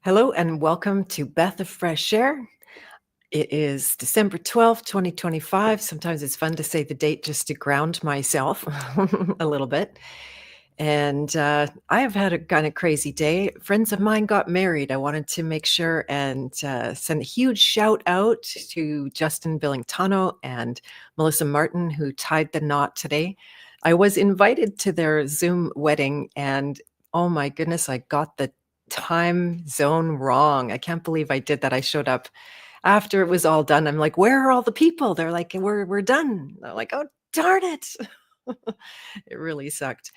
Hello and welcome to Beth of Fresh Air. It is December 12th, 2025. Sometimes it's fun to say the date just to ground myself a little bit. And I have had a kind of crazy day. Friends of mine got married. I wanted to make sure and send a huge shout out to Justin Billingtano and Melissa Martin, who tied the knot today. I was invited to their Zoom wedding, and oh my goodness, I got the time zone wrong. I can't believe I did that. I showed up after it was all done. I'm like, where are all the people? They're like, we're done. I'm like, oh darn it. It really sucked.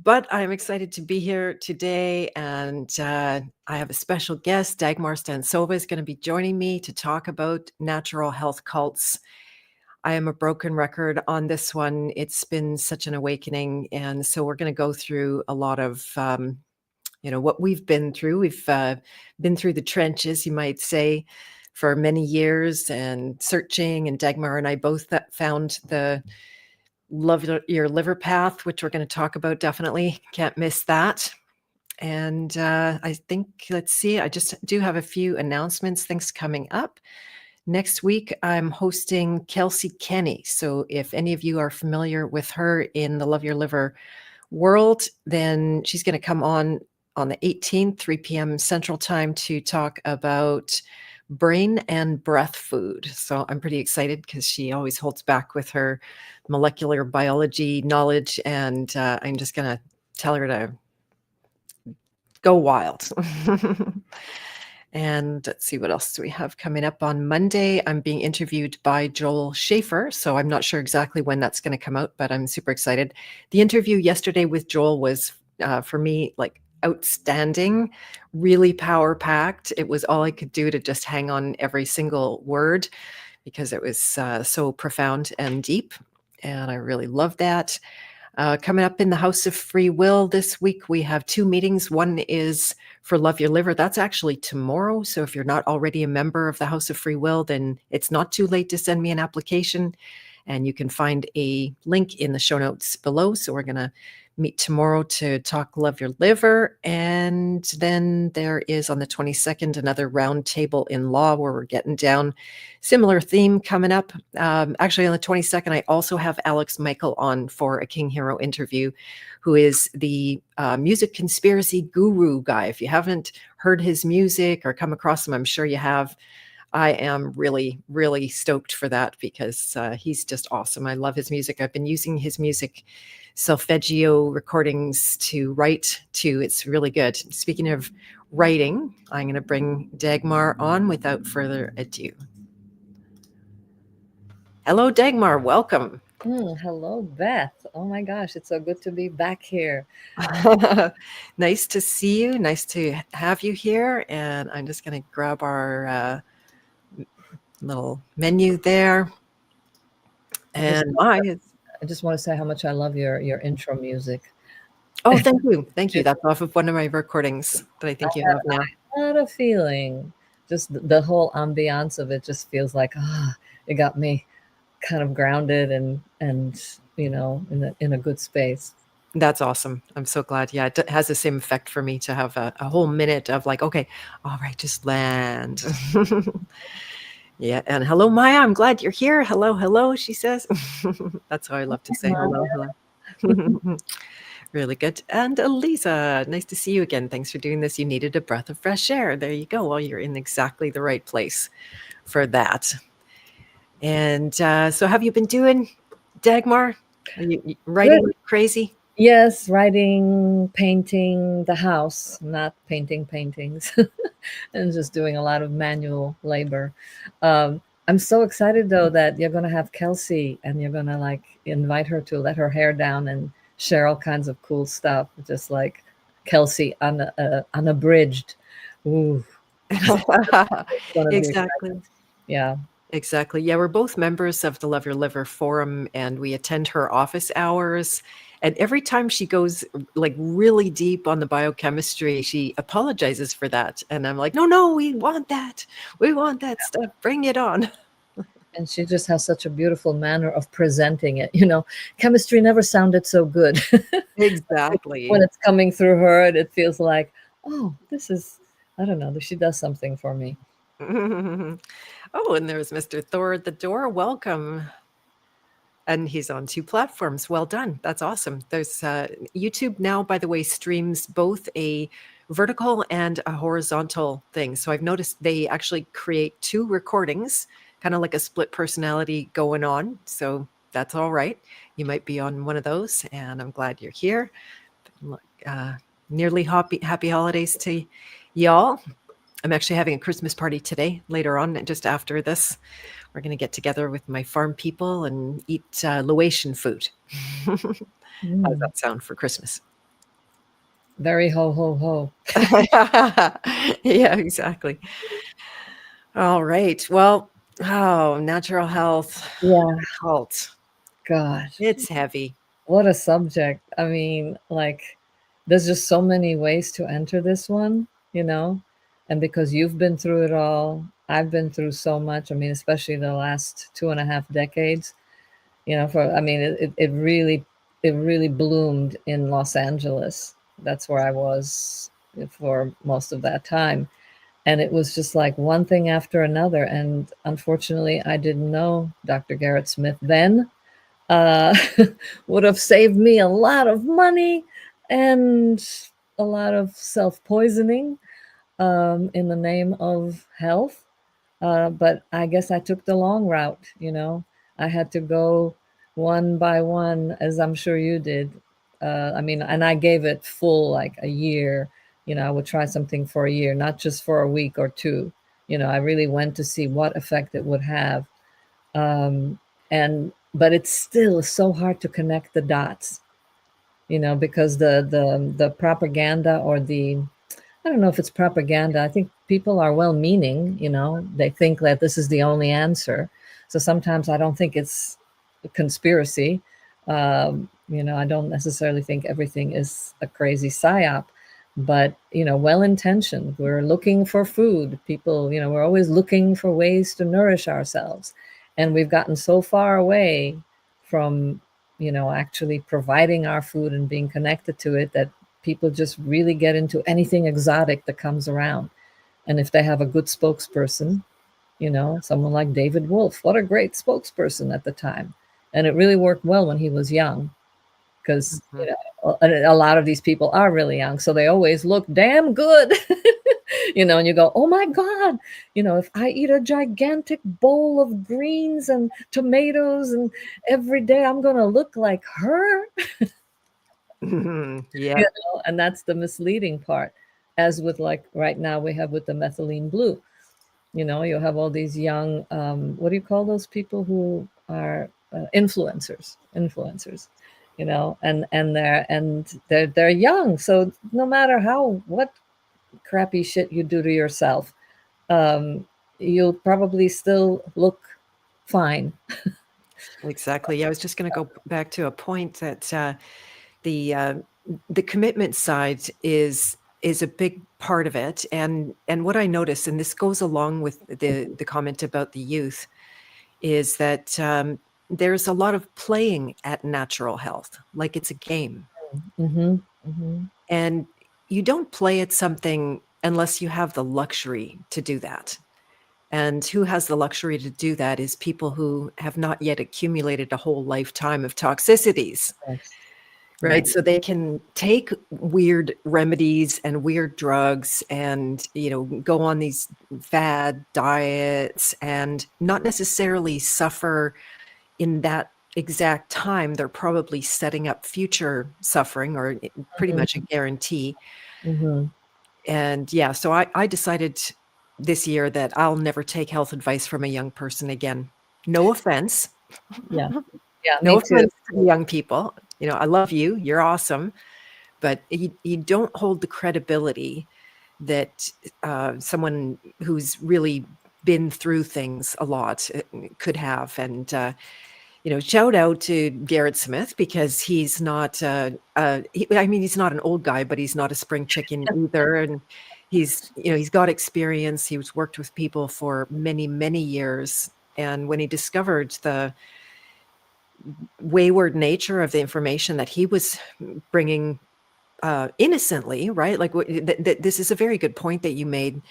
But I'm excited to be here today, and I have a special guest. Dagmar Stansova is going to be joining me to talk about natural health cults. I am a broken record on this one. It's been such an awakening, and so we're going to go through a lot of what we've been through. We've been through the trenches, you might say, for many years and searching. And Dagmar and I both found the Love Your Liver path, which we're going to talk about. Definitely can't miss that. And I think, let's see, I just do have a few announcements, things coming up. Next week, I'm hosting Kelsey Kenny. So if any of you are familiar with her in the Love Your Liver world, then she's going to come on the 18th, 3 p.m. Central Time, to talk about brain and breath food. So I'm pretty excited because she always holds back with her molecular biology knowledge, and I'm just going to tell her to go wild. And let's see, what else do we have coming up on Monday? I'm being interviewed by Joel Schaefer, so I'm not sure exactly when that's going to come out, but I'm super excited. The interview yesterday with Joel was, for me, like outstanding, really power-packed. It was all I could do to just hang on every single word because it was so profound and deep, and I really love that. Coming up in the House of Free Will this week, we have 2 meetings. One is for Love Your Liver. That's actually tomorrow. So if you're not already a member of the House of Free Will, then it's not too late to send me an application. And you can find a link in the show notes below. So we're going to meet tomorrow to talk Love Your Liver. And then there is on the 22nd, another roundtable in law where we're getting down. Similar theme coming up. Actually, on the 22nd, I also have Alex Michael on for a King Hero interview, who is the music conspiracy guru guy. If you haven't heard his music or come across him, I'm sure you have. I am really, really stoked for that because he's just awesome. I love his music. I've been using his music, solfeggio recordings, to write to. It's really good. Speaking of writing, I'm going to bring Dagmar on without further ado. Hello, Dagmar. Welcome. Hello, Beth. Oh my gosh, it's so good to be back here. Nice to see you. Nice to have you here. And I'm just going to grab our little menu there. And I just want to say how much I love your intro music. Oh, thank you. Thank you. That's off of one of my recordings that I think you have now. I had a feeling, just the whole ambiance of it just feels like, it got me kind of grounded and in a good space. That's awesome. I'm so glad. Yeah, it has the same effect for me to have a whole minute of like, okay, all right, just land. Yeah, and hello, Maya. I'm glad you're here. Hello, hello, she says. That's how I love to say hello, hello. Really good. And Elisa, nice to see you again. Thanks for doing this. You needed a breath of fresh air. There you go. Well, you're in exactly the right place for that. And so have you been doing, Dagmar? Are you writing like crazy? Yes, writing, painting the house, not painting paintings, and just doing a lot of manual labor. I'm so excited though that you're gonna have Kelsey and you're gonna like invite her to let her hair down and share all kinds of cool stuff, just like Kelsey unabridged. Ooh, Exactly. Yeah. Exactly. Yeah, we're both members of the Love Your Liver forum, and we attend her office hours. And every time she goes like really deep on the biochemistry, she apologizes for that. And I'm like, no, we want that. We want that stuff. Bring it on. And she just has such a beautiful manner of presenting it. Chemistry never sounded so good. Exactly. When it's coming through her, and it feels like, oh, this is I don't know. She does something for me. Oh, and there's Mr. Thor at the door. Welcome. And he's on 2 platforms. Well done. That's awesome. There's YouTube now, by the way, streams both a vertical and a horizontal thing. So I've noticed they actually create 2 recordings, kind of like a split personality going on. So that's all right. You might be on one of those, and I'm glad you're here. Uh, Nearly happy holidays to y'all. I'm actually having a Christmas party today, later on, just after this. We're going to get together with my farm people and eat Laotian food. How does Mm, that sound for Christmas? very ho ho ho. Yeah, exactly. All right. Well, oh, natural health, Yeah. the cult. God, It's heavy. what a subject. I mean, like, there's just so many ways to enter this one, you know? And because you've been through it all, I've been through so much. I mean, especially the last 2.5 decades, I mean, it really bloomed in Los Angeles. That's where I was for most of that time. And it was just like one thing after another. And unfortunately, I didn't know Dr. Garrett Smith then. uh, would have saved me a lot of money and a lot of self poisoning in the name of health. But I guess I took the long route, you know. I had to go one by one, as I'm sure you did. I mean, and I gave it full like a year. You know, I would try something for a year, not just for a week or two. You know, I really went to see what effect it would have. And but it's still so hard to connect the dots, you know, because the propaganda or the I don't know if it's propaganda. I think people are well meaning, you know, they think that this is the only answer. So sometimes I don't think it's a conspiracy. You know, I don't necessarily think everything is a crazy psyop, but, you know, well intentioned. We're looking for food. People, you know, we're always looking for ways to nourish ourselves. And we've gotten so far away from, you know, actually providing our food and being connected to it that people just really get into anything exotic that comes around. And if they have a good spokesperson, you know, someone like David Wolf, what a great spokesperson at the time. And it really worked well when he was young because, Mhm. you know, a lot of these people are really young. So they always look damn good, you know, and you go, oh my God, you know, if I eat a gigantic bowl of greens and tomatoes and every day I'm going to look like her. Yeah, You know, and that's the misleading part. As with like right now we have with the methylene blue, you know, you have all these young, what do you call those people who are influencers, you know, and they're young. So no matter how what crappy shit you do to yourself, um, you'll probably still look fine. exactly. Yeah, I was just going to go back to a point that the uh, the commitment side is a big part of it, and what I notice, and this goes along with the comment about the youth, is that there's a lot of playing at natural health, like it's a game, Mm-hmm. Mm-hmm. and you don't play at something unless you have the luxury to do that. And who has the luxury to do that is people who have not yet accumulated a whole lifetime of toxicities. Yes. Yeah. Right, so they can take weird remedies and weird drugs and, you know, go on these fad diets and not necessarily suffer in that exact time. They're probably setting up future suffering or pretty much a Mm-hmm. guarantee. Mm-hmm. And yeah, so I decided this year that I'll never take health advice from a young person again. No offense. Yeah. Yeah. No Me too. offense to the young people. You know, I love you. You're awesome. But you don't hold the credibility that someone who's really been through things a lot could have. And you know, shout out to Garrett Smith because he's not. I mean, he's not an old guy, but he's not a spring chicken either. And he's, you know, he's got experience. He's worked with people for many, many years. And when he discovered the wayward nature of the information that he was bringing innocently, right? Like this is a very good point that you made,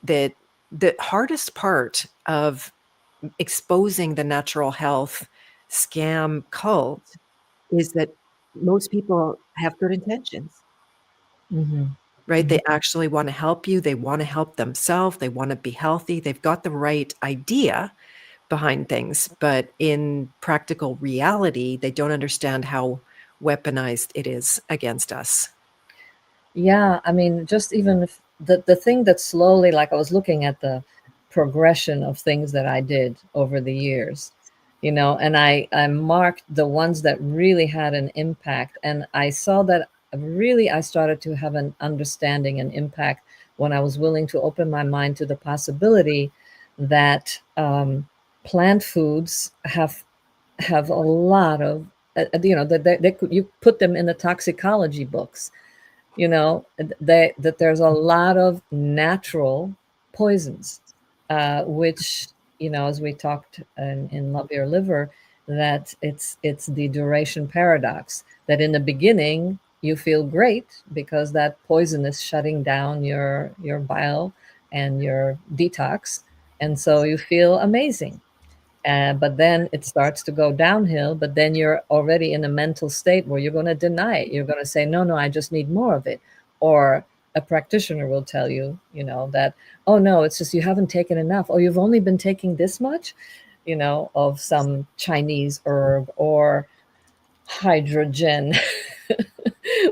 that the hardest part of exposing the natural health scam cult is that most people have good intentions, Hmm. right? Hmm. They actually want to help you. They want to help themselves. They want to be healthy. They've got the right idea behind things, but in practical reality, they don't understand how weaponized it is against us. Yeah, I mean, just even if the thing that slowly, like I was looking at the progression of things that I did over the years, and I marked the ones that really had an impact, and I saw that really I started to have an understanding and impact when I was willing to open my mind to the possibility that plant foods have a lot of that they could, you put them in the toxicology books, that there's a lot of natural poisons, which, as we talked in Love Your Liver, that it's the duration paradox, that in the beginning you feel great because that poison is shutting down your bile and your detox, and so you feel amazing. But then it starts to go downhill. But then you're already in a mental state where you're going to deny it. You're going to say, no, no, I just need more of it. Or a practitioner will tell you, that, oh, no, it's just you haven't taken enough. Oh, you've only been taking this much, of some Chinese herb or hydrogen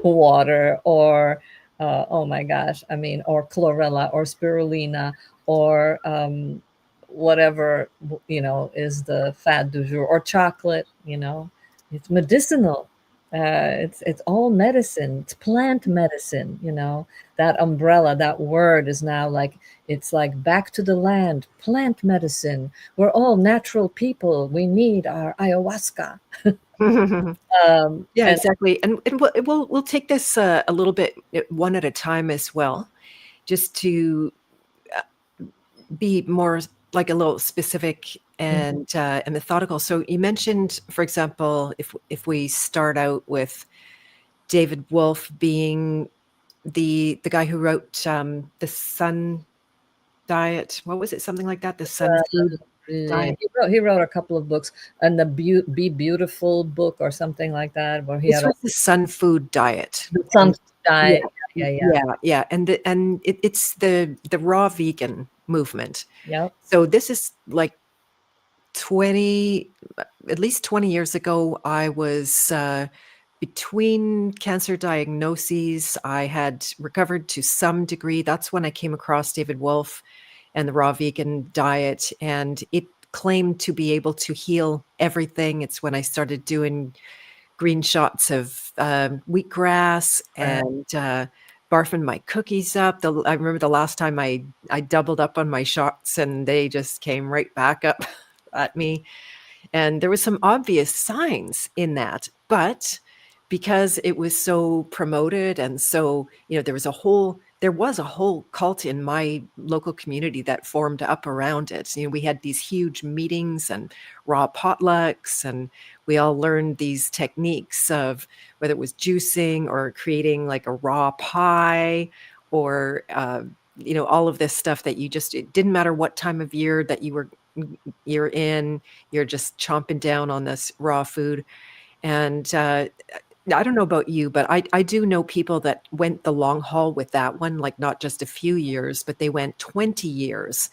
water, or oh my gosh, I mean, or chlorella or spirulina, or whatever, is the fad du jour, or chocolate. It's medicinal. It's all medicine. It's plant medicine. That umbrella, that word is now like, it's like back to the land. Plant medicine. We're all natural people. We need our ayahuasca. Yeah, And exactly. And we'll take this a little bit one at a time as well, just to uh, be more like a little specific and methodical. So you mentioned, for example, if we start out with David Wolfe being the guy who wrote the Sun Diet. What was it? Something like that. The Sun Food yeah, Diet. he wrote a couple of books, and the Be Beautiful book or something like that, where he This had was all the Sun Food Diet, the and sun yeah, diet. Yeah, yeah, yeah, and it's the raw vegan movement. yeah. Yep. So this is like 20, at least 20 years ago. I was between cancer diagnoses. I had recovered to some degree. That's when I came across David Wolfe and the raw vegan diet, and it claimed to be able to heal everything. It's when I started doing green shots of wheatgrass Right. and barfing my cookies up. I remember the last time I doubled up on my shots, and they just came right back up at me. And there was some obvious signs in that, but because it was so promoted and so, there was a whole cult in my local community that formed up around it. We had these huge meetings and raw potlucks, and we all learned these techniques of whether it was juicing or creating like a raw pie, or all of this stuff that it didn't matter what time of year that you're in, you're just chomping down on this raw food. And I don't know about you, but I do know people that went the long haul with that one, like not just a few years, but they went 20 years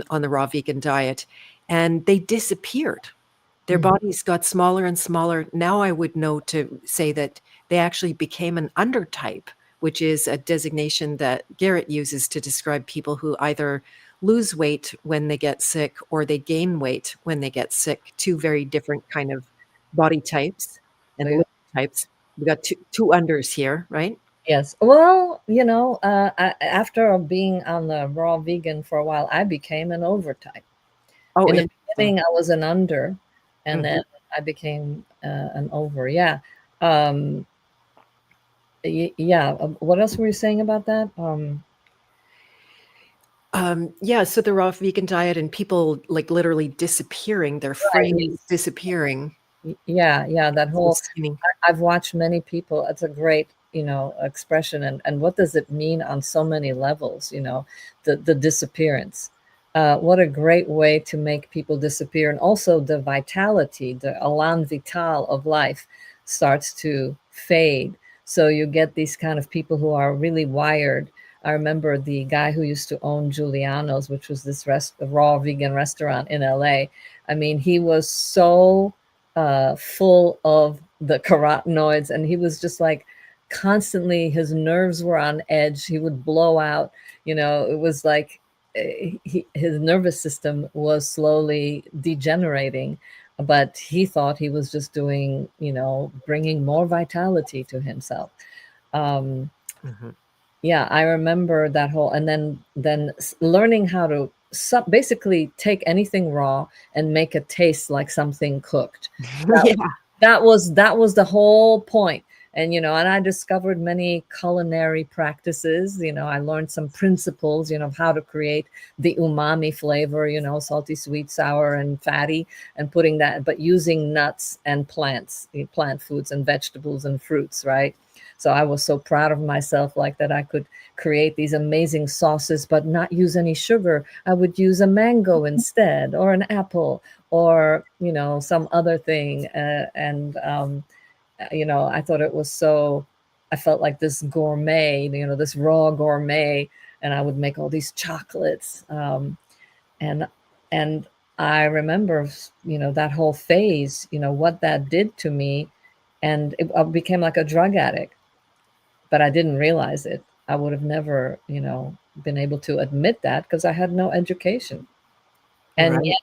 on the raw vegan diet, and they disappeared. Their Mhm. bodies got smaller and smaller. Now I would know to say that they actually became an undertype, which is a designation that Garrett uses to describe people who either lose weight when they get sick or they gain weight when they get sick. Two very different kind of body types and So, living types. We got two unders here, right? yes. Well, after being on the raw vegan for a while, I became an overtype. Oh, In the interesting. beginning, I was an under, and then Mhm. I became an over. Yeah. Um, yeah. What else were you saying about that? Yeah, so the raw vegan diet and people like literally disappearing, their Right. frames Yes. disappearing. Yeah. Yeah. That So whole. skinny. I've watched many people. It's a great. expression, and what does it mean on so many levels, the disappearance. What a great way to make people disappear. And also the vitality, the elan vital of life starts to fade. So you get these kind of people who are really wired. I remember the guy who used to own Giuliano's, which was this raw vegan restaurant in LA. I mean, he was so full of the carotenoids, and he was just like constantly, his nerves were on edge. He would blow out. It was like his nervous system was slowly degenerating, but he thought he was just doing, bringing more vitality to himself. Um, Mhm. yeah, I remember that whole, and then learning how to basically take anything raw and make it taste like something cooked. That Yeah. that was the whole point. And and I discovered many culinary practices. I learned some principles, of how to create the umami flavor, salty, sweet, sour, and fatty, and putting that, but using nuts and plants, plant foods and vegetables and fruits, right? So I was so proud of myself, like that I could create these amazing sauces, but not use any sugar. I would use a mango instead, or an apple, or some other thing. I thought it was so. I felt like this gourmet, this raw gourmet, and I would make all these chocolates. And and I remember, that whole phase, what that did to me, and I became like a drug addict, but I didn't realize it. I would have never, been able to admit that because I had no education. And Right.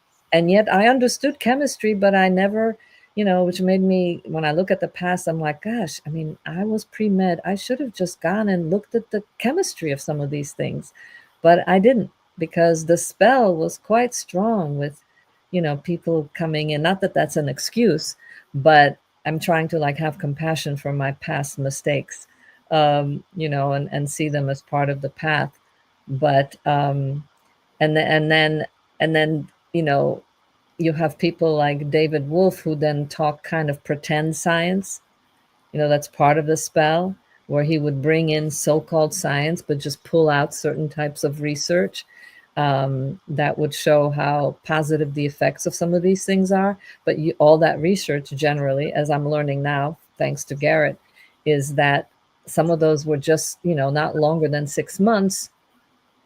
yet I understood chemistry, but I never, which made me, when I look at the past, I'm like, gosh, I mean, I was pre-med. I should have just gone and looked at the chemistry of some of these things, but I didn't, because the spell was quite strong with, people coming in. Not that that's an excuse, but I'm trying to like have compassion for my past mistakes, and see them as part of the path. But and then and then you have people like David Wolf who then talk kind of pretend science. That's part of the spell, where he would bring in so-called science but just pull out certain types of research that would show how positive the effects of some of these things are. But all that research generally, as I'm learning now thanks to Garrett, is that some of those were just not longer than 6 months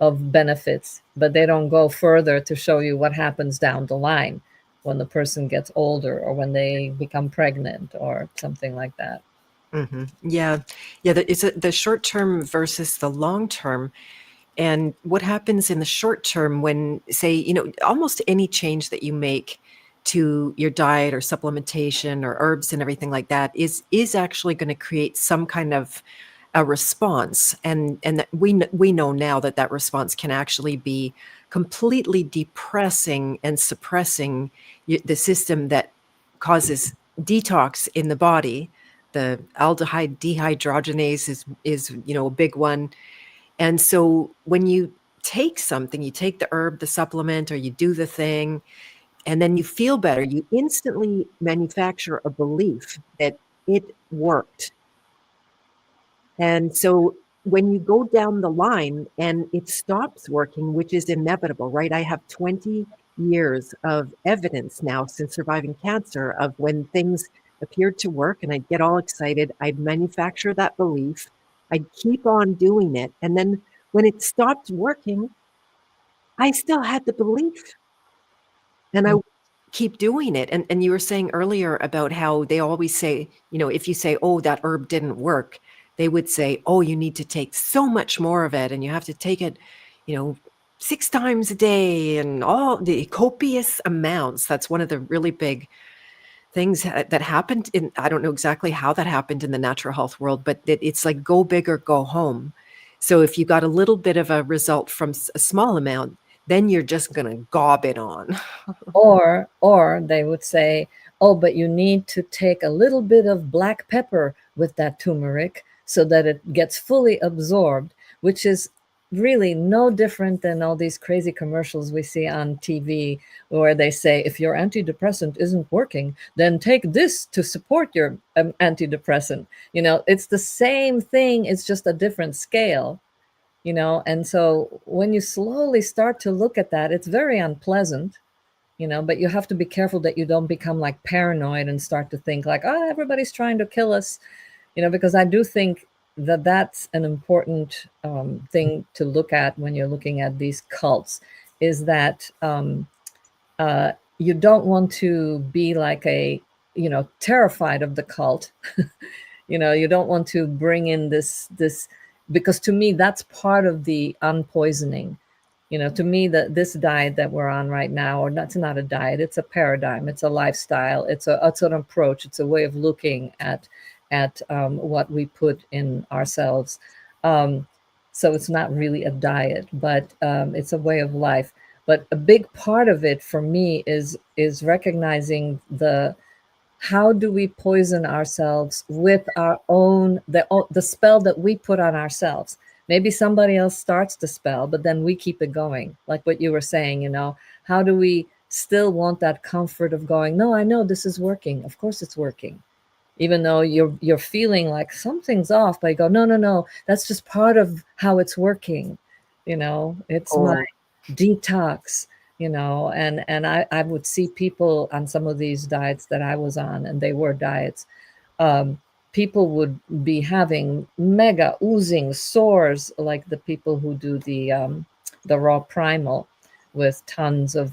of benefits, but they don't go further to show you what happens down the line when the person gets older, or when they become pregnant, or something like that. Yeah. Yeah, it's the short term versus the long term. And what happens in the short term when, say, almost any change that you make to your diet or supplementation or herbs and everything like that is actually going to create some kind of a response, and that we know now that that response can actually be completely depressing and suppressing the system that causes detox in the body. The aldehyde dehydrogenase is a big one. And so when you take something, you take the herb, the supplement, or you do the thing, and then you feel better, you instantly manufacture a belief that it worked. And so when you go down the line and it stops working, which is inevitable, right? I have 20 years of evidence now since surviving cancer of when things appeared to work and I'd get all excited, I'd manufacture that belief, I'd keep on doing it. And then when it stopped working, I still had the belief and I Mm. would keep doing it. And you were saying earlier about how they always say, if you say, oh, that herb didn't work, they would say, oh, you need to take so much more of it and you have to take it, you know, 6 times a day and all the copious amounts. That's one of the really big things that happened in, I don't know exactly how that happened in the natural health world, but it's like go big or go home. So if you got a little bit of a result from a small amount, then you're just going to gob it on. Or they would say, oh, but you need to take a little bit of black pepper with that turmeric so that it gets fully absorbed, which is really no different than all these crazy commercials we see on TV where they say, if your antidepressant isn't working, then take this to support your antidepressant. You know, it's the same thing, it's just a different scale, you know. And so when you slowly start to look at that, it's very unpleasant, you know, but you have to be careful that you don't become like paranoid and start to think like, oh, everybody's trying to kill us, you know, because I do think that that's an important thing to look at when you're looking at these cults, is that you don't want to be like a, you know, terrified of the cult. You know, you don't want to bring in this, because to me that's part of the unpoisoning. You know, to me, that this diet that we're on right now, or that's not a diet, it's a paradigm, it's a lifestyle, it's an approach, it's a way of looking at what we put in ourselves. um, so it's not really a diet, but it's a way of life. But a big part of it for me is recognizing the, how do we poison ourselves with our own, the spell that we put on ourselves. Maybe somebody else starts the spell, but then we keep it going, like what you were saying, you know. How do we still want that comfort of going, no, I know this is working, of course it's working, even though you're feeling like something's off, but you go, no, no, no, that's just part of how it's working, you know, it's my Oh, detox, you know. And I would see people on some of these diets that I was on, and they were diets, um, people would be having mega oozing sores, like the people who do the raw primal with tons of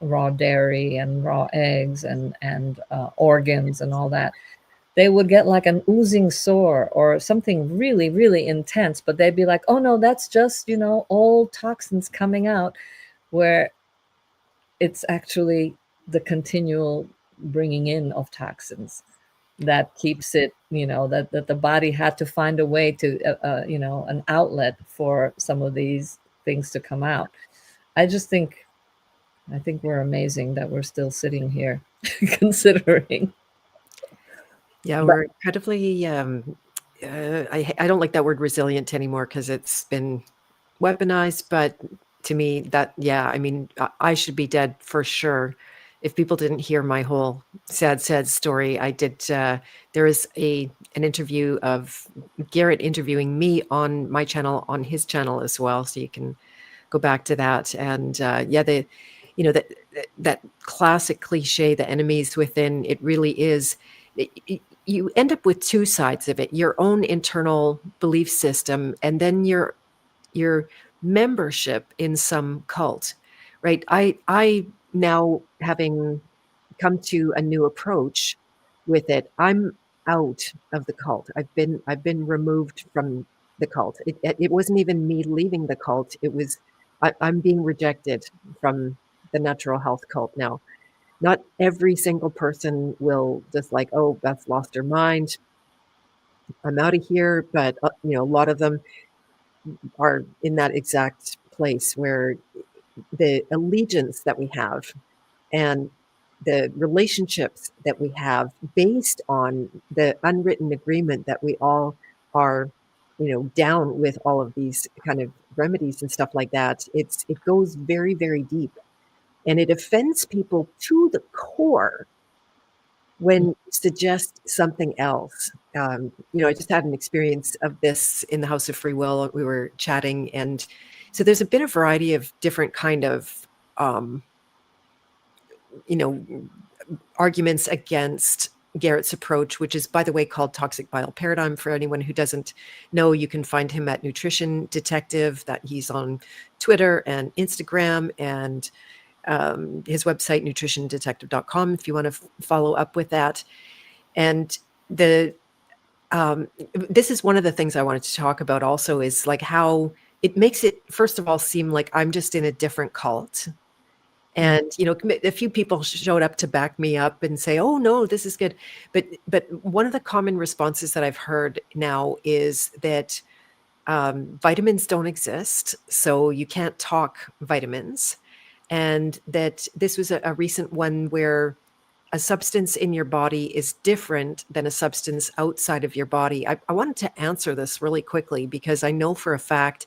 raw dairy and raw eggs and organs and all that. They would get like an oozing sore or something really, really intense, but they'd be like, oh no, that's just, you know, old toxins coming out, where it's actually the continual bringing in of toxins that keeps it, you know, that the body had to find a way to, you know, an outlet for some of these things to come out. I just think, I think we're amazing that we're still sitting here considering. yeah, But we're incredibly, I don't like that word resilient anymore because it's been weaponized, but to me that, yeah, I mean, I should be dead for sure if people didn't hear my whole sad, sad story. I did, there is an interview of Garrett interviewing me on my channel, on his channel as well, so you can go back to that. And, yeah, that classic cliche, the enemies within, it really is, you end up with two sides of it, your own internal belief system, and then your membership in some cult, right? I now, having come to a new approach with it, I'm out of the cult. I've been removed from the cult. It wasn't even me leaving the cult. It was, I'm being rejected from the natural health cult now. Not every single person will just like, oh, Beth's lost her mind, I'm out of here. But a lot of them are in that exact place where the allegiance that we have and the relationships that we have based on the unwritten agreement that we all are, down with all of these kind of remedies and stuff like that. It goes very, very deep, and it offends people to the core when you suggest something else. I just had an experience of this in the House of Free Will. We were chatting, and so there's a bit of variety of different kind of, um, you know, arguments against Garrett's approach, which is, by the way, called Toxic Bile Paradigm. For anyone who doesn't know, you can find him at Nutrition Detective. That he's on Twitter and Instagram, and his website, nutritiondetective.com, if you want to follow up with that. And this is one of the things I wanted to talk about also, is like how it makes it, first of all, seem like I'm just in a different cult. And, a few people showed up to back me up and say, oh, no, this is good. But one of the common responses that I've heard now is that vitamins don't exist, so you can't talk vitamins. And that this was a recent one where a substance in your body is different than a substance outside of your body. I wanted to answer this really quickly because I know for a fact,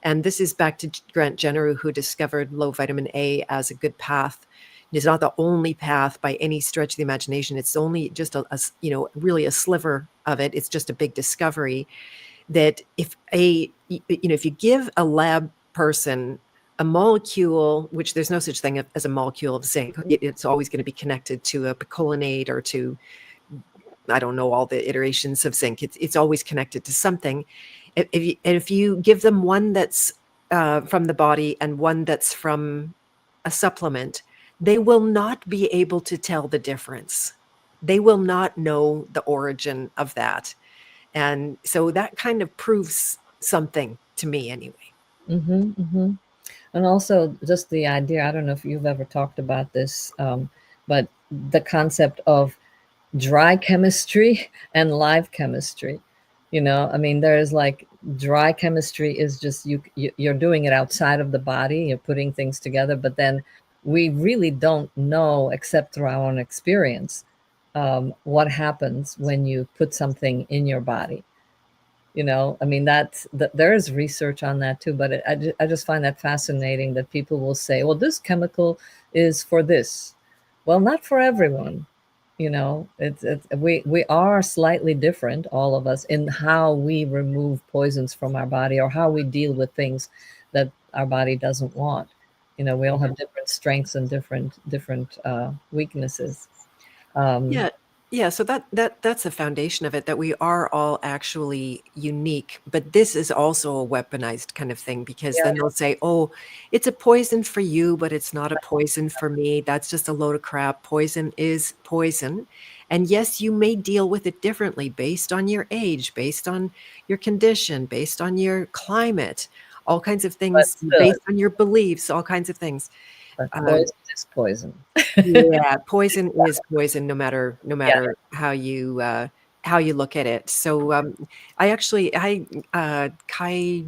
And this is back to Grant Jenner, who discovered low vitamin A as a good path. It's not the only path by any stretch of the imagination. It's only just really a sliver of it. It's just a big discovery that if you give a lab person a molecule, which there's no such thing as a molecule of zinc, it's always going to be connected to a picolinate or to, I don't know, all the iterations of zinc. It's always connected to something. If you give them one that's from the body and one that's from a supplement, they will not be able to tell the difference. They will not know the origin of that. And so that kind of proves something to me anyway. Mm-hmm, mm-hmm. And also just the idea, I don't know if you've ever talked about this, but the concept of dry chemistry and live chemistry. I mean, there's like dry chemistry is just you're doing it outside of the body, you're putting things together, but then we really don't know, except through our own experience, what happens when you put something in your body. I mean, there is research on that too, but I just find that fascinating that people will say, well, this chemical is for this. Well, not for everyone. We are slightly different, all of us, in how we remove poisons from our body or how we deal with things that our body doesn't want. We all have different strengths and different weaknesses. um, Yeah. Yeah, so that's the foundation of it, that we are all actually unique, but this is also a weaponized kind of thing, because yeah, then they'll say, "Oh, it's a poison for you, but it's not a poison for me. That's just a load of crap. Poison is poison." And yes, you may deal with it differently based on your age, based on your condition, based on your climate, all kinds of but things, still, based on your beliefs, all kinds of things. but Uh, poison is poison. yeah, poison is poison no matter Yeah. how you look at it. So, I Kai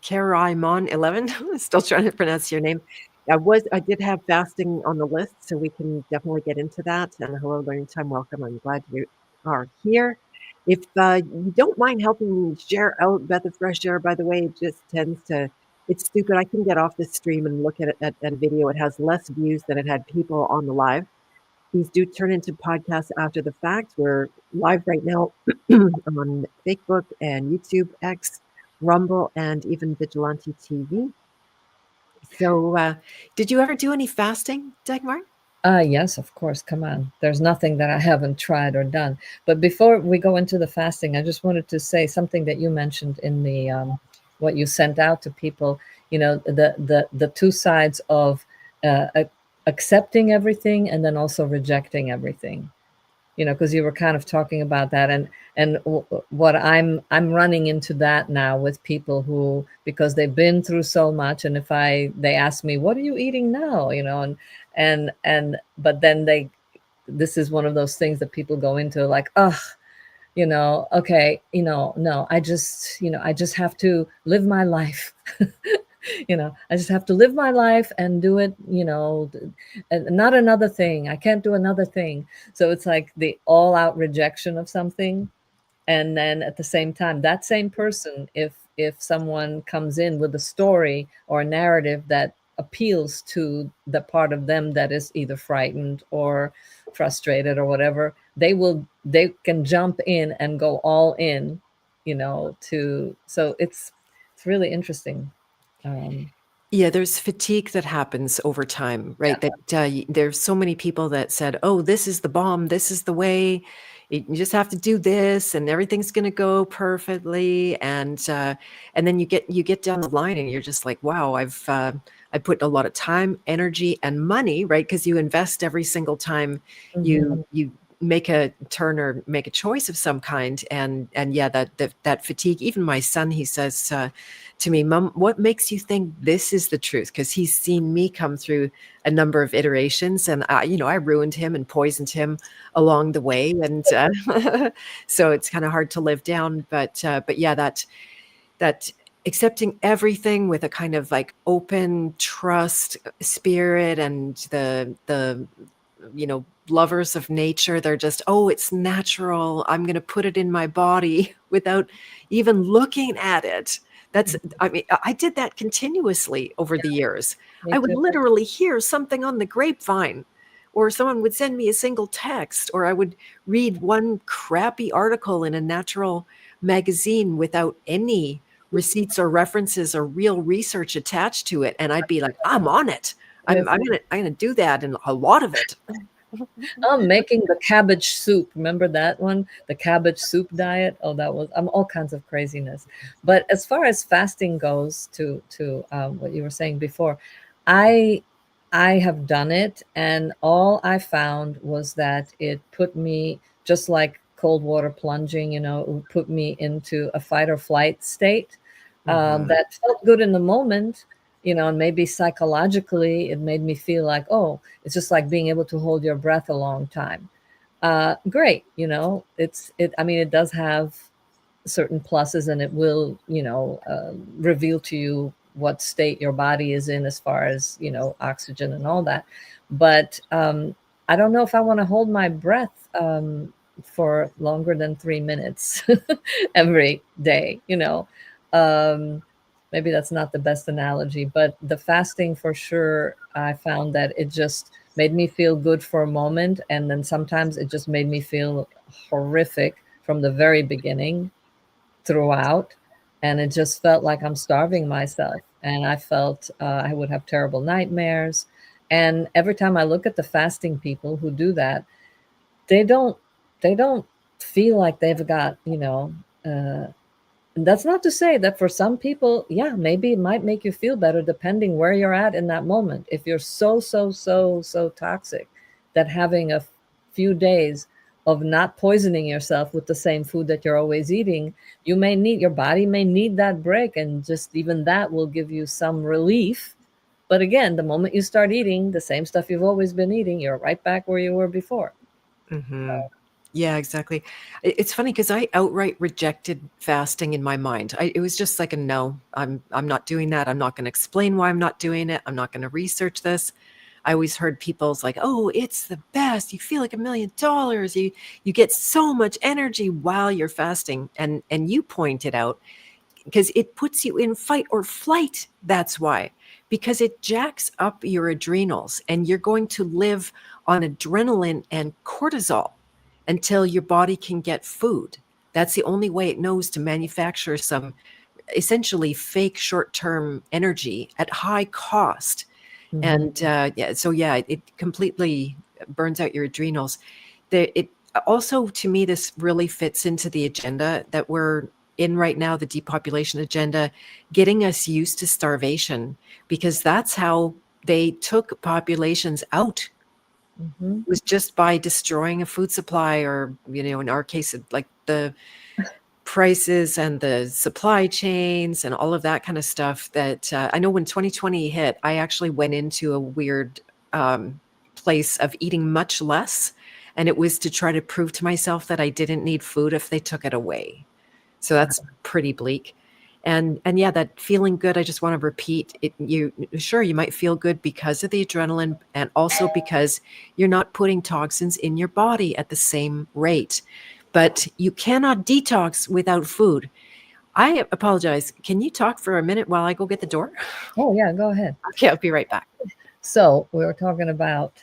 Karaimon 11, still trying to pronounce your name. I did have fasting on the list, so we can definitely get into that. And hello, Learning Time, welcome. I'm glad you are here. If you don't mind helping me share out Beth of Fresh Air, by the way, it just tends to, it's stupid. I can get off this stream and look at it at a video. It has less views than it had people on the live. These do turn into podcasts after the fact. We're live right now on Facebook and YouTube, X, Rumble, and even Vigilante TV. So, did you ever do any fasting, Dagmar? Yes, of course. Come on. There's nothing that I haven't tried or done. But before we go into the fasting, I just wanted to say something that you mentioned in the what you sent out to people. The two sides of accepting everything and then also rejecting everything. Because you were kind of talking about that, and what I'm running into that now with people who, because they've been through so much, and if they ask me, what are you eating now, and but then this is one of those things that people go into, like, oh, okay, no, I just have to live my life. I just have to live my life and do it, and not another thing. I can't do another thing. So it's like the all out rejection of something. And then at the same time, that same person, if someone comes in with a story or a narrative that appeals to the part of them that is either frightened or frustrated or whatever, they can jump in and go all in, to so it's really interesting. um Yeah, there's fatigue that happens over time, yeah. right? That there's so many people that said, "Oh, this is the bomb. This is the way. You just have to do this, and everything's going to go perfectly." And then you get down the line, and you're just like, "Wow, I put a lot of time, energy, and money, right? Because you invest every single time Hmm. you make a turn or make a choice of some kind." And yeah, that fatigue. Even my son, he says to me, "Mom, what makes you think this is the truth?" Because he's seen me come through a number of iterations, and I ruined him and poisoned him along the way, and so it's kind of hard to live down. But yeah, that accepting everything with a kind of like open trust spirit, and the lovers of nature, they're just, "Oh, it's natural. I'm going to put it in my body," without even looking at it. I mean, I did that continuously over the years. Me I would too. literally hear something on the grapevine, or someone would send me a single text, or I would read one crappy article in a natural magazine without any receipts or references or real research attached to it. And I'd be like, I'm on it. Yes. I'm gonna do that, and a lot of it. Oh, making the cabbage soup. Remember that one? The cabbage soup diet. Oh, that was all kinds of craziness. But as far as fasting goes, to what you were saying before, I I have done it, and all I found was that it put me, just like cold water plunging. It would put me into a fight or flight state. Mhm. That felt good in the moment, and maybe psychologically it made me feel like, oh, it's just like being able to hold your breath a long time. Great, I mean, it does have certain pluses, and it will, reveal to you what state your body is in as far as, oxygen and all that. But I don't know if I want to hold my breath for longer than 3 minutes every day. Um, Maybe that's not the best analogy, but the fasting, for sure, I found that it just made me feel good for a moment, and then sometimes it just made me feel horrific from the very beginning throughout, and it just felt like I'm starving myself, and I felt I would have terrible nightmares. And every time I look at the fasting people who do that, they don't feel like they've got, uh, that's not to say that for some people, yeah, maybe it might make you feel better depending where you're at in that moment. If you're so toxic that having a few days of not poisoning yourself with the same food that you're always eating, your body may need that break, and just even that will give you some relief. But again, the moment you start eating the same stuff you've always been eating, you're right back where you were before. Mhm. Yeah, exactly. It's funny because I outright rejected fasting in my mind. It was just like a no. I'm not doing that. I'm not going to explain why I'm not doing it. I'm not going to research this. I always heard people's like, "Oh, it's the best. You feel like $1 million. You get so much energy while you're fasting." And you pointed out, because it puts you in fight or flight. That's why, because it jacks up your adrenals, and you're going to live on adrenaline and cortisol until your body can get food. That's the only way it knows to manufacture some essentially fake short term energy at high cost. Mhm. And yeah, so yeah, it completely burns out your adrenals. It also, to me, this really fits into the agenda that we're in right now, the depopulation agenda, getting us used to starvation, because that's how they took populations out, Mhm. was just by destroying a food supply, or in our case, like the prices and the supply chains and all of that kind of stuff. That I know when 2020 hit, I actually went into a weird place of eating much less, and it was to try to prove to myself that I didn't need food if they took it away. So that's pretty bleak. And yeah, that feeling good, I just want to repeat it. You might feel good because of the adrenaline, and also because you're not putting toxins in your body at the same rate. But you cannot detox without food. I apologize. Can you talk for a minute while I go get the door? Oh yeah, go ahead. Okay, I'll be right back. So we were talking about.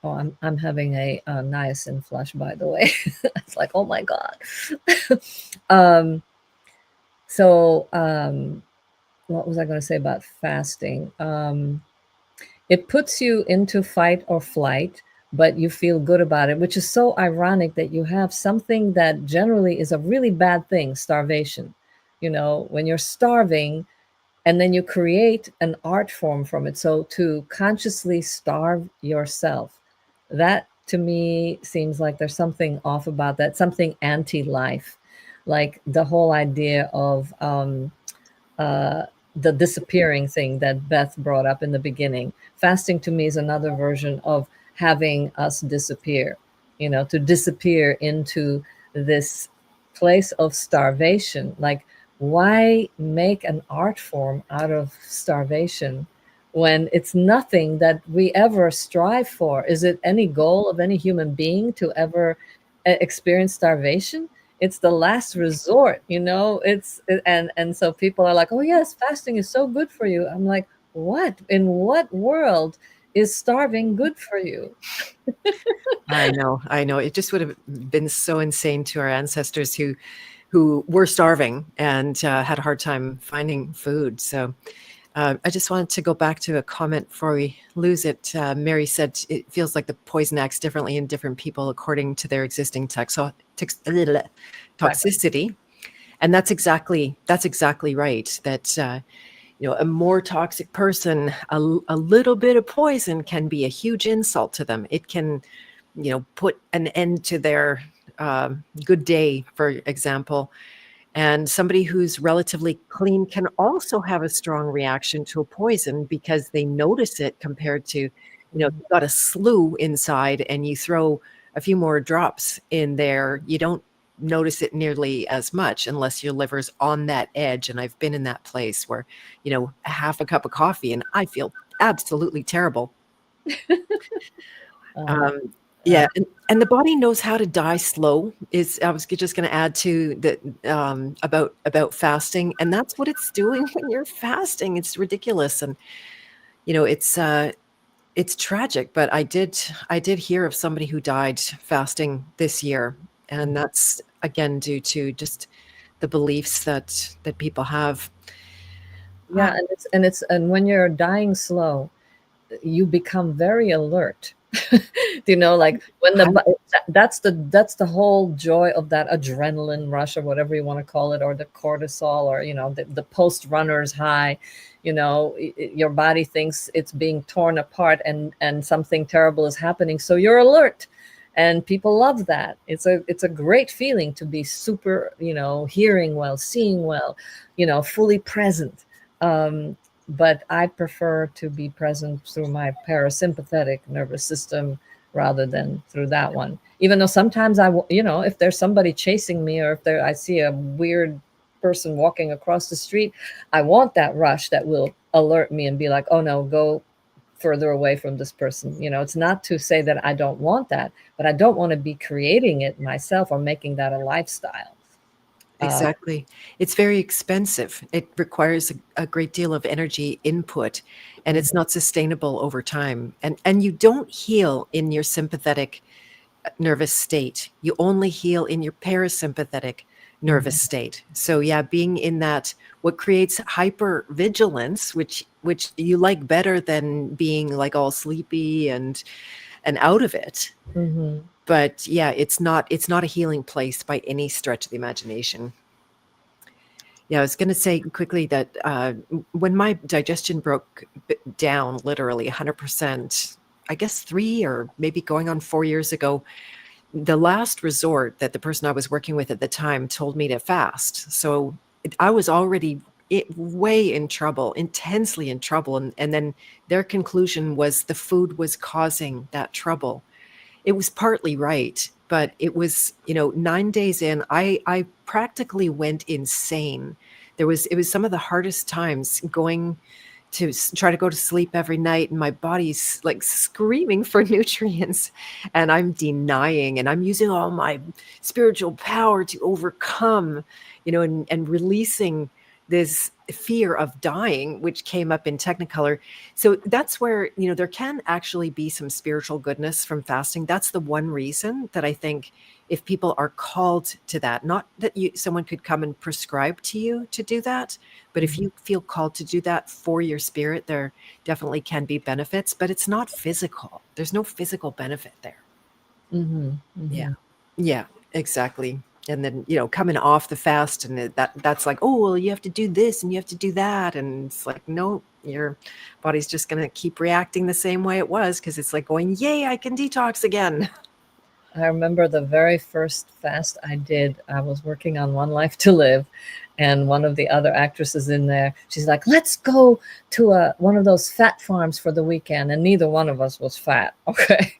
Oh, I'm having a niacin flush, by the way. It's like, oh my god. um, so what was I going to say about fasting? It puts you into fight or flight, but you feel good about it, which is so ironic that you have something that generally is a really bad thing, starvation. When you're starving, and then you create an art form from it. So to consciously starve yourself, that to me seems like there's something off about that, something anti-life, like the whole idea of uh, the disappearing thing that Beth brought up in the beginning. Fasting to me is another version of having us disappear, to disappear into this place of starvation. Like, why make an art form out of starvation when it's nothing that we ever strive for? Is it any goal of any human being to ever experience starvation? it's the last resort, you know. And so people are like, oh yes, fasting is so good for you. I'm like, what, in what world is starving good for you? I know, I know. It just would have been so insane to our ancestors who were starving and had a hard time finding food. So I just wanted to go back to a comment before we lose it. Mary said it feels like the poison acts differently in different people according to their existing Exactly. toxicity, and that's exactly right. That a more toxic person, a little bit of poison can be a huge insult to them. It can, put an end to their good day, for example. And somebody who's relatively clean can also have a strong reaction to a poison because they notice it compared to, you've got a slew inside and you throw a few more drops in there. You don't notice it nearly as much unless your liver's on that edge. And I've been in that place where, a half a cup of coffee and I feel absolutely terrible. uh, Um, uh, yeah, and the body knows how to die slow. Is I was just going to add to that about fasting, and that's what it's doing when you're fasting. It's ridiculous, and you know it's tragic. But I did hear of somebody who died fasting this year, and that's again due to just the beliefs that people have. yeah, and when you're dying slow, you become very alert. You know, like when that's the whole joy of that adrenaline rush, or whatever you want to call it, or the cortisol, or the post runner's high. You know, your body thinks it's being torn apart, and something terrible is happening, so you're alert. And people love that. It's a great feeling to be super, hearing well, seeing well, fully present. um, but I prefer to be present through my parasympathetic nervous system rather than through that one. Even though sometimes if there's somebody chasing me, or if I see a weird person walking across the street, I want that rush that will alert me and be like, oh no, go further away from this person. It's not to say that I don't want that, but I don't want to be creating it myself or making that a lifestyle. Uh, Exactly. It's very expensive. It requires a great deal of energy input, and it's not sustainable over time. And you don't heal in your sympathetic nervous state. You only heal in your parasympathetic nervous mhm, state. So yeah, being in that what creates hyper vigilance, which you like better than being like all sleepy and out of it. mhm. But yeah, it's not a healing place by any stretch of the imagination. Yeah, I was going to say quickly that when my digestion broke down literally 100%, I guess 3 or maybe going on 4 years ago, the last resort that the person I was working with at the time told me to fast. So I was already way in trouble, intensely in trouble. And then their conclusion was the food was causing that trouble. It was partly right, but it was, 9 days in, I practically went insane. It was some of the hardest times going to try to go to sleep every night, and my body's like screaming for nutrients, and I'm denying, and I'm using all my spiritual power to overcome, and releasing this fear of dying, which came up in Technicolor. So that's where, there can actually be some spiritual goodness from fasting. That's the one reason that I think if people are called to that, not that someone could come and prescribe to you to do that, but if you feel called to do that for your spirit, there definitely can be benefits, but it's not physical. There's no physical benefit there. Mhm, Yeah. mhm. Yeah, exactly. And then, coming off the fast and that's like, oh, well, you have to do this and you have to do that. And it's like, no, your body's just going to keep reacting the same way it was because it's like going, yay, I can detox again. I remember the very first fast I did. I was working on One Life to Live, and one of the other actresses in there, she's like, "Let's go to one of those fat farms for the weekend." And neither one of us was fat, okay?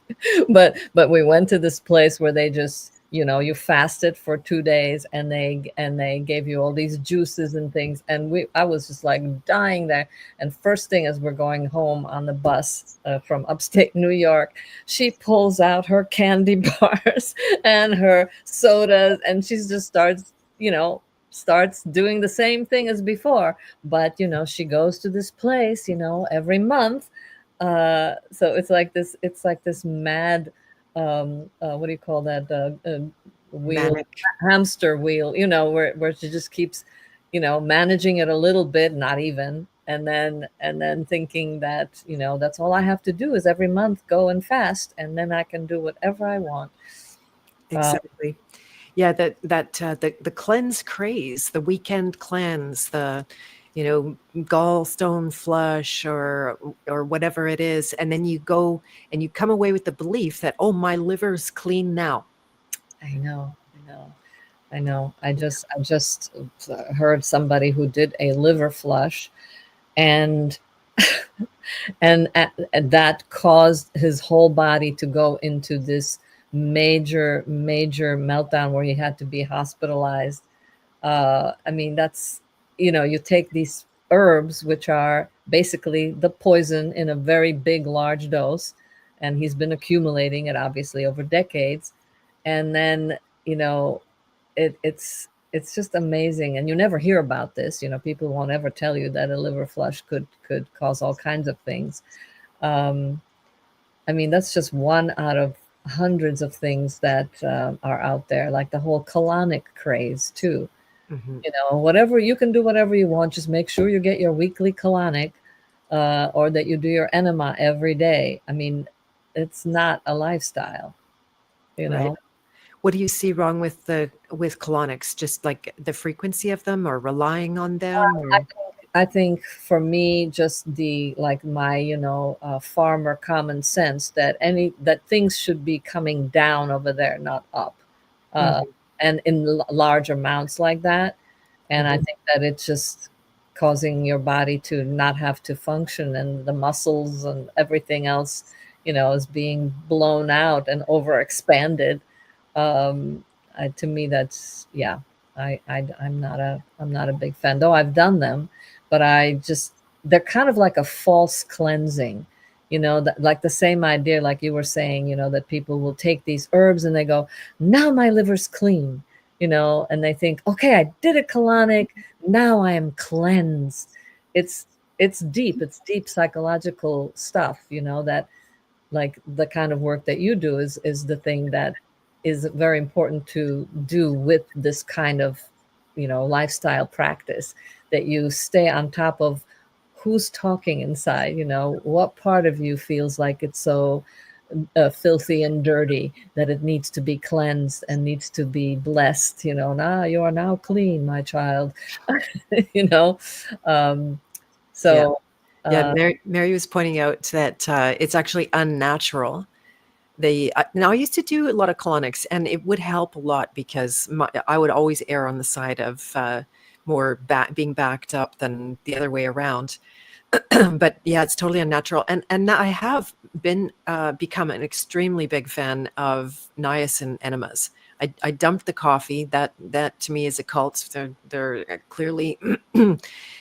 But we went to this place where they just you fasted for 2 days, and they gave you all these juices and things, and I was just like dying there. And first thing, as we're going home on the bus from upstate New York, she pulls out her candy bars and her sodas, and she just starts doing the same thing as before. But she goes to this place every month. So it's like this mad, what do you call that, wheel, Manic. hamster wheel, where she just keeps managing it a little bit, not even, and then thinking that that's all I have to do is every month go and fast, and then I can do whatever I want. uh, Exactly. Yeah, the cleanse craze, the weekend cleanse, gallstone flush or whatever it is, and then you go and you come away with the belief that, oh, my liver's clean now. I know. I just heard somebody who did a liver flush, and and that caused his whole body to go into this major major meltdown where he had to be hospitalized. I mean, that's, you take these herbs, which are basically the poison in a very big large dose, and he's been accumulating it obviously over decades. And then you know it's just amazing, and you never hear about this. People won't ever tell you that a liver flush could cause all kinds of things. um, I mean, that's just one out of hundreds of things that are out there, like the whole colonic craze too. Mhm. Whatever you can do, whatever you want, just make sure you get your weekly colonic, or that you do your enema every day. I mean, it's not a lifestyle, you Right. know. What do you see wrong with colonics? Just like the frequency of them or relying on them I or think, I think for me, just the like my farmer common sense that things should be coming down over there, not up, uh, Mhm, and in large amounts like that. And I mhm. think that it's just causing your body to not have to function, and the muscles and everything else, is being blown out and overexpanded. um to me, that's, yeah. I'm not a big fan, though I've done them. But they're kind of like a false cleansing, that, like the same idea, like you were saying, that people will take these herbs and they go, now my liver's clean, and they think, okay, I did a colonic, now I am cleansed. It's deep psychological stuff, that, like, the kind of work that you do is the thing that is very important to do with this kind of lifestyle practice, that you stay on top of who's talking inside, what part of you feels like it's so filthy and dirty that it needs to be cleansed and needs to be blessed. Now you are now clean, my child. you know um Yeah. so Yeah, uh Mary was pointing out that, it's actually unnatural. Now I used to do a lot of colonics, and it would help a lot because I would always err on the side of, more being backed up than the other way around. But yeah, it's totally unnatural. And I have become an extremely big fan of niacin enemas. I dumped the coffee. That to me is a cult. They're clearly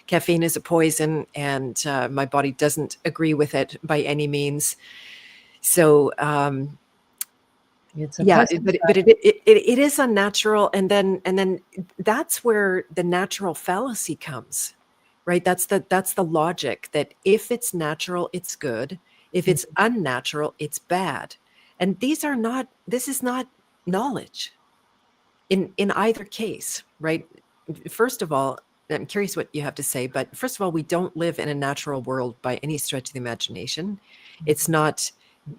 caffeine is a poison, and my body doesn't agree with it by any means. So it's a yeah, pesticide. but it is unnatural, and then that's where the natural fallacy comes, right? That's the logic that if it's natural, it's good. If it's unnatural, it's bad. And this is not knowledge in either case, right? First of all, I'm curious what you have to say, but first of all, we don't live in a natural world by any stretch of the imagination. It's not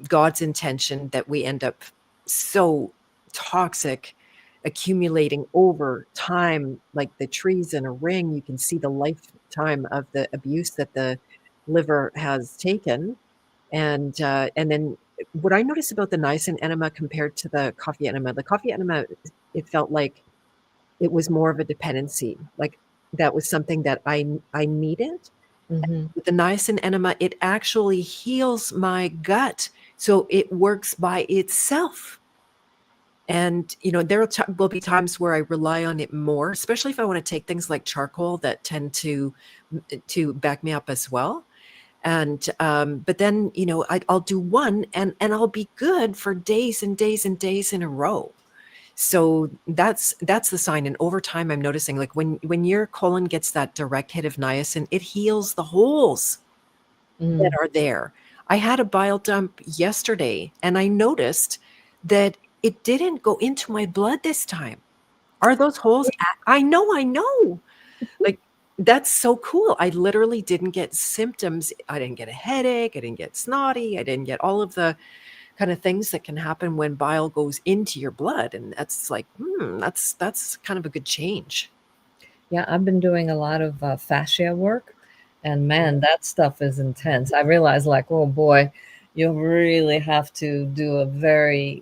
God's intention that we end up so toxic, accumulating over time, like the trees in a ring. You can see the lifetime of the abuse that the liver has taken. And then what I noticed about the niacin enema compared to the coffee enema, it felt like it was more of a dependency. Like that was something that I needed. Hmm. With the niacin enema, it actually heals my gut. So it works by itself. And, there will be times where I rely on it more, especially if I want to take things like charcoal that tend to back me up as well. And but then, I'll do one and I'll be good for days and days and days in a row. So that's the sign. And over time, I'm noticing, like, when your colon gets that direct hit of niacin, it heals the holes that Mm. are there. I had a bile dump yesterday, and I noticed that it didn't go into my blood this time. Are those holes? I know. Like, that's so cool. I literally didn't get symptoms. I didn't get a headache. I didn't get snotty. I didn't get all of the kind of things that can happen when bile goes into your blood. And that's like, that's kind of a good change. Yeah, I've been doing a lot of fascia work, and man, that stuff is intense. I realize, like, oh boy, you really have to do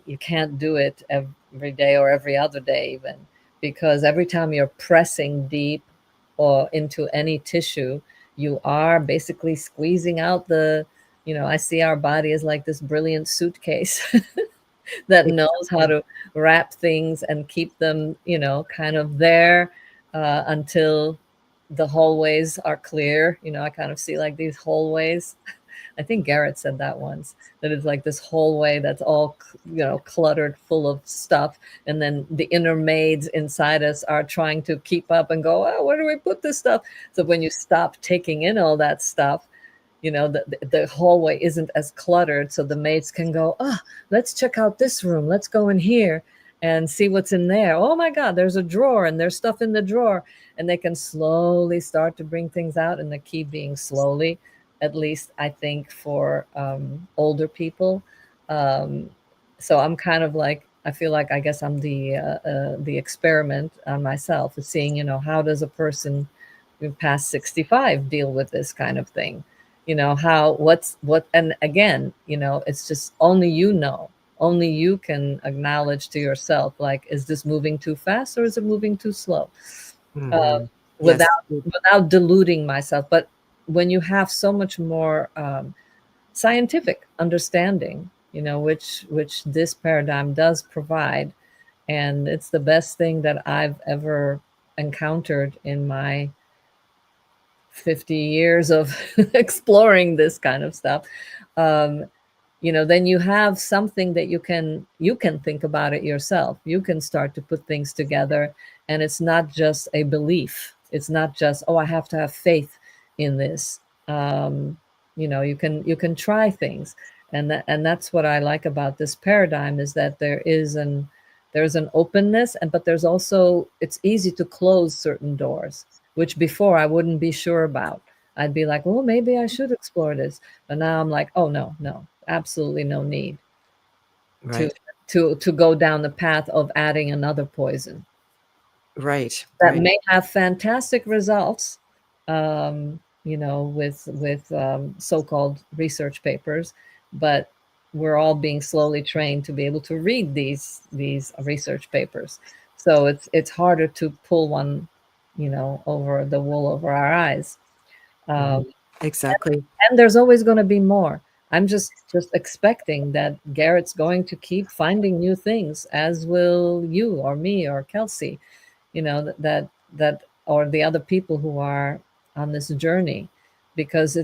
you can't do it every day or every other day, even, because every time you're pressing deep or into any tissue, you are basically squeezing out I see our body as like this brilliant suitcase that knows how Exactly. to wrap things and keep them, kind of there until the hallways are clear. I kind of see like these hallways. I think Garrett said that once, that it's like this hallway that's all, cluttered full of stuff. And then the inner maids inside us are trying to keep up and go, oh, where do we put this stuff? So when you stop taking in all that stuff, the hallway isn't as cluttered, so the maids can go, oh, let's check out this room, let's go in here and see what's in there. Oh my god, there's a drawer and there's stuff in the drawer. And they can slowly start to bring things out, and the key being slowly, at least I think for older people. So I'm kind of like, I feel like, I guess I'm the experiment on myself, is seeing, how does a person past 65 deal with this kind of thing. How what's what And again, it's just only only you can acknowledge to yourself, like, is this moving too fast or is it moving too slow? uh, Mhm. without Yes. deluding myself. But when you have so much more scientific understanding, which this paradigm does provide, and it's the best thing that I've ever encountered in my 50 years of exploring this kind of stuff. um, then you have something that you can think about it yourself. You can start to put things together, and it's not just a belief. It's not just, oh, I have to have faith in this. um, you can try things. And that's what I like about this paradigm, is that there's an openness, but there's also, it's easy to close certain doors, which before I wouldn't be sure about. I'd be like, well, maybe I should explore this. But now I'm like, oh no, no, absolutely no need to Right. to go down the path of adding another poison Right. that Right. may have fantastic results, with so-called research papers, but we're all being slowly trained to be able to read these research papers. So it's harder to pull one, over the wool over our eyes. Um, Mhm. Exactly. and there's always going to be more. I'm just expecting that Garrett's going to keep finding new things, as will you or me or Kelsey, that or the other people who are on this journey, because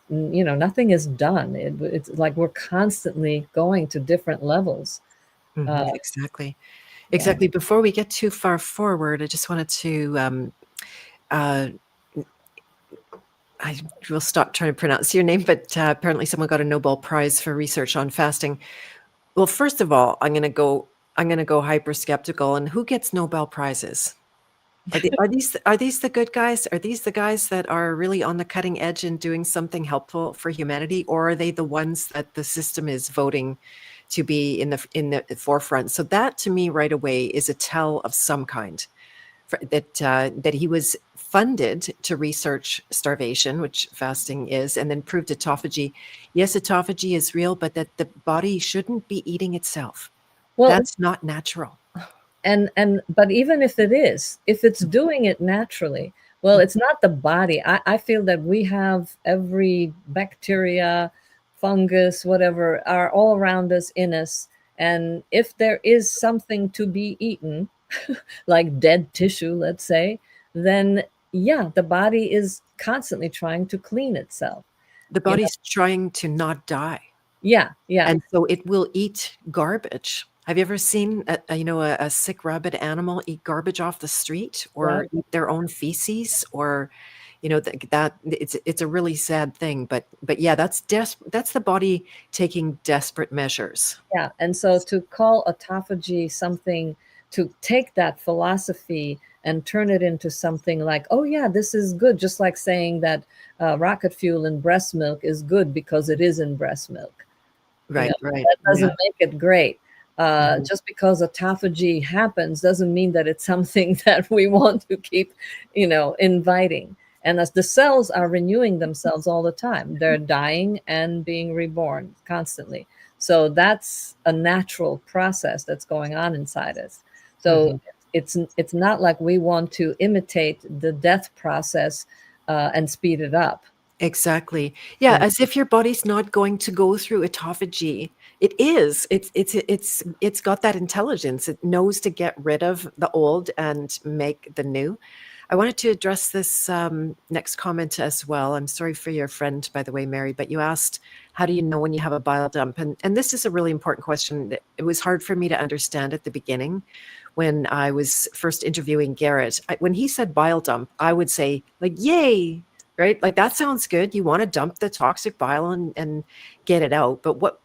nothing is done. It's like we're constantly going to different levels. uh, Mhm. Exactly. yeah. Exactly. Before we get too far forward, I just wanted to, uh, I will stop trying to pronounce your name, but apparently someone got a Nobel Prize for research on fasting. Well, first of all, I'm gonna go hyper skeptical. And who gets Nobel prizes? Are these the good guys? Are these the guys that are really on the cutting edge and doing something helpful for humanity, or are they the ones that the system is voting to be in the forefront? So that, to me, right away, is a tell of some kind, that he was funded to research starvation, which fasting is, and then proved autophagy. Yes, autophagy is real, but that the body shouldn't be eating itself. Well, That's not natural. and but even if it's doing it naturally, well, it's not the body. I feel that we have every bacteria, fungus, whatever, are all around us, in us, And if there is something to be eaten, like dead tissue, let's say, then yeah, the body is constantly trying to clean itself. The You know, body's trying to not die, yeah, yeah, and so it will eat garbage. Have you ever seen a sick rabid animal eat garbage off the street right. or eat their own feces, or that it's a really sad thing, but yeah, that's the body taking desperate measures. Yeah, and so to call autophagy something, to take that philosophy and turn it into something like, oh yeah, this is good, just like saying that rocket fuel in breast milk is good because it is in breast milk. Right, right. That Yeah. doesn't make it great. Mhm. Just because autophagy happens doesn't mean that it's something that we want to keep, inviting. And as the cells are renewing themselves all the time, they're dying and being reborn constantly. So that's a natural process that's going on inside us. So Mhm. it's not like we want to imitate the death process and speed it up. Exactly. Yeah, You know? as if your body's not going to go through autophagy. It is. It's got that intelligence. It knows to get rid of the old and make the new. I wanted to address this next comment as well. I'm sorry for your friend, by the way, Mary, but you asked, how do you know when you have a bile dump? And this is a really important question. It was hard for me to understand at the beginning when I was first interviewing Garrett. When he said bile dump, I would say, like, yay, right? Like that sounds good. You want to dump the toxic bile and get it out. But what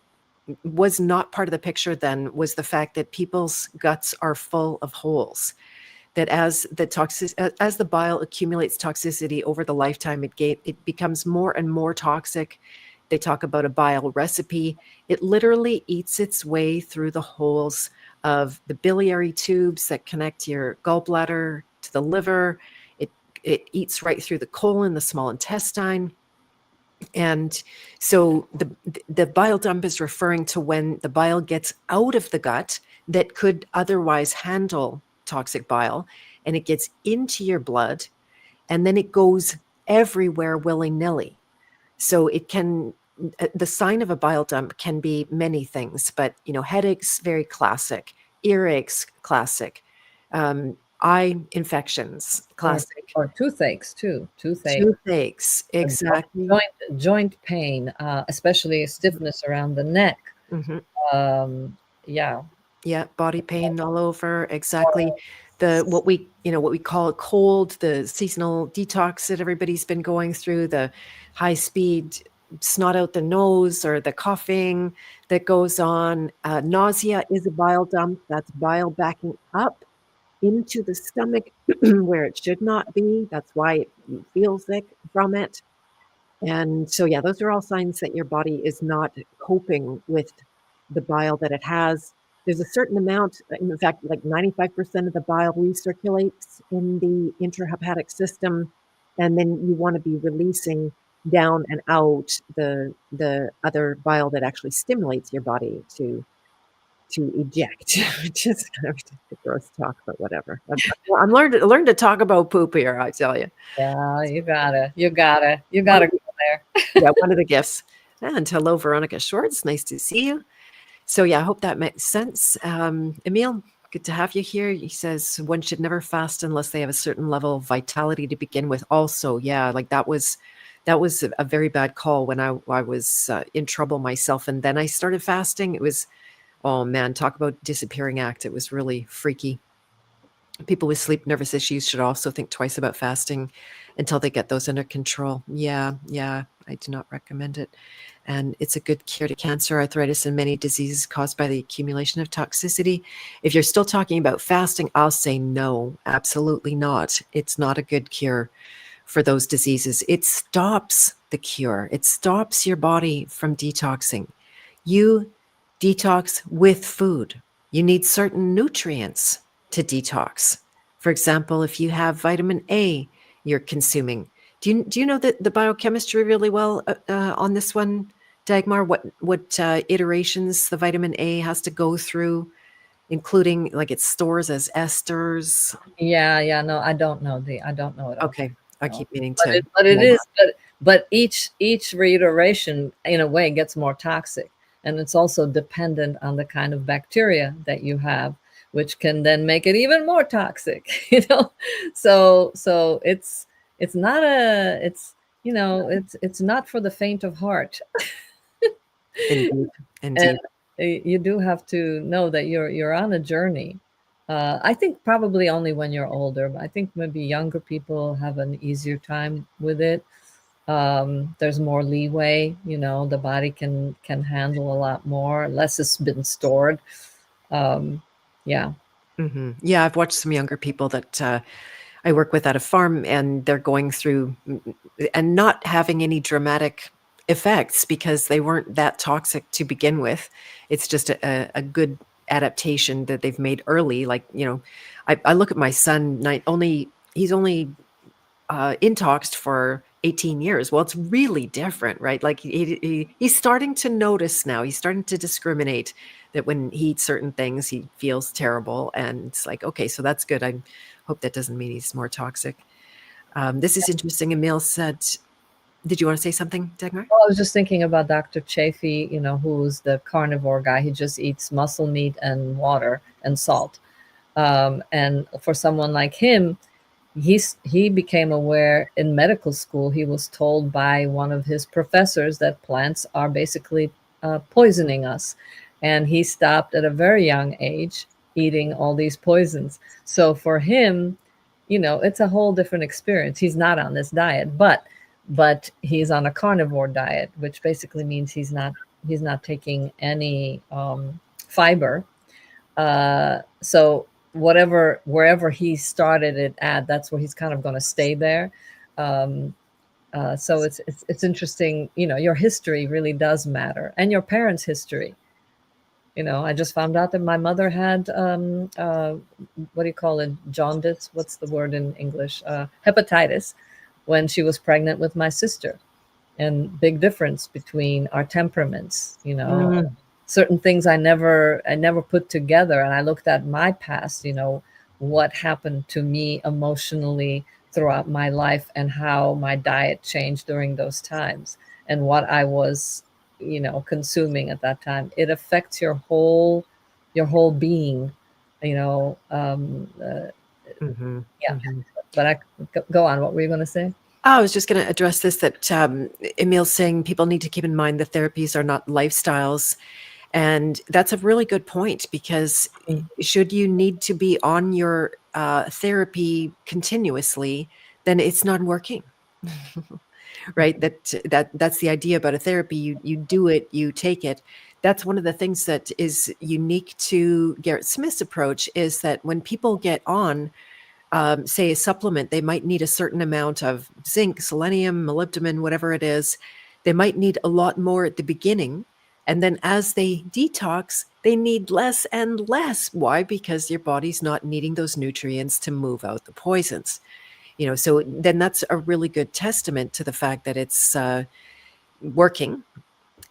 was not part of the picture then was the fact that people's guts are full of holes. That as the bile accumulates toxicity over the lifetime, it becomes more and more toxic. They talk about a bile recipe. It literally eats its way through the holes of the biliary tubes that connect your gallbladder to the liver. It it eats right through the colon, the small intestine. And so the bile dump is referring to when the bile gets out of the gut that could otherwise handle toxic bile, and it gets into your blood, and then it goes everywhere willy-nilly. So it can the sign of a bile dump can be many things, but headaches, very classic. Earaches, classic. Eye infections, or classic. or toothaches too. Toothache, Toothaches, exactly. joint pain, especially stiffness around the neck. Mhm. Um, yeah, Yeah, body pain all over, exactly. The what we call a cold, the seasonal detox that everybody's been going through, the high speed snot out the nose or the coughing that goes on. Nausea is a bile dump. That's bile backing up into the stomach where it should not be. That's why you feel sick from it. And so, yeah, those are all signs that your body is not coping with the bile that it has. There's a certain amount, in fact, like 95% of the bile recirculates in the intrahepatic system. And then you want to be releasing down and out the other bile that actually stimulates your body to eject, which is kind of just a gross talk, but whatever. I'm learned to talk about poop here, I tell you. yeah, you One gotta of go there. Yeah, one of the gifts. And hello, Veronica Schwartz. Nice to see you. So, yeah, I hope that makes sense. Emil, good to have you here. He says one should never fast unless they have a certain level of vitality to begin with. Also, yeah, like that was a very bad call when I was in trouble myself, and then I started fasting. It was, oh man, talk about disappearing act. It was really freaky. People with sleep nervous issues should also think twice about fasting until they get those under control. Yeah, yeah, I do not recommend it. And it's a good cure to cancer, arthritis, and many diseases caused by the accumulation of toxicity. If you're still talking about fasting, I'll say no, absolutely not. It's not a good cure for those diseases. It stops the cure, it stops your body from detoxing. You detox with food. You need certain nutrients to detox. For example, if you have vitamin A you're consuming. Do you know the biochemistry really well on this one, Dagmar? What iterations the vitamin A has to go through, including like it stores as esters? Yeah, yeah, no, I don't know it Okay, offhand. I No. keep meaning But to it learn is, that. but each reiteration in a way gets more toxic And it's also dependent on the kind of bacteria that you have, which can then make it even more toxic. So it's not a it's it's not for the faint of heart. Indeed, And indeed. you do have to know that you're on a journey. I think probably only when you're older, but I think maybe younger people have an easier time with it. There's more leeway, the body can handle a lot more, less has been stored. um, yeah. Yeah, I've watched some younger people that I work with at a farm, and they're going through and not having any dramatic effects because they weren't that toxic to begin with. It's just a good adaptation that they've made early. Like, I look at my son, he's only intoxed for 18 years. Well, it's really different, right? Like he's starting to notice now. He's starting to discriminate that when he eats certain things, he feels terrible. And it's like, okay, so that's good. I hope that doesn't mean he's more toxic. This is interesting. Emil said, did you want to say something, Dagmar? Well, I was just thinking about Dr. Chafee, who's the carnivore guy. He just eats muscle meat and water and salt. And for someone like him, he became aware in medical school. He was told by one of his professors that plants are basically poisoning us, and he stopped at a very young age eating all these poisons. So for him, it's a whole different experience. He's not on this diet, but he's on a carnivore diet, which basically means he's not taking any fiber. So wherever he started it at, that's where he's kind of going to stay there. Um, so it's interesting. Your history really does matter, and your parents' history. I just found out that my mother had what do you call it? Jaundice. What's the word in English? Hepatitis, when she was pregnant with my sister. And big difference between our temperaments. Mm, Certain things I never put together, and I looked at my past, what happened to me emotionally throughout my life, and how my diet changed during those times, and what I was consuming at that time. It affects your whole being. you know um uh, mhm, yeah. mhm. But go on, what were you going to say? I was just going to address this, that Emil's saying people need to keep in mind the therapies are not lifestyles. And that's a really good point, because Mm. should you need to be on your therapy continuously, then it's not working. Right? That's the idea about a therapy. You do it, you take it. That's one of the things that is unique to Garrett Smith's approach, is that when people get on, say, a supplement, they might need a certain amount of zinc, selenium, molybdenum, whatever it is. They might need a lot more at the beginning. And then as they detox, they need less and less. Why? Because your body's not needing those nutrients to move out the poisons. So then that's a really good testament to the fact that it's working,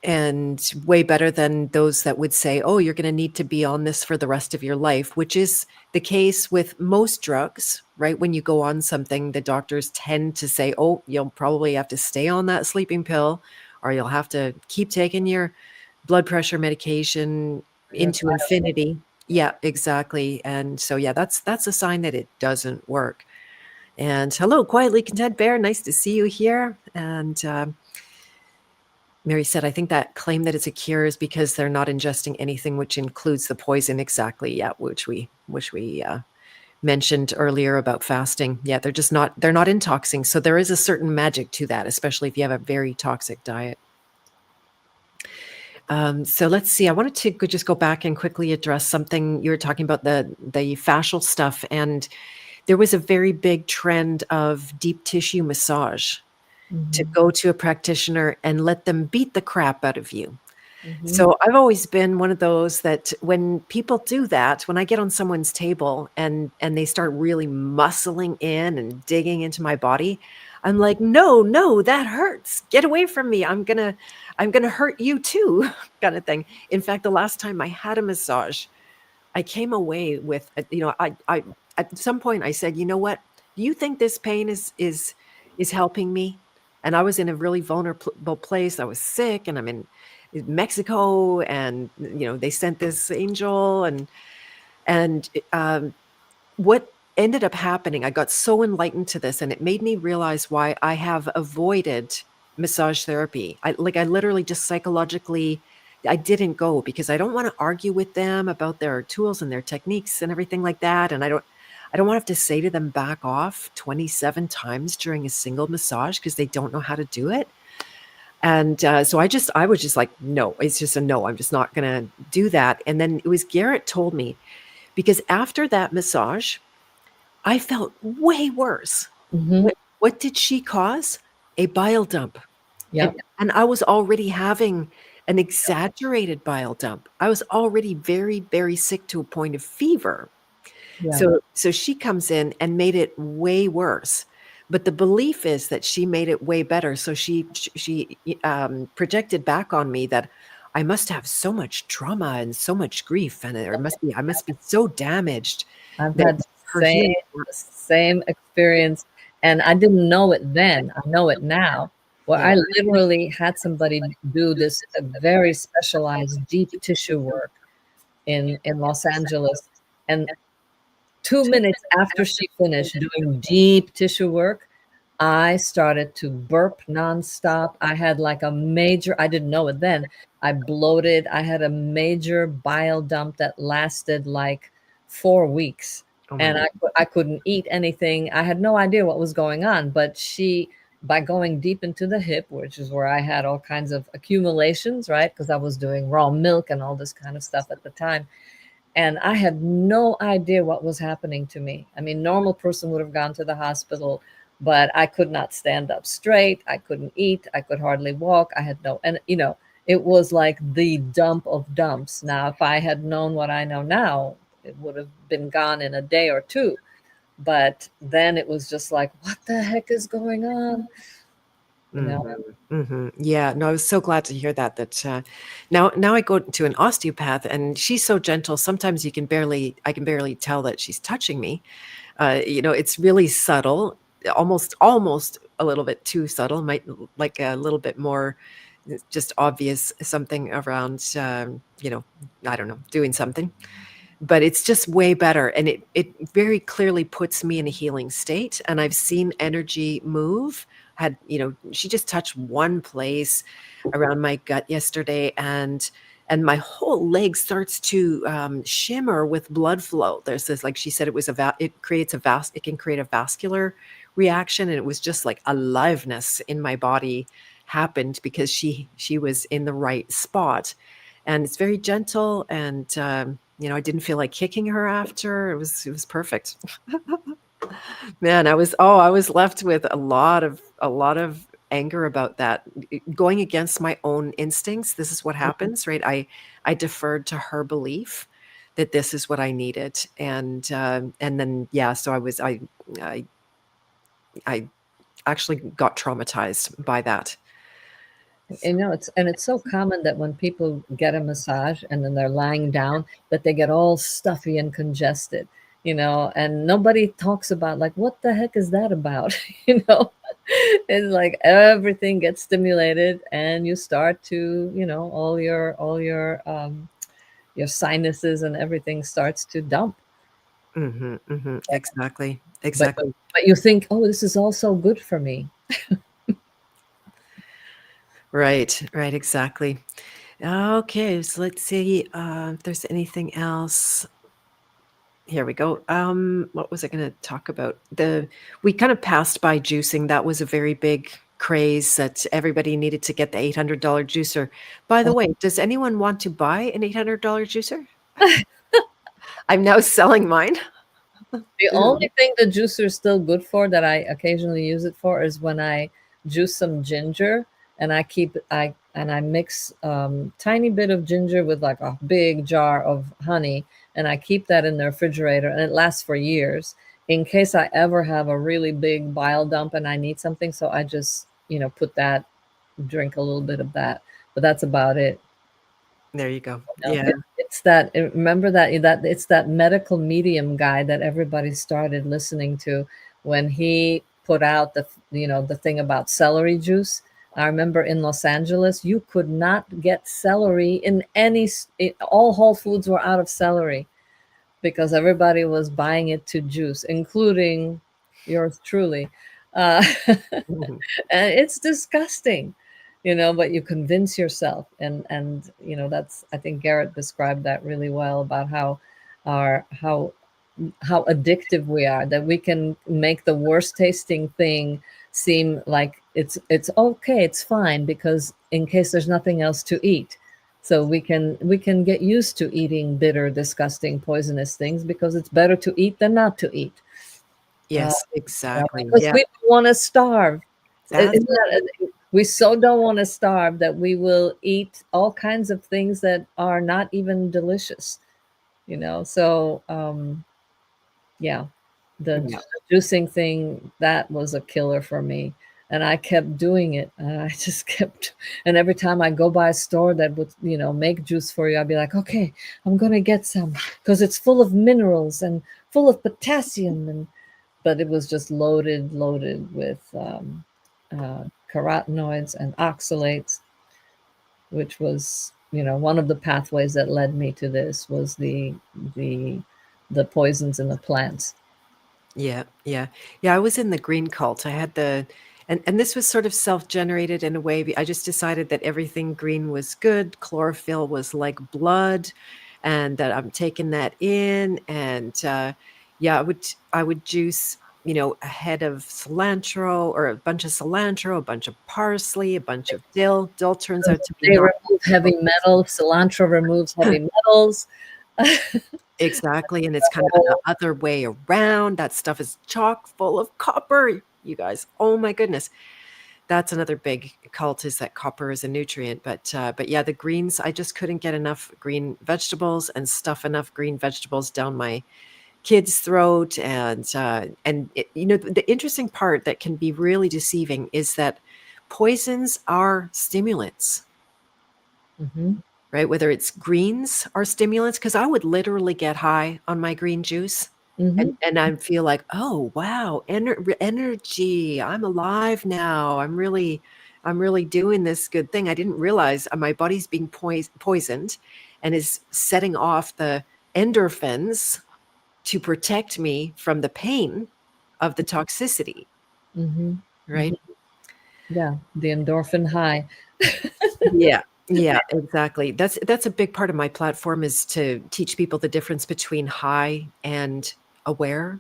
and way better than those that would say, oh, you're going to need to be on this for the rest of your life, which is the case with most drugs, right? When you go on something, the doctors tend to say, oh, you'll probably have to stay on that sleeping pill, or you'll have to keep taking your blood pressure medication Your into infinity. Yeah, exactly. And so, yeah, that's a sign that it doesn't work. And hello, Quietly Content Bear. Nice to see you here. And Mary said, I think that claim that it's a cure is because they're not ingesting anything which includes the poison. Exactly. Yeah. Which we mentioned earlier about fasting. Yeah. They're not intoxing. So there is a certain magic to that, especially if you have a very toxic diet. So let's see. I wanted to just go back and quickly address something. You were talking about the fascial stuff, and there was a very big trend of deep tissue massage, to Mhm. go to a practitioner and let them beat the crap out of you. Mhm. So I've always been one of those that when people do that, when I get on someone's table and they start really muscling in and digging into my body, I'm like, no, no, that hurts. Get away from me. I'm gonna hurt you too, kind of thing. In fact, the last time I had a massage, I came away with, I at some point I said, you know what? Do you think this pain is helping me? And I was in a really vulnerable place. I was sick, and Mexico, and they sent this angel, and what ended up happening, I got so enlightened to this, and it made me realize why I have avoided massage therapy. I literally just psychologically, I didn't go because I don't want to argue with them about their tools and their techniques and everything like that. And I don't want to have to say to them back off 27 times during a single massage because they don't know how to do it. And so I was just like, no, it's just a no. I'm just not going to do that. And then it was Garrett told me, because after that massage, I felt way worse. Mm-hmm. What did she cause? A bile dump. And Yep. and I was already having an exaggerated bile dump. I was already very, very sick to a point of fever. Yeah. So she comes in and made it way worse. But the belief is that she made it way better. So she projected back on me that I must have so much trauma and so much grief, and I must be so damaged I've that had the her healing works. same experience, and I didn't know it then. I know it now. Where Yeah. I literally had somebody do this very specialized deep tissue work in Los Angeles, and 2 minutes after she finished doing deep tissue work, I started to burp nonstop. I had like a major, I didn't know it then. I bloated. I had a major bile dump that lasted like 4 weeks. Oh my And God. I couldn't eat anything. I had no idea what was going on. But she, by going deep into the hip, which is where I had all kinds of accumulations, right? Because I was doing raw milk and all this kind of stuff at the time, and I had no idea what was happening to me. I mean, normal person would have gone to the hospital, but I could not stand up straight. I couldn't eat. I could hardly walk. I had no, and it was like the dump of dumps. Now, if I had known what I know now, it would have been gone in a day or two. But then it was just like, what the heck is going on? You know? Mhm, mhm. Yeah, no, I was so glad to hear that, now I go to an osteopath, and she's so gentle, sometimes I can barely tell that she's touching me. It's really subtle, almost a little bit too subtle, might like a little bit more just obvious something around, I don't know, doing something. But it's just way better, and it very clearly puts me in a healing state, and I've seen energy move. She just touched one place around my gut yesterday, and my whole leg starts to shimmer with blood flow. There's this, like she said, it can create a vascular reaction, and it was just like aliveness in my body happened because she was in the right spot, and it's very gentle, and I didn't feel like kicking her after. It was perfect. Man, I was left with a lot of anger about that, going against my own instincts. This is what happens, right? I deferred to her belief that this is what I needed, and then yeah, so I I actually got traumatized by that. It's so common that when people get a massage and then they're lying down, that they get all stuffy and congested, and nobody talks about like, what the heck is that about? It's like everything gets stimulated and you start to, your sinuses and everything starts to dump. Mhm, mhm, exactly, But but, exactly. but you think, oh, this is also good for me. Right, right, exactly. Okay, so let's see if there's anything else. Here we go. What was I going to talk about? We kind of passed by juicing. That was a very big craze that everybody needed to get the $800 juicer. By the way, does anyone want to buy an $800 juicer? I'm now selling mine. The only thing the juicer is still good for that I occasionally use it for is when I juice some ginger and I mix tiny bit of ginger with like a big jar of honey, and I keep that in the refrigerator and it lasts for years in case I ever have a really big bile dump and I need something. So I just, put that, drink a little bit of that, but that's about it. There you go. No, Yeah. it's that. Remember that it's that medical medium guy that everybody started listening to when he put out the thing about celery juice. I remember in Los Angeles, you could not get celery in all Whole Foods were out of celery because everybody was buying it to juice, including yours truly. Uh, Mhm. and it's disgusting, but you convince yourself, and that's, I think Garrett described that really well about our how addictive we are, that we can make the worst tasting thing seem like it's okay, it's fine, because in case there's nothing else to eat, so we can get used to eating bitter, disgusting, poisonous things because it's better to eat than not to eat. uh, Yes, exactly. because Yeah, we don't want to starve. that's We so don't want to starve that we will eat all kinds of things that are not even delicious. So yeah, the yeah. juicing thing, that was a killer for me. And I kept doing it, and I just kept, and every time I go by a store that would, make juice for you, I'd be like, okay, I'm gonna get some because it's full of minerals and full of potassium, and but it was just loaded with carotenoids and oxalates, which was, one of the pathways that led me to this was the the poisons in the plants. Yeah, yeah. Yeah, I was in the green cult. I had the and this was sort of self-generated in a way. I just decided that everything green was good. Chlorophyll was like blood, and that I'm taking that in. And yeah, I would juice, a head of cilantro or a bunch of cilantro, a bunch of parsley, a bunch of dill. Dill turns out to be They not remove heavy metals. Cilantro removes heavy metals. exactly, and it's kind of the other way around. That stuff is chock full of copper, you guys. Oh my goodness. That's another big cult, is that copper is a nutrient. But yeah, the greens, I just couldn't get enough green vegetables and stuff enough green vegetables down my kid's throat. And the interesting part that can be really deceiving is that poisons are stimulants. Hmm. Right? Whether it's greens or stimulants, because I would literally get high on my green juice, and Hmm. and I feel like, "Oh, wow, energy. I'm alive now. I'm really doing this good thing." I didn't realize my body's being poisoned and is setting off the endorphins to protect me from the pain of the toxicity, Hmm. right? Yeah, the endorphin high. Yeah. Yeah, exactly. That's a big part of my platform, is to teach people the difference between high and aware,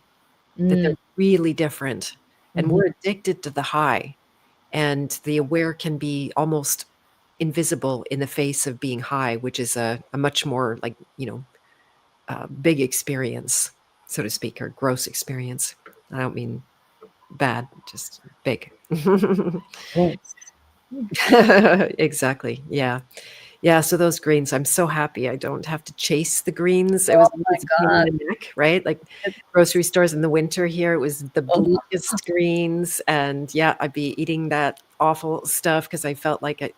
that they're Mm. really different. And Hmm. we're addicted to the high, and the aware can be almost invisible in the face of being high, which is a much more like, big experience, so to speak, or gross experience. I don't mean bad, just big. Gross. Exactly. Yeah. Yeah, so those greens, I'm so happy I don't have to chase the greens. It Oh was my always a pain in God. the neck, right? Like It- grocery stores in the winter here, it was the oh, bleakest greens, and yeah, I'd be eating that awful stuff because I felt like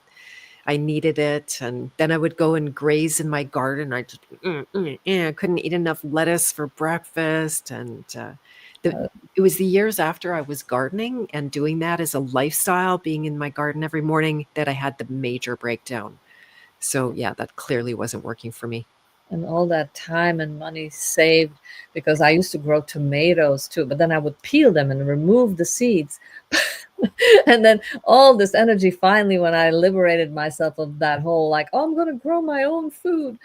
I needed it, and then I would go and graze in my garden. I just I couldn't eat enough lettuce for breakfast, and the uh, it was the years after I was gardening and doing that as a lifestyle, being in my garden every morning, that I had the major breakdown. So, yeah, that clearly wasn't working for me. and all that time and money saved, because I used to grow tomatoes too, but then I would peel them and remove the seeds. And then all this energy, finally, when I liberated myself of that whole, like, oh, I'm going to grow my own food.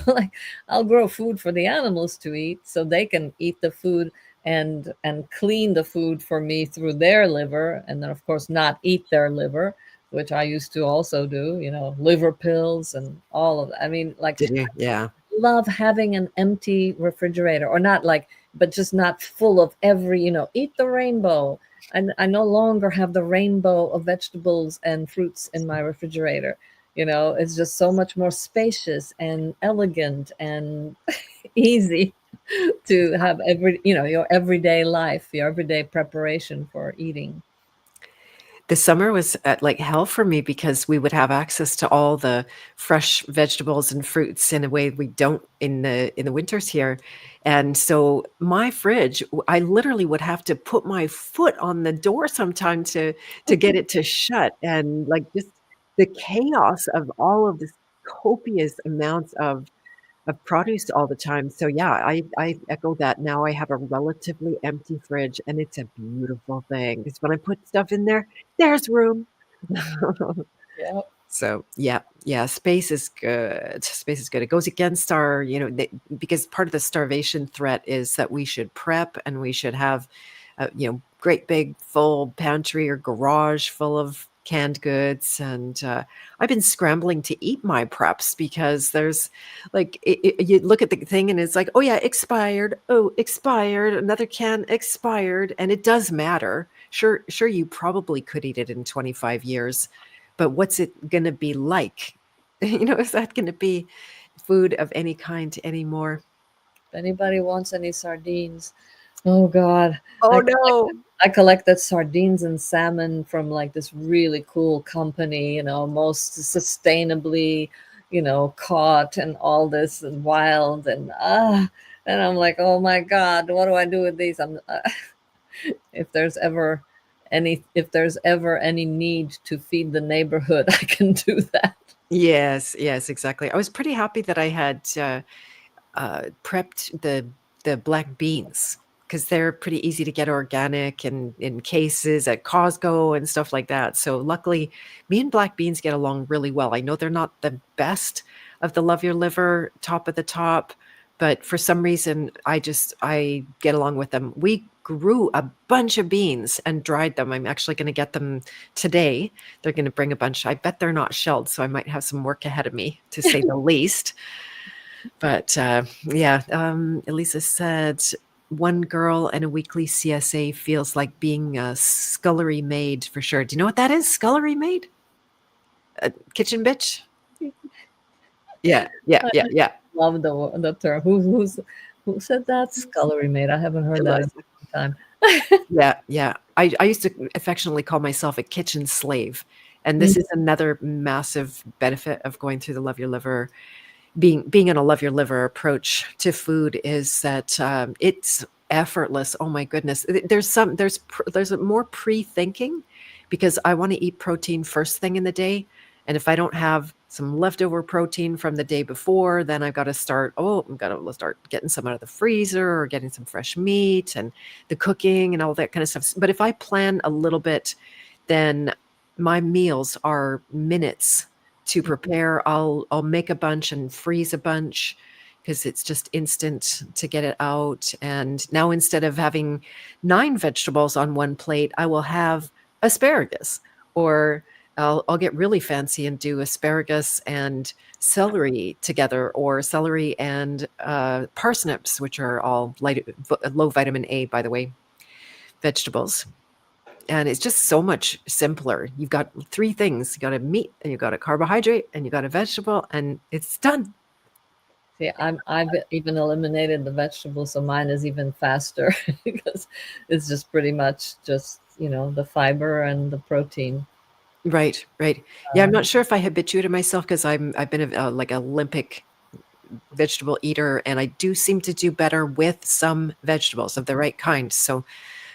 Like, I'll grow food for the animals to eat so they can eat the food and clean the food for me through their liver, and then of course not eat their liver, which I used to also do, liver pills and all of that. I mean, like, Did you? Yeah. love having an empty refrigerator, or not like, but just not full of every, eat the rainbow. And I no longer have the rainbow of vegetables and fruits in my refrigerator. It's just so much more spacious and elegant and easy to have your everyday life, your everyday preparation for eating. The summer was, like hell for me because we would have access to all the fresh vegetables and fruits in a way we don't in the winters here, and so my fridge, I literally would have to put my foot on the door sometime to get it to shut, and, like, just the chaos of all of this copious amounts of produce all the time. So yeah, I echo that. Now I have a relatively empty fridge, and it's a beautiful thing because when I put stuff in there, there's room. Yeah. So yeah, yeah, space is good. Space is good. It goes against our, because part of the starvation threat is that we should prep and we should have, great big full pantry or garage full of canned goods. And I've been scrambling to eat my preps because there's like you look at the thing and it's like, oh yeah, expired. Oh, expired. Another can expired, and it does matter. Sure, sure, you probably could eat it in 25 years, but what's it gonna be like? Is that gonna be food of any kind anymore? If anybody wants any sardines, oh God, Oh, I no. I collected sardines and salmon from like this really cool company, most sustainably, caught and all this and wild and I'm like, oh my God, what do I do with these? If there's ever any need to feed the neighborhood, I can do that. Yes, yes, exactly. I was pretty happy that I had, prepped the black beans because 'cause they're pretty easy to get organic and in cases at Costco and stuff like that. So luckily, me and black beans get along really well. I know they're not the best of the love your liver, top of the top, but for some reason, I get along with them. We grew a bunch of beans and dried them. I'm actually gonna get them today. They're gonna bring a bunch. I bet they're not shelled, so I might have some work ahead of me, to say the least. But yeah, Elisa said, one girl and a weekly CSA feels like being a scullery maid for sure. Do you know what that is? Scullery maid? A kitchen bitch? Yeah, yeah, I yeah, yeah. love the term. Who said that? Scullery maid. I haven't heard that in Eliza. a long time. Yeah, yeah. I used to affectionately call myself a kitchen slave. And this Mm, is another massive benefit of going through the Love Your Liver, being in a love your liver approach to food, is that it's effortless. Oh my goodness. There's a more pre-thinking because I want to eat protein first thing in the day. And if I don't have some leftover protein from the day before, then I've got to start getting some out of the freezer or getting some fresh meat and the cooking and all that kind of stuff. But if I plan a little bit, then my meals are minutes to prepare. I'll make a bunch and freeze a bunch because it's just instant to get it out. And now instead of having 9 vegetables on one plate, I will have asparagus, or I'll get really fancy and do asparagus and celery together, or celery and parsnips, which are all low vitamin A, by the way, vegetables. And it's just so much simpler. You've got 3 things. You got a meat, and you got a carbohydrate, and you got a vegetable, and it's done. See, I've even eliminated the vegetables, so mine is even faster because it's just pretty much just the fiber and the protein. Right, right. Yeah, I'm not sure if I habituated myself because I've been like Olympic vegetable eater, and I do seem to do better with some vegetables of the right kind. So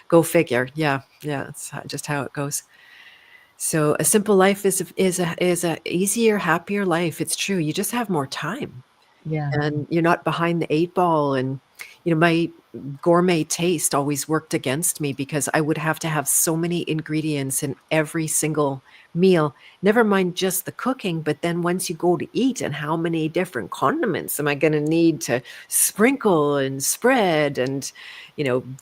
go figure. Yeah, yeah, that's just how it goes. So a simple life is a easier, happier life. It's true. You just have more time. Yeah. And you're not behind the 8 ball. And my gourmet taste always worked against me because I would have to have so many ingredients in every single meal, never mind just the cooking, but then once you go to eat, and how many different condiments am I going to need to sprinkle and spread and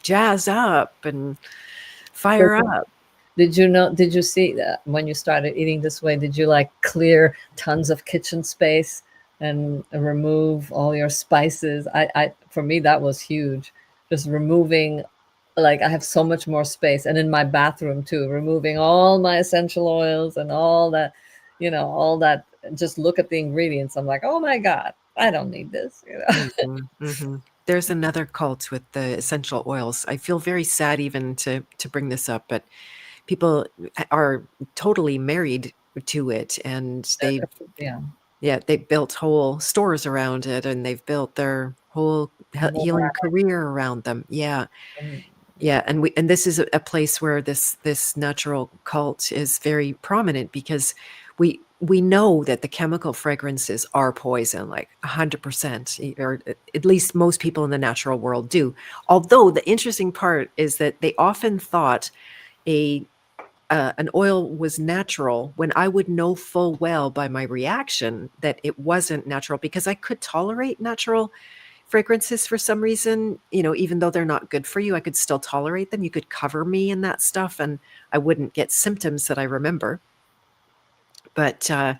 jazz up and So fire up. did you see that when you started eating this way, did you like clear tons of kitchen space and remove all your spices? For me, that was huge. Just removing, like, I have so much more space, and in my bathroom too, removing all my essential oils and all that. Just look at the ingredients. I'm like, oh my God, I don't need this. Mhm, mhm. There's another cult with the essential oils. I feel very sad even to bring this up, but people are totally married to it, and Yeah, they built whole stores around it, and they've built their whole healing more. career around them. Yeah. um, Yeah, and this is a place where this natural cult is very prominent, because we know that the chemical fragrances are poison, like 100%, or at least most people in the natural world do. Although the interesting part is that they often thought a an oil was natural when I would know full well by my reaction that it wasn't natural, because I could tolerate natural fragrances for some reason. Even though they're not good for you, I could still tolerate them. You could cover me in that stuff and I wouldn't get symptoms that I remember. But so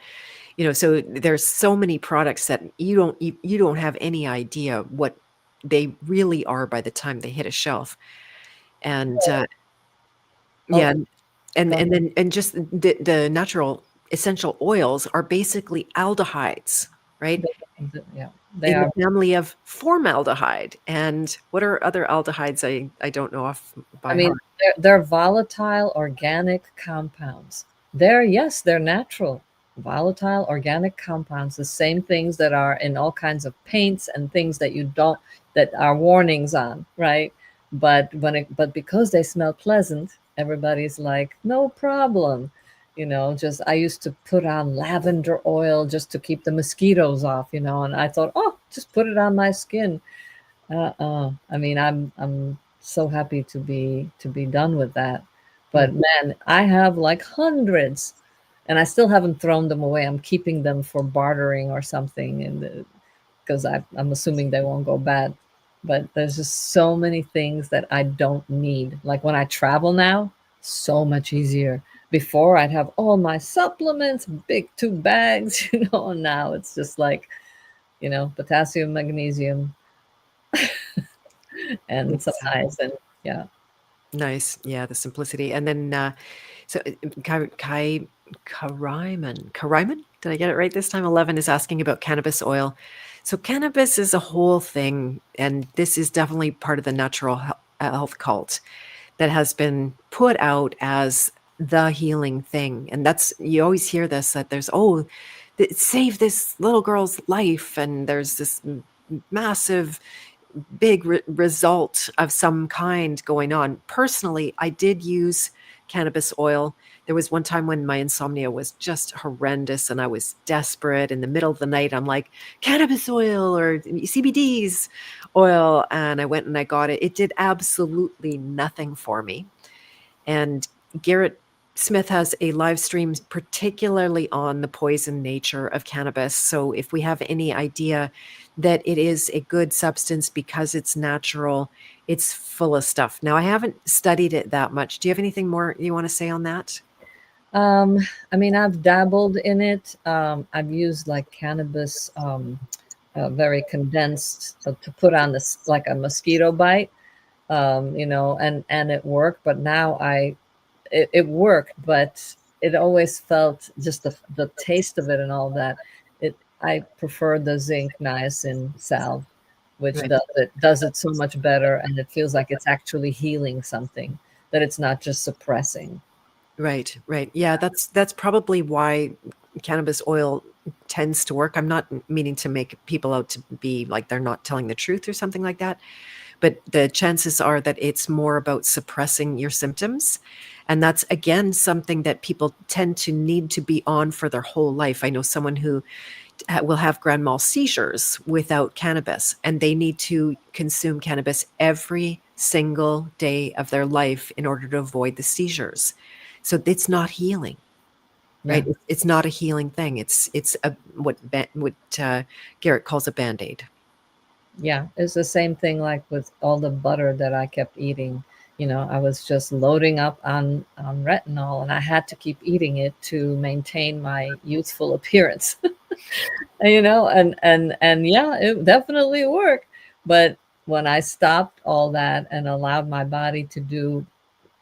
there's so many products that you don't have any idea what they really are by the time they hit a shelf. And oh, yeah, and go ahead. and then and just the natural essential oils are basically aldehydes, right? Yeah, they In the are. family of formaldehyde. And what are other aldehydes? I don't know off I by mean, heart. they're volatile organic compounds. Yes, they're natural. Volatile organic compounds, the same things that are in all kinds of paints and things that you don't, that are warnings on, right? But because they smell pleasant, everybody's like, no problem. Just I used to put on lavender oil just to keep the mosquitoes off, and I thought, oh, just put it on my skin. I mean, I'm so happy to be done with that. Mm. But man, I have like hundreds, and I still haven't thrown them away. I'm keeping them for bartering or something, and because I'm assuming they won't go bad. But there's just so many things that I don't need. Like when I travel now, so much easier. Before I'd have all my supplements, big 2 bags, and now it's just like, potassium, magnesium, and some It's ice, and yeah. nice. Yeah, the simplicity. And then so Kariman, did I get it right this time? 11 is asking about cannabis oil. So cannabis is a whole thing, and this is definitely part of the natural health cult that has been put out as the healing thing. And that's, you always hear this, that there's, save this little girl's life, and there's this massive big result of some kind going on. Personally, I did use cannabis oil. There was one time when my insomnia was just horrendous and I was desperate. In the middle of the night, I'm like, cannabis oil or CBD's oil. And I went and I got it. It did absolutely nothing for me. And Garrett Smith has a live stream particularly on the poison nature of cannabis. So if we have any idea that it is a good substance because it's natural, it's full of stuff. Now, I haven't studied it that much. Do you have anything more you want to say on that? Um, I mean, I've dabbled in it. I've used like cannabis, very condensed, to put on this like a mosquito bite, and it worked. But now it worked, but it always felt just the taste of it and all that. I prefer the zinc niacin salve, which Right. does it so much better, and it feels like it's actually healing something, that it's not just suppressing. Right, right. Yeah, that's probably why cannabis oil tends to work. I'm not meaning to make people out to be like they're not telling the truth or something like that, but the chances are that it's more about suppressing your symptoms. And that's again something that people tend to need to be on for their whole life. I know someone who will have grand mal seizures without cannabis, and they need to consume cannabis every single day of their life in order to avoid the seizures. So it's not healing, Yeah. right? It's not a healing thing. It's a what Garrett calls a band-aid. Yeah, it's the same thing like with all the butter that I kept eating. I was just loading up on retinol, and I had to keep eating it to maintain my youthful appearance. And yeah, it definitely worked. But when I stopped all that and allowed my body to do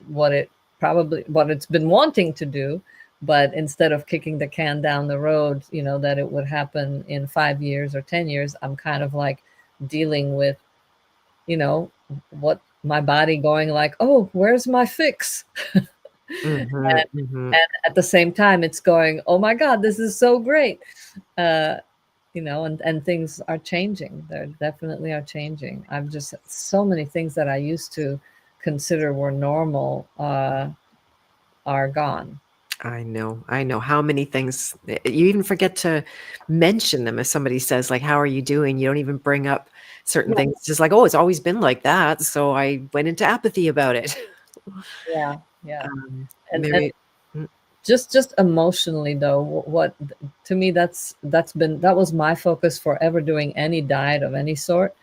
what it's been wanting to do, but instead of kicking the can down the road, that it would happen in 5 years or 10 years, I'm kind of like dealing with, you know, what my body going like, oh, where's my fix? Mhm, mhm. And at the same time, it's going, oh my God, this is so great. Uh, and things are changing. They definitely are changing. I've just so many things that I used to consider were normal are gone. I know, I know how many things you even forget to mention them if somebody says, like, "How are you doing?" You don't even bring up certain Yeah, things, just like, "Oh, it's always been like that, so I went into apathy about it." yeah, yeah. And Very mm, just emotionally though, what to me that was my focus for ever doing any diet of any sort,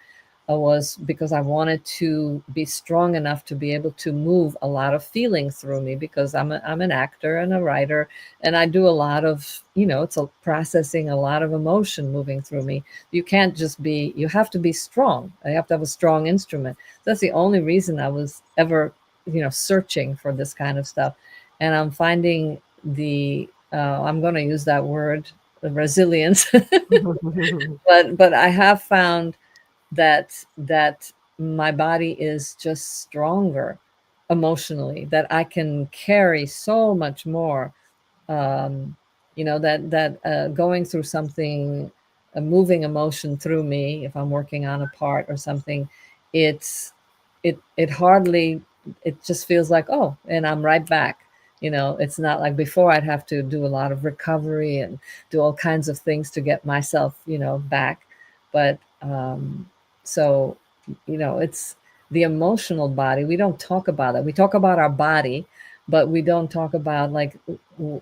was because I wanted to be strong enough to be able to move a lot of feeling through me, because I'm an actor and a writer, and I do a lot of, it's a processing a lot of emotion moving through me. You can't just be, you have to be strong. I have to have a strong instrument. That's the only reason I was ever, searching for this kind of stuff. And I'm finding I'm going to use that word, the resilience, but I have found that my body is just stronger emotionally, that I can carry so much more, um, that going through something, a moving emotion through me, if I'm working on a part or something, it's it hardly, it just feels like, oh, and I'm right back. It's not like before. I'd have to do a lot of recovery and do all kinds of things to get myself, back. But so, it's the emotional body. We don't talk about that. We talk about our body, but we don't talk about, like,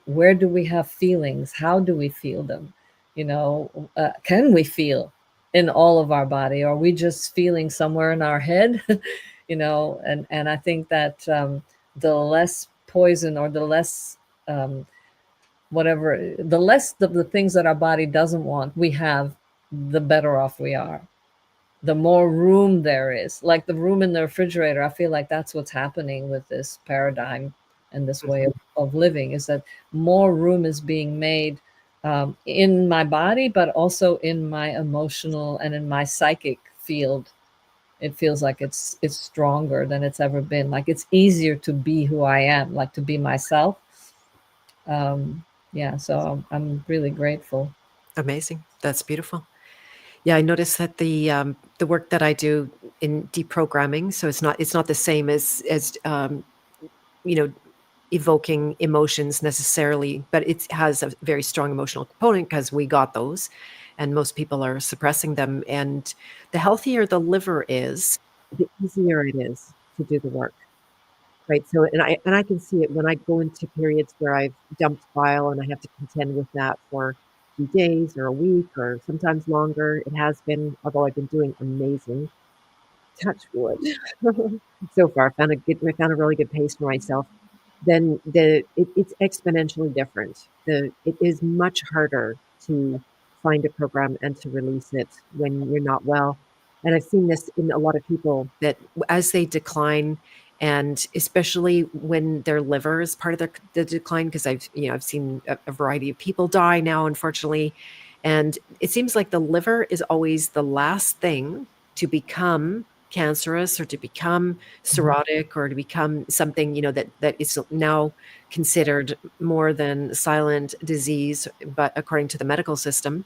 where do we have feelings, how do we feel them, can we feel in all of our body, or are we just feeling somewhere in our head? And I think that, the less poison, or the less, um, whatever, the less the things that our body doesn't want we have, the better off we are, the more room there is, like the room in the refrigerator. I feel like that's what's happening with this paradigm and this way of living, is that more room is being made, in my body, but also in my emotional and in my psychic field. It feels like it's stronger than it's ever been. Like, it's easier to be who I am, like to be myself. Yeah, so I'm really grateful. amazing. That's beautiful. Yeah, I noticed that the work that I do in deprogramming, so it's not the same as you know, evoking emotions necessarily, but it has a very strong emotional component because we got those, and most people are suppressing them. And the healthier the liver is, the easier it is to do the work. Right, so and I can see it when I go into periods where I've dumped bile and I have to contend with that for a few days or a week or sometimes longer. It has been, although I've been doing amazing, touch wood. So far, I found a really good pace for myself. Then it's exponentially different. It is much harder to find a program and to release it when you're not well. And I've seen this in a lot of people that as they decline, and especially when their liver is part of the decline, because I've seen a variety of people die now, unfortunately, and it seems like the liver is always the last thing to become cancerous or to become cirrhotic or to become something, that is now considered more than silent disease, but according to the medical system.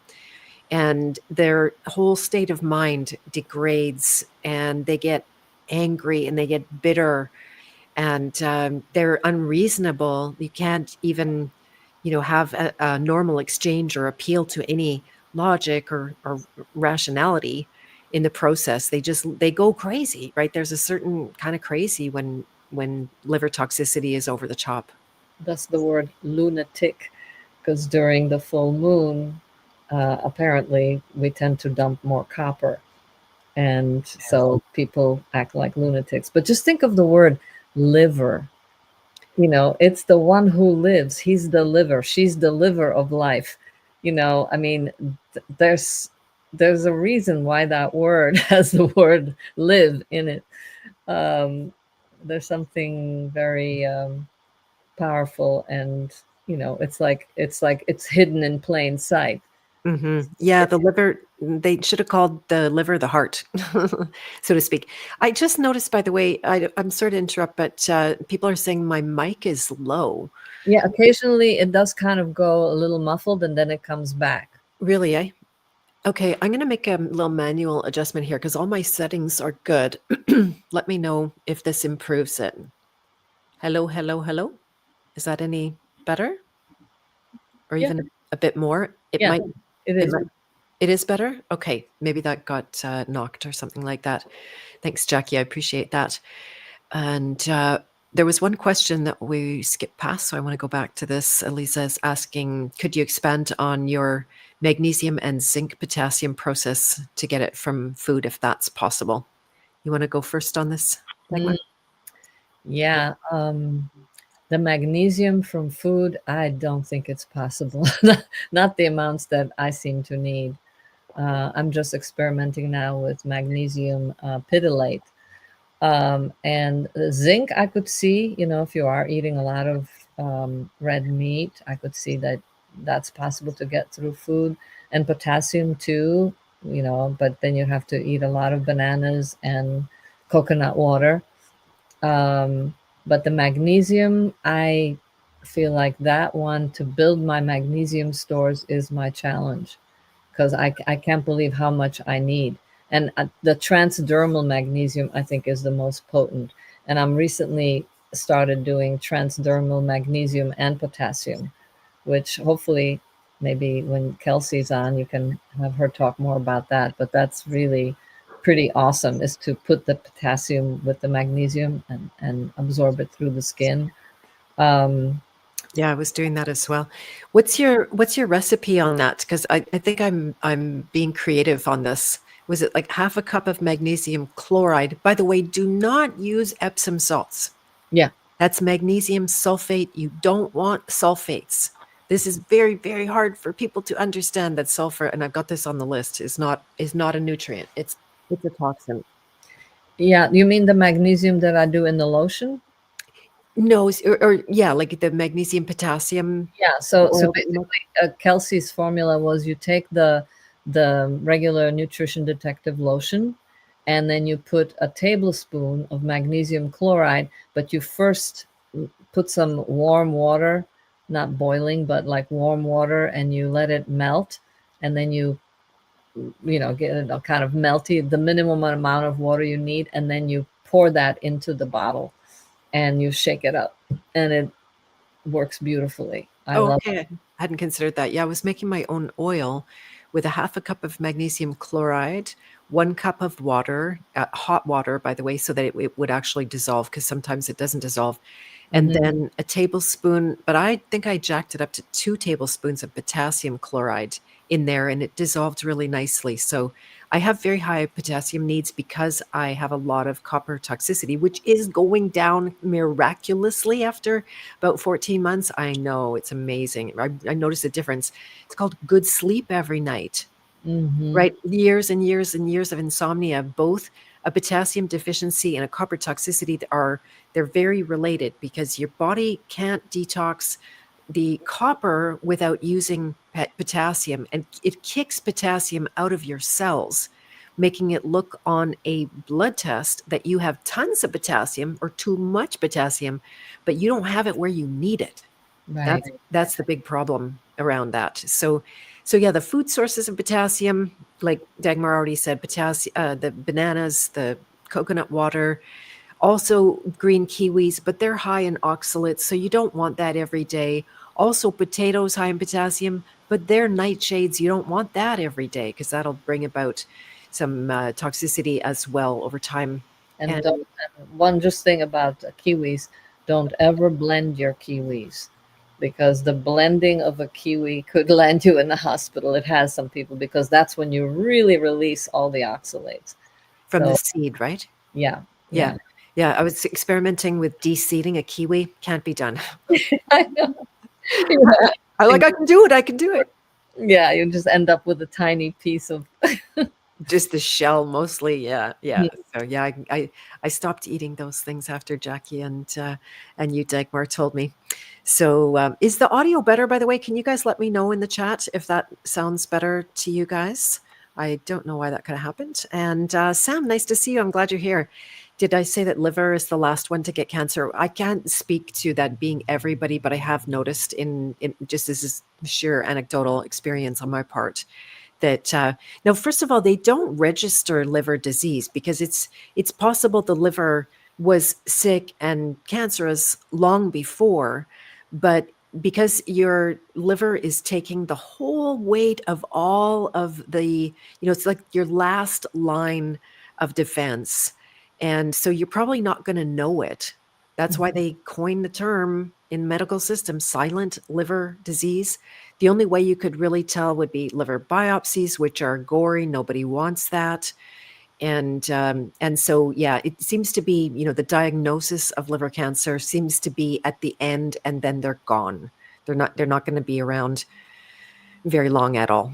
And their whole state of mind degrades and they get angry and they get bitter and they're unreasonable. You can't even, have a normal exchange or appeal to any logic or rationality in the process. They go crazy, right? There's a certain kind of crazy when liver toxicity is over the top. That's the word lunatic, because during the full moon, apparently we tend to dump more copper, and so people act like lunatics. But just think of the word liver. It's the one who lives. He's the liver. She's the liver of life. I mean, there's a reason why that word has the word live in it. Um, there's something very, powerful, and it's like it's hidden in plain sight. Yeah, the liver, they should have called the liver the heart, so to speak. I just noticed, by the way, I'm sorry to interrupt, but people are saying my mic is low. Yeah, occasionally it does kind of go a little muffled and then it comes back. Really, eh? Okay, I'm going to make a little manual adjustment here because all my settings are good. Let me know if this improves it. Hello, hello, hello. Is that any better or Yeah, even a bit more? yeah, it It is. might, it is better? Okay, maybe that got knocked or something like that. Thanks, Jackie. I appreciate that. And there was one question that we skipped past, so I want to go back to this. Elisa is asking, could you expand on your magnesium and zinc potassium process to get it from food if that's possible? You want to go first on this, Dagmar? Mm, yeah, the magnesium from food, I don't think it's possible. Not the amounts that I seem to need. I'm just experimenting now with magnesium pitilate. And zinc, I could see, if you are eating a lot of red meat, I could see that that's possible to get through food. And potassium too, but then you have to eat a lot of bananas and coconut water. Um, but the magnesium, I feel like that one to build my magnesium stores is my challenge because I can't believe how much I need. And the transdermal magnesium, I think, is the most potent. And I'm recently started doing transdermal magnesium and potassium, which hopefully maybe when Kelsey's on, you can have her talk more about that. But that's really pretty awesome is to put the potassium with the magnesium and absorb it through the skin. Um, Yeah, I was doing that as well. What's your recipe on that? Because I think I'm being creative on this. Was it like half a cup of magnesium chloride? By the way, do not use Epsom salts. yeah. That's magnesium sulfate. You don't want sulfates. This is very, very hard for people to understand that sulfur, and I've got this on the list, is not a nutrient. It's a toxin. Yeah. You mean the magnesium that I do in the lotion? No, or yeah, like the magnesium potassium Yeah, so oil that you make. basically, Kelsey's formula was you take the regular Nutrition Detective lotion, and then you put a tablespoon of magnesium chloride, but you first put some warm water, not boiling, but like warm water, and you let it melt, and then you get it all kind of melty, the minimum amount of water you need, and then you pour that into the bottle, and you shake it up, and it works beautifully. I Oh, love okay. I hadn't considered that. Yeah, I was making my own oil with a half a cup of magnesium chloride, 1 cup of water, hot water, by the way, so that it would actually dissolve because sometimes it doesn't dissolve. it. And then a tablespoon, but I think I jacked it up to 2 tablespoons of potassium chloride in there and it dissolved really nicely. So I have very high potassium needs because I have a lot of copper toxicity, which is going down miraculously after about 14 months. I know it's amazing. I noticed a difference. It's called good sleep every night. Mhm. Right, years and years and years of insomnia, both a potassium deficiency and a copper toxicity they're very related because your body can't detox the copper without using potassium, and it kicks potassium out of your cells, making it look on a blood test that you have tons of potassium or too much potassium, but you don't have it where you need it. Right. That's the big problem around that. So yeah, the food sources of potassium, like Dagmar already said, potassium, the bananas, the coconut water, also green kiwis, but they're high in oxalates, so you don't want that every day. Also, potatoes high in potassium, but they're nightshades. You don't want that every day because that'll bring about some toxicity as well over time. And And don't and one just thing about kiwis, don't ever blend your kiwis because the blending of a kiwi could land you in the hospital. It has some people because that's when you really release all the oxalates. from the So, seed, right? yeah. Yeah. Yeah. Yeah, I was experimenting with de-seeding a kiwi. Can't be done. I know. Yeah. I can do it. I can do it. Yeah, you just end up with a tiny piece of Just the shell mostly. Yeah. Yeah. So yeah, I stopped eating those things after Jackie and you, Dagmar, told me. So, is the audio better, by the way? Can you guys let me know in the chat if that sounds better to you guys? I don't know why that could have happened. And Sam, nice to see you. I'm glad you're here. Did I say that liver is the last one to get cancer? I can't speak to that being everybody, but I have noticed in just this is sheer anecdotal experience on my part that now, first of all, they don't register liver disease because it's possible the liver was sick and cancerous long before, but because your liver is taking the whole weight of all of the, it's like your last line of defense. And so you're probably not going to know it. That's why Mhm. they coined the term in medical systems, silent liver disease. The only way you could really tell would be liver biopsies, which are gory. Nobody wants that. And so yeah, it seems to be, the diagnosis of liver cancer seems to be at the end, and then they're gone. They're not going to be around very long at all.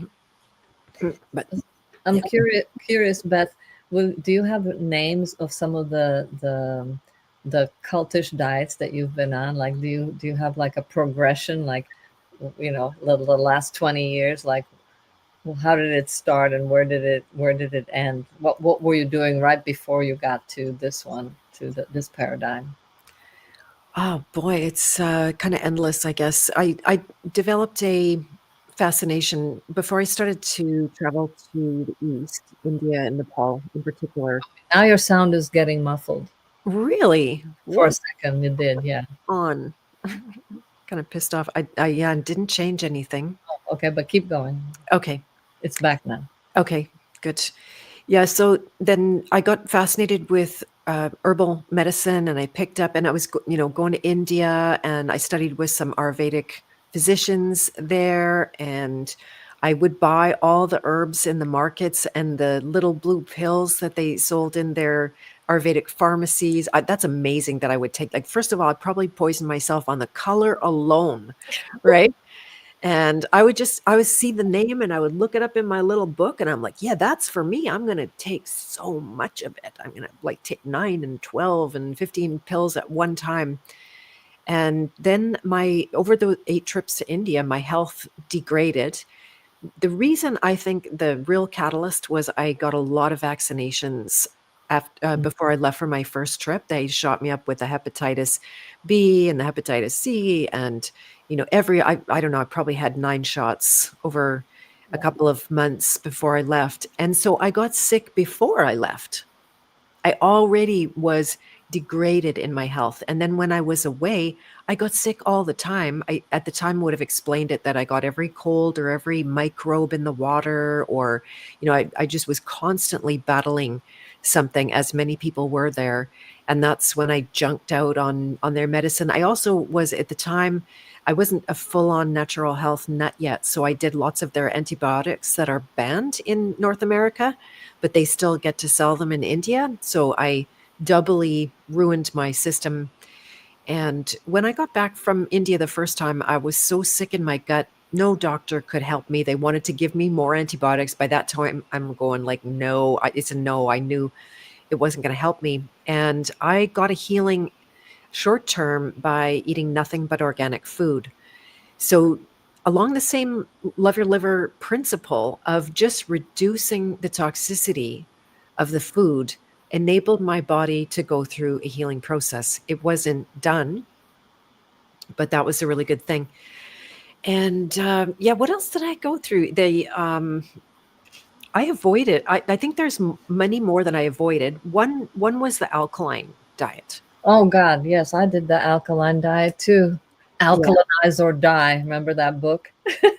But I'm yeah. curious, Beth. Do you have names of some of the cultish diets that you've been on? Like, do you have like a progression, like, the last 20 years? Like, well, how did it start and where did it end? What were you doing right before you got to this one, to this paradigm? Oh boy, it's kind of endless, I guess. I developed a fascination before I started to travel to the East, India and Nepal in particular. Now your sound is getting muffled. Really? For a What's second, you did, yeah. on? Kind of pissed off. I yeah, didn't change anything. Okay, but keep going. Okay. It's back now. Okay, good. Yeah, so then I got fascinated with herbal medicine, and I picked up, and I was, going to India, and I studied with some Ayurvedic physicians there, and I would buy all the herbs in the markets and the little blue pills that they sold in their Ayurvedic pharmacies. That's amazing that I would take. Like, first of all, I'd probably poison myself on the color alone, right? And I would see the name and I would look it up in my little book and I'm like, yeah, that's for me. I'm going to take so much of it. I'm going to like take 9 and 12 and 15 pills at one time. And then over the 8 trips to India, my health degraded. The reason I think the real catalyst was I got a lot of vaccinations before I left for my first trip. They shot me up with the hepatitis B and the hepatitis C, and I don't know, I probably had 9 shots over a couple of months before I left, and so I got sick before I left. I already was degraded in my health. And then when I was away, I got sick all the time. I, at the time, would have explained it that I got every cold or every microbe in the water, or, I just was constantly battling something, as many people were there. And that's when I junked out on their medicine. I also was at the time, I wasn't a full on natural health nut yet. So I did lots of their antibiotics that are banned in North America, but they still get to sell them in India. So I doubly ruined my system. And when I got back from India the first time, I was so sick in my gut. No doctor could help me. They wanted to give me more antibiotics. By that time, I'm going like, no, it's a no. I knew it wasn't going to help me. And I got a healing short term by eating nothing but organic food. So, along the same love your liver principle of just reducing the toxicity of the food enabled my body to go through a healing process. It wasn't done, but that was a really good thing. And yeah, what else did I go through? I avoided. I think there's many more than I avoided. One was the alkaline diet. Oh God, yes, I did the alkaline diet too. Yeah. Alkalinize or Die. Remember that book? Yep,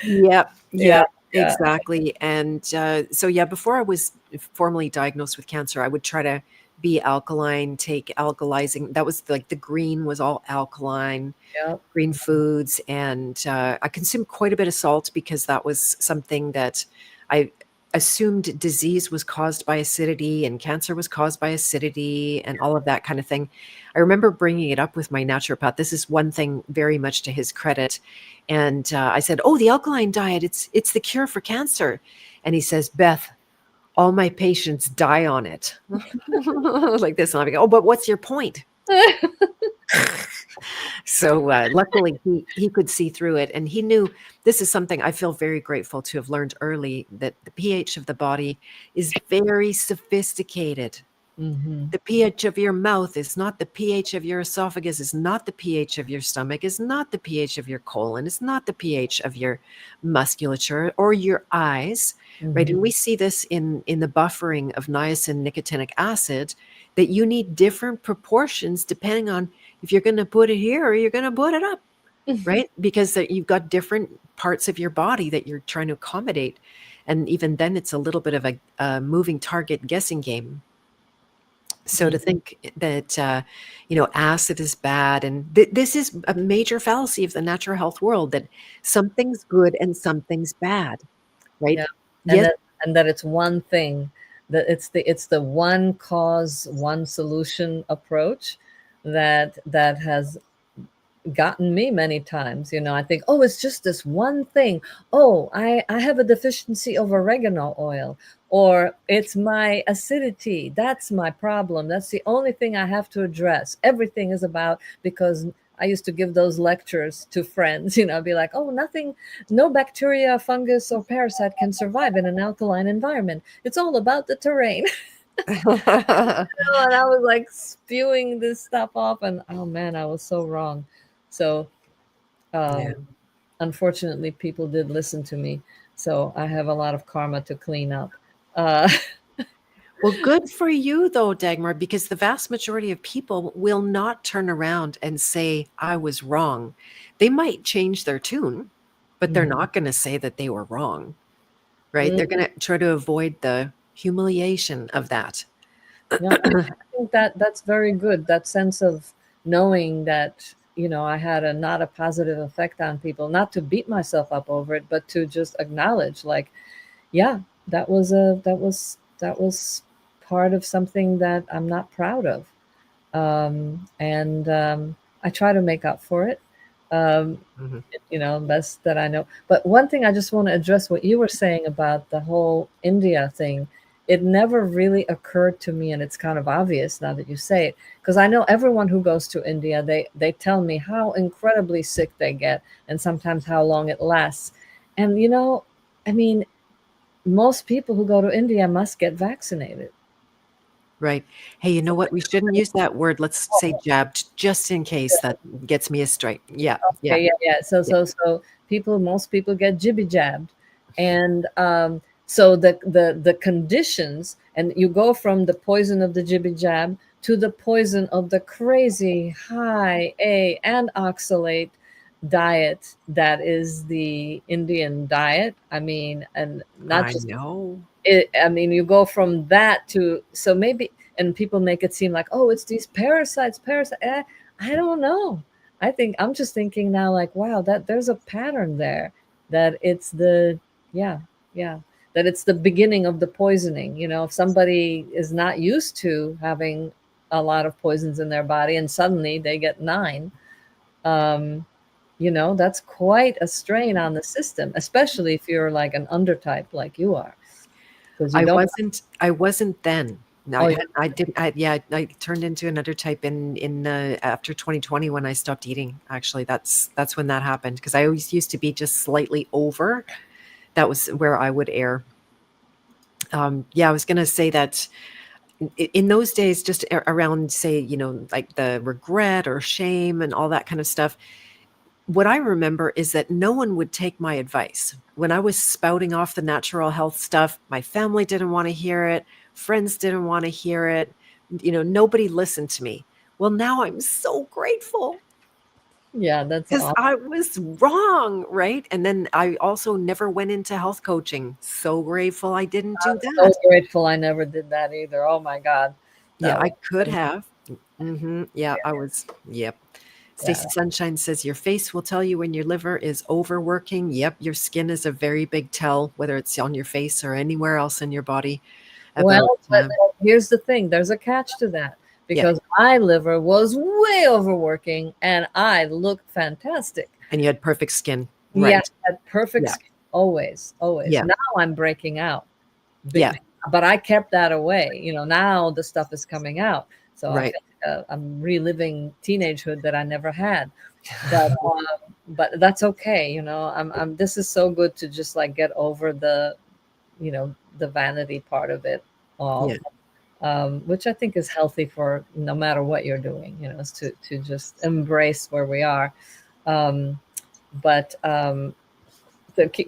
Yeah, yep, yeah. exactly, and, so, yeah, before I was formally diagnosed with cancer, I would try to be alkaline, take alkalizing that was like the green was all alkaline, Yep. green foods, and, I consumed quite a bit of salt because that was something that I assumed disease was caused by acidity and cancer was caused by acidity and all of that kind of thing. I remember bringing it up with my naturopath. This is one thing very much to his credit, and, I said, "Oh, the alkaline diet, it's the cure for cancer." And he says, "Beth, all my patients die on it." Like this, and I'm like, "Oh, but what's your point?" So luckily, he could see through it, and he knew this is something I feel very grateful to have learned early, that the pH of the body is very sophisticated. Mm-hmm. The pH of your mouth is not the pH of your esophagus, is not the pH of your stomach, is not the pH of your colon, is not the pH of your musculature or your eyes, right? Mm-hmm. And we see this in the buffering of niacin nicotinic acid, that you need different proportions depending on if you're going to put it here or you're going to put it up, right? Because you've got different parts of your body that you're trying to accommodate. And even then, it's a little bit of a moving target guessing game. So to think that, acid is bad, and this is a major fallacy of the natural health world, that something's good and something's bad, right? Yeah, and Yes. that it's one thing, that it's the one cause, one solution approach that has gotten me many times. I think, oh, it's just this one thing. Oh, I have a deficiency of oregano oil, or it's my acidity. That's my problem. That's the only thing I have to address. Everything is about, because I used to give those lectures to friends, be like, oh, nothing, no bacteria, fungus, or parasite can survive in an alkaline environment. It's all about the terrain. And I was like spewing this stuff off, and oh man, I was so wrong. So Yeah. unfortunately, people did listen to me. So I have a lot of karma to clean up. Uh, Well, good for you though, Dagmar, because the vast majority of people will not turn around and say, I was wrong. They might change their tune, but they're Mhm. not going to say that they were wrong, right? They're going to try to avoid the humiliation of that. Yeah, I think that's very good. That sense of knowing that, I had a not a positive effect on people, not to beat myself up over it, but to just acknowledge, like, yeah, that was part of something that I'm not proud of. And I try to make up for it. Um, Mhm. best that I know. But one thing I just want to address, what you were saying about the whole India thing. It never really occurred to me, and it's kind of obvious now that you say it, because I know everyone who goes to India, they tell me how incredibly sick they get, and sometimes how long it lasts. And I mean, most people who go to India must get vaccinated. Right. Hey, you know what? We shouldn't use that word. Let's say jabbed, just in case that gets me a strike. Yeah, yeah, Okay, yeah, yeah. So, yeah. most people get jibby jabbed, and so the conditions, and you go from the poison of the jibby jab to the poison of the crazy high A and oxalate diet that is the Indian diet. I mean, and not I just know. it. I mean, you go from that to, so maybe, and people make it seem like, oh, it's these parasites. I don't know. I think I'm just thinking now, like, wow, that there's a pattern there, that it's the, yeah, yeah, that it's the beginning of the poisoning. If somebody is not used to having a lot of poisons in their body and suddenly they get nine, um, that's quite a strain on the system, especially if you're like an undertype like you are, because you don't. I wasn't then. No, Oh, yeah. I didn't. I turned into another type in after 2020 when I stopped eating. Actually, that's when that happened, because I always used to be just slightly over. That was where I would err. Yeah, I was going to say that in those days, just around, say, like the regret or shame and all that kind of stuff, what I remember is that no one would take my advice. When I was spouting off the natural health stuff, my family didn't want to hear it. Friends didn't want to hear it. Nobody listened to me. Well, now I'm so grateful Yeah, that's because awesome. I was wrong, right? And then I also never went into health coaching. So grateful I didn't do So that. grateful I never did that either. Oh my God. Yeah, That I was, could have. Yeah, I was. Yep. yeah. Stacy Sunshine says your face will tell you when your liver is overworking. Yep, your skin is a very big tell, whether it's on your face or anywhere else in your body. About Well, but here's the thing, there's a catch to that, yeah, because my liver was way overworking and I looked fantastic. and you had perfect skin, Yeah, right? I had perfect Yeah, skin. Always, always. yeah, Now I'm breaking out. yeah, But I kept that away. Now the stuff is coming out. So I right. feel I'm reliving teenagehood that I never had. But that's okay, you know. I'm This is so good to just like get over the, you know, the vanity part of it Yeah. all, which I think is healthy for no matter what you're doing, you know, is to just embrace where we are. Um, but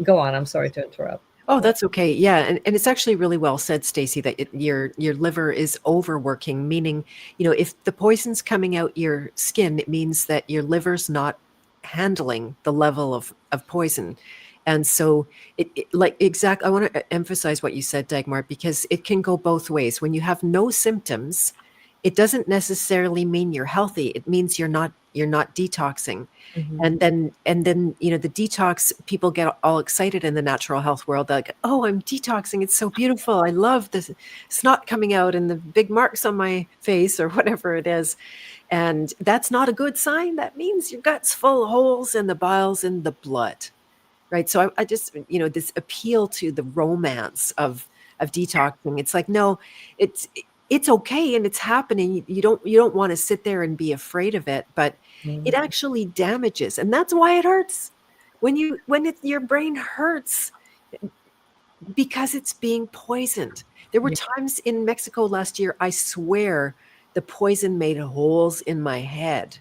Go on. I'm sorry to interrupt. Oh, that's okay. Yeah, and it's actually really well said, Stacey, that your liver is overworking, meaning, if the poison's coming out your skin, it means that your liver's not handling the level of poison. And so I want to emphasize what you said, Dagmar, because it can go both ways. When you have no symptoms, it doesn't necessarily mean you're healthy. It means you're not detoxing. Hmm. And then, the detox, people get all excited in the natural health world. They're like, oh, I'm detoxing. It's so beautiful. I love this snot coming out and the big marks on my face or whatever it is. And that's not a good sign. That means your gut's full of holes and the bile's in the blood. Right. So I just, this appeal to the romance of detoxing. It's like, no, it's it's okay and it's happening. You don't want to sit there and be afraid of it, but it actually damages. And that's why it hurts. Your brain hurts because it's being poisoned. There were Yeah. times in Mexico last year, I swear the poison made holes in my head.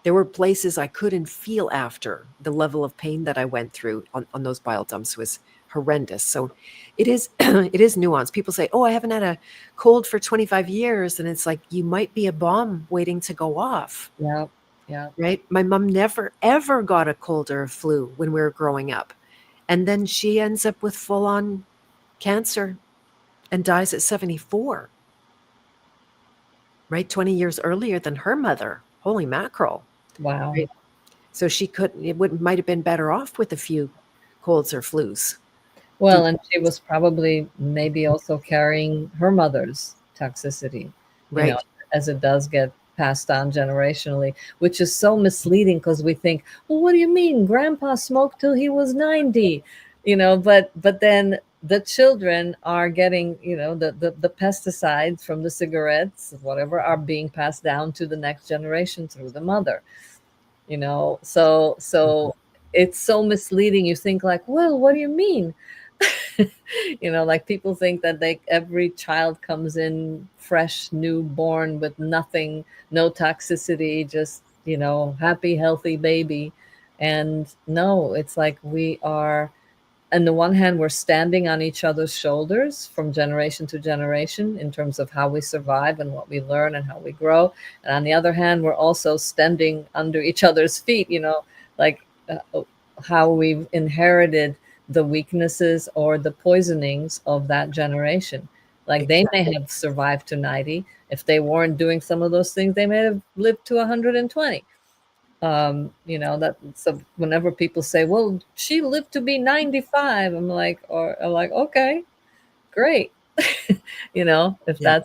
There were places I couldn't feel after. The level of pain that I went through on those bile dumps was horrendous. So it is it is nuanced. People say, "Oh, I haven't had a cold for 25 years." And it's like you might be a bomb waiting to go off, Yeah. Yeah. right? My mom never ever got a cold or a flu when we were growing up. And then she ends up with full-on cancer and dies at 74, right? 20 years earlier than her mother. Holy mackerel. Wow. Right? So she couldn't it would might have been better off with a few colds or flus. Well, Deep and she was probably maybe also carrying her mother's toxicity, you know, right. as it does get passed on generationally, which is so misleading because we think, well, what do you mean? Grandpa smoked till he was 90, you know, but then the children are getting, you know, the pesticides from the cigarettes, whatever, are being passed down to the next generation through the mother, you know. So Mhm. it's so misleading. You think like, well, what do you mean? You know, like people think that every child comes in fresh, newborn with nothing, no toxicity, just, you know, happy, healthy baby. And no, it's like we are, on the one hand, we're standing on each other's shoulders from generation to generation in terms of how we survive and what we learn and how we grow. And on the other hand, we're also standing under each other's feet, you know, like how we've inherited the weaknesses or the poisonings of that generation. Like they may Exactly. have survived to 90. If they weren't doing some of those things, they may have lived to 120. You know, that, so whenever people say, well, she lived to be 95, I'm like, okay, great. You know, Yeah.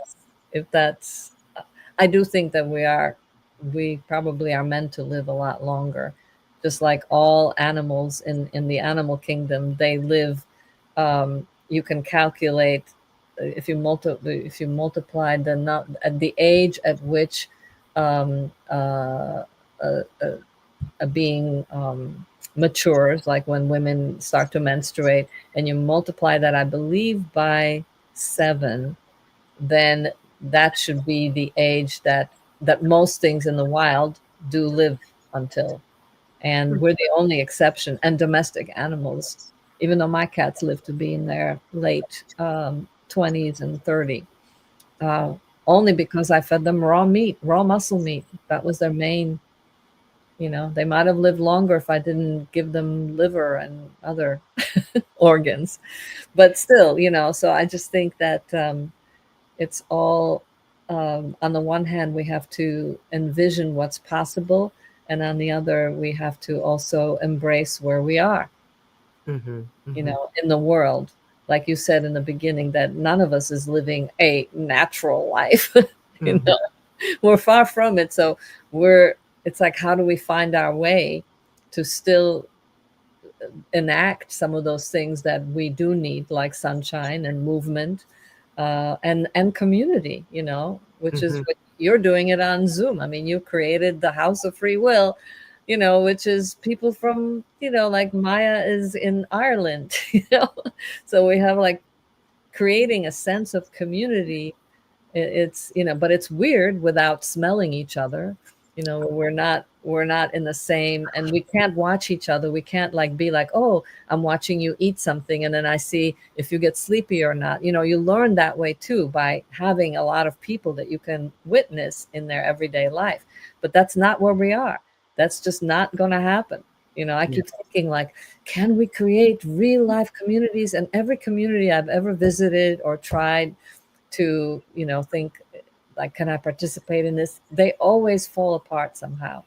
if that's I do think that we probably are meant to live a lot longer, just like all animals in the animal kingdom. They live, you can calculate, if you multiply the not at the age at which um, uh, uh, a being matures, like when women start to menstruate, and you multiply that, I believe, by 7, then that should be the age that most things in the wild do live until. And we're the only exception. And domestic animals, even though my cats live to be in their late 20s and 30, uh, only because I fed them raw meat, raw muscle meat. That was their main. You know, they might have lived longer if I didn't give them liver and other organs. But still, you know, so I just think that it's all, on the one hand, we have to envision what's possible. And on the other, we have to also embrace where we are, Mhm. you Mhm. know, in the world. Like you said in the beginning, that none of us is living a natural life. You Mhm. know, we're far from it. So we're, it's like, how do we find our way to still enact some of those things that we do need, like sunshine and movement, and community, you know, which is Mhm. what you're doing it on Zoom. I mean, you created the House of Free Will, which is people from, like Maya is in Ireland, so we have like creating a sense of community. It's, but it's weird without smelling each other. We're not in the same, and we can't watch each other. We can't like be like, oh, I'm watching you eat something and then I see if you get sleepy or not. You learn that way too, by having a lot of people that you can witness in their everyday life. But that's not where we are. That's just not going to happen. I Yeah. keep thinking like, can we create real life communities? And every community I've ever visited or tried to, think like, can I participate in this? They always fall apart somehow.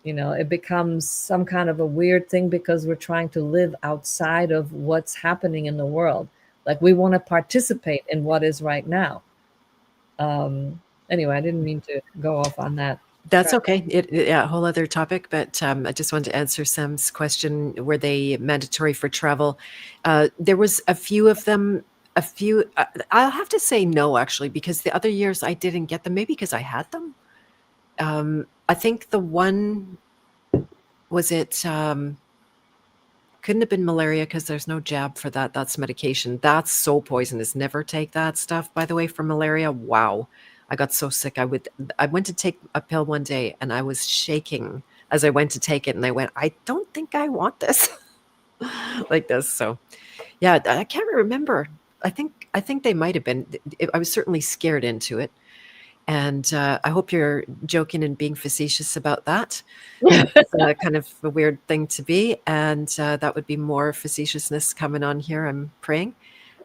It becomes some kind of a weird thing because we're trying to live outside of what's happening in the world. Like we want to participate in what is right now. Anyway, I didn't mean to go off on that That's track. okay. Yeah, a whole other topic, but I just wanted to answer Sam's question. Were they mandatory for travel? There was a few of them. A few. I'll have to say no, actually, because the other years I didn't get them. Maybe because I had them. I think the one was it. Couldn't have been malaria because there's no jab for that. That's medication. That's so poisonous. Never take that stuff, by the way, for malaria. Wow. I got so sick. I went to take a pill one day and I was shaking as I went to take it and I went, I don't think I want this like this. So yeah, I can't remember. I think they might have been. I was certainly scared into it. And I hope you're joking and being facetious about that. That's kind of a weird thing to be, and that would be more facetiousness coming on here, I'm praying.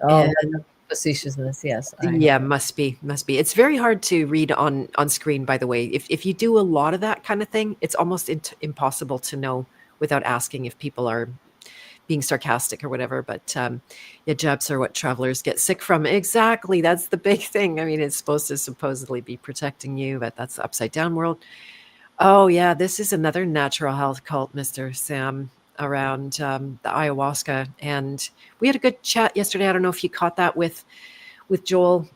Oh, And definitely facetiousness. Yes, I hope. yeah, must be, must be. It's very hard to read on screen, by the way. If you do a lot of that kind of thing, it's almost impossible to know without asking if people are being sarcastic or whatever. But yeah, jabs are what travelers get sick from. Exactly. That's the big thing. I mean, it's supposed to supposedly be protecting you, but that's the upside down world. Oh, yeah. This is another natural health cult, Mr. Sam, around the ayahuasca. And we had a good chat yesterday. I don't know if you caught that with Joel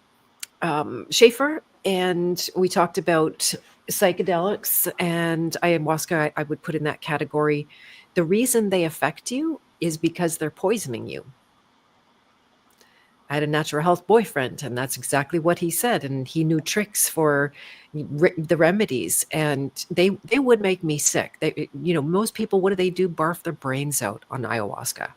Schaefer. And we talked about psychedelics and ayahuasca. I would put in that category. The reason they affect you is because they're poisoning you. I had a natural health boyfriend, and that's exactly what he said. And he knew tricks for the remedies, and they would make me sick. Most people, what do? Barf their brains out on ayahuasca.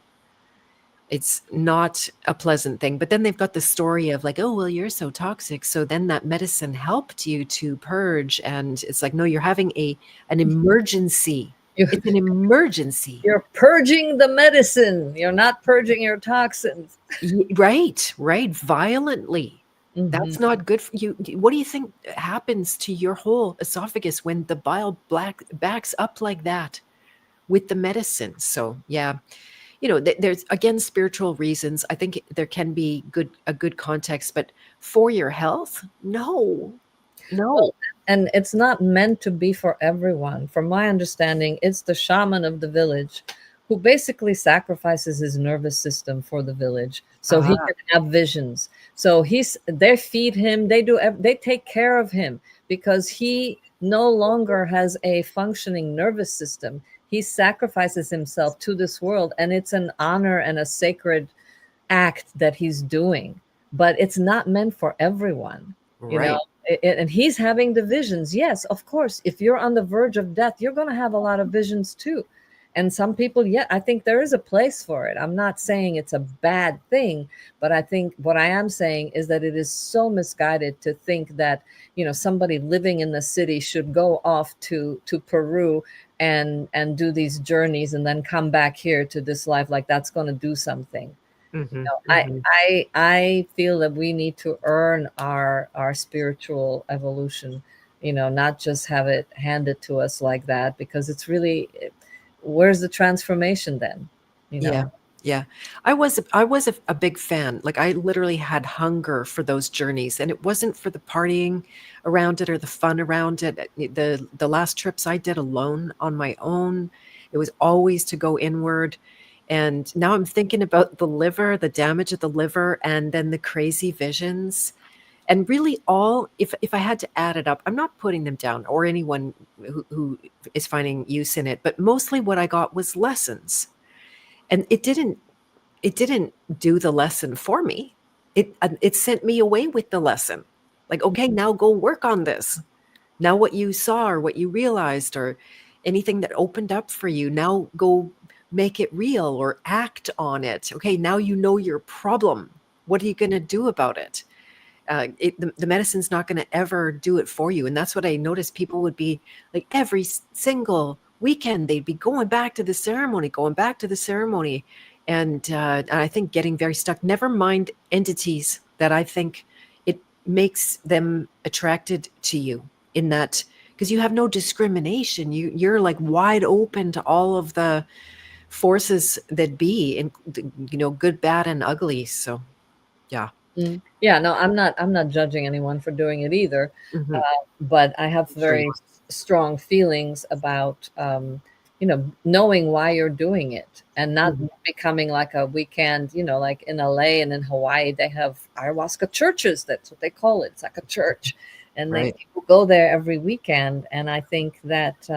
It's not a pleasant thing. But then they've got the story of like, oh, well, you're so toxic. So then that medicine helped you to purge. And it's like, no, you're having an emergency. You, It's an emergency. you're purging the medicine. You're not purging your toxins. Right, right. Violently. Hmm. That's not good for you. What do you think happens to your whole esophagus when the bile backs up like that with the medicine? So yeah, there's again spiritual reasons. I think there can be a good context, but for your health, no, no. Well, and it's not meant to be for everyone. From my understanding, it's the shaman of the village who basically sacrifices his nervous system for the village so he Ah, can have visions. So they feed him, they take care of him because he no longer has a functioning nervous system. He sacrifices himself to this world, and it's an honor and a sacred act that he's doing, but it's not meant for everyone, you know. right. And he's having the visions. Yes, of course, if you're on the verge of death, you're going to have a lot of visions too. And some people, yeah, I think there is a place for it. I'm not saying it's a bad thing, but I think what I am saying is that it is so misguided to think that, somebody living in the city should go off to Peru and do these journeys and then come back here to this life, like that's going to do something. Hmm, No, I hmm. I I feel that we need to earn our spiritual evolution, not just have it handed to us like that, because it's really, where's the transformation then? You Yeah. know. Yeah. I was a big fan. Like I literally had hunger for those journeys and it wasn't for the partying around it or the fun around it. The last trips I did alone on my own, it was always to go inward. And now I'm thinking about the liver, the damage of the liver and then the crazy visions. And really all, if I had to add it up, I'm not putting them down or anyone who is finding use in it, but mostly what I got was lessons. And it didn't do the lesson for me. It sent me away with the lesson. Like, okay, now go work on this. Now what you saw or what you realized or anything that opened up for you, now go make it real or act on it. Okay, now you know your problem. What are you going to do about it? The medicine's not going to ever do it for you. And that's what I noticed. People would be like every single weekend, they'd be going back to the ceremony, going back to the ceremony. And I think getting very stuck, never mind entities that I think it makes them attracted to you in that, because you have no discrimination. You're like wide open to all of the forces that be, and good, bad, and ugly. So yeah. Mm. Yeah, no, I'm not judging anyone for doing it either. Hmm. But I have Sure you very strong feelings about knowing why you're doing it and are. not Mhm. becoming like a weekend, like in LA and in Hawaii they have ayahuasca churches. That's what they call it. It's like a church. And they Right. people go there every weekend. And I think that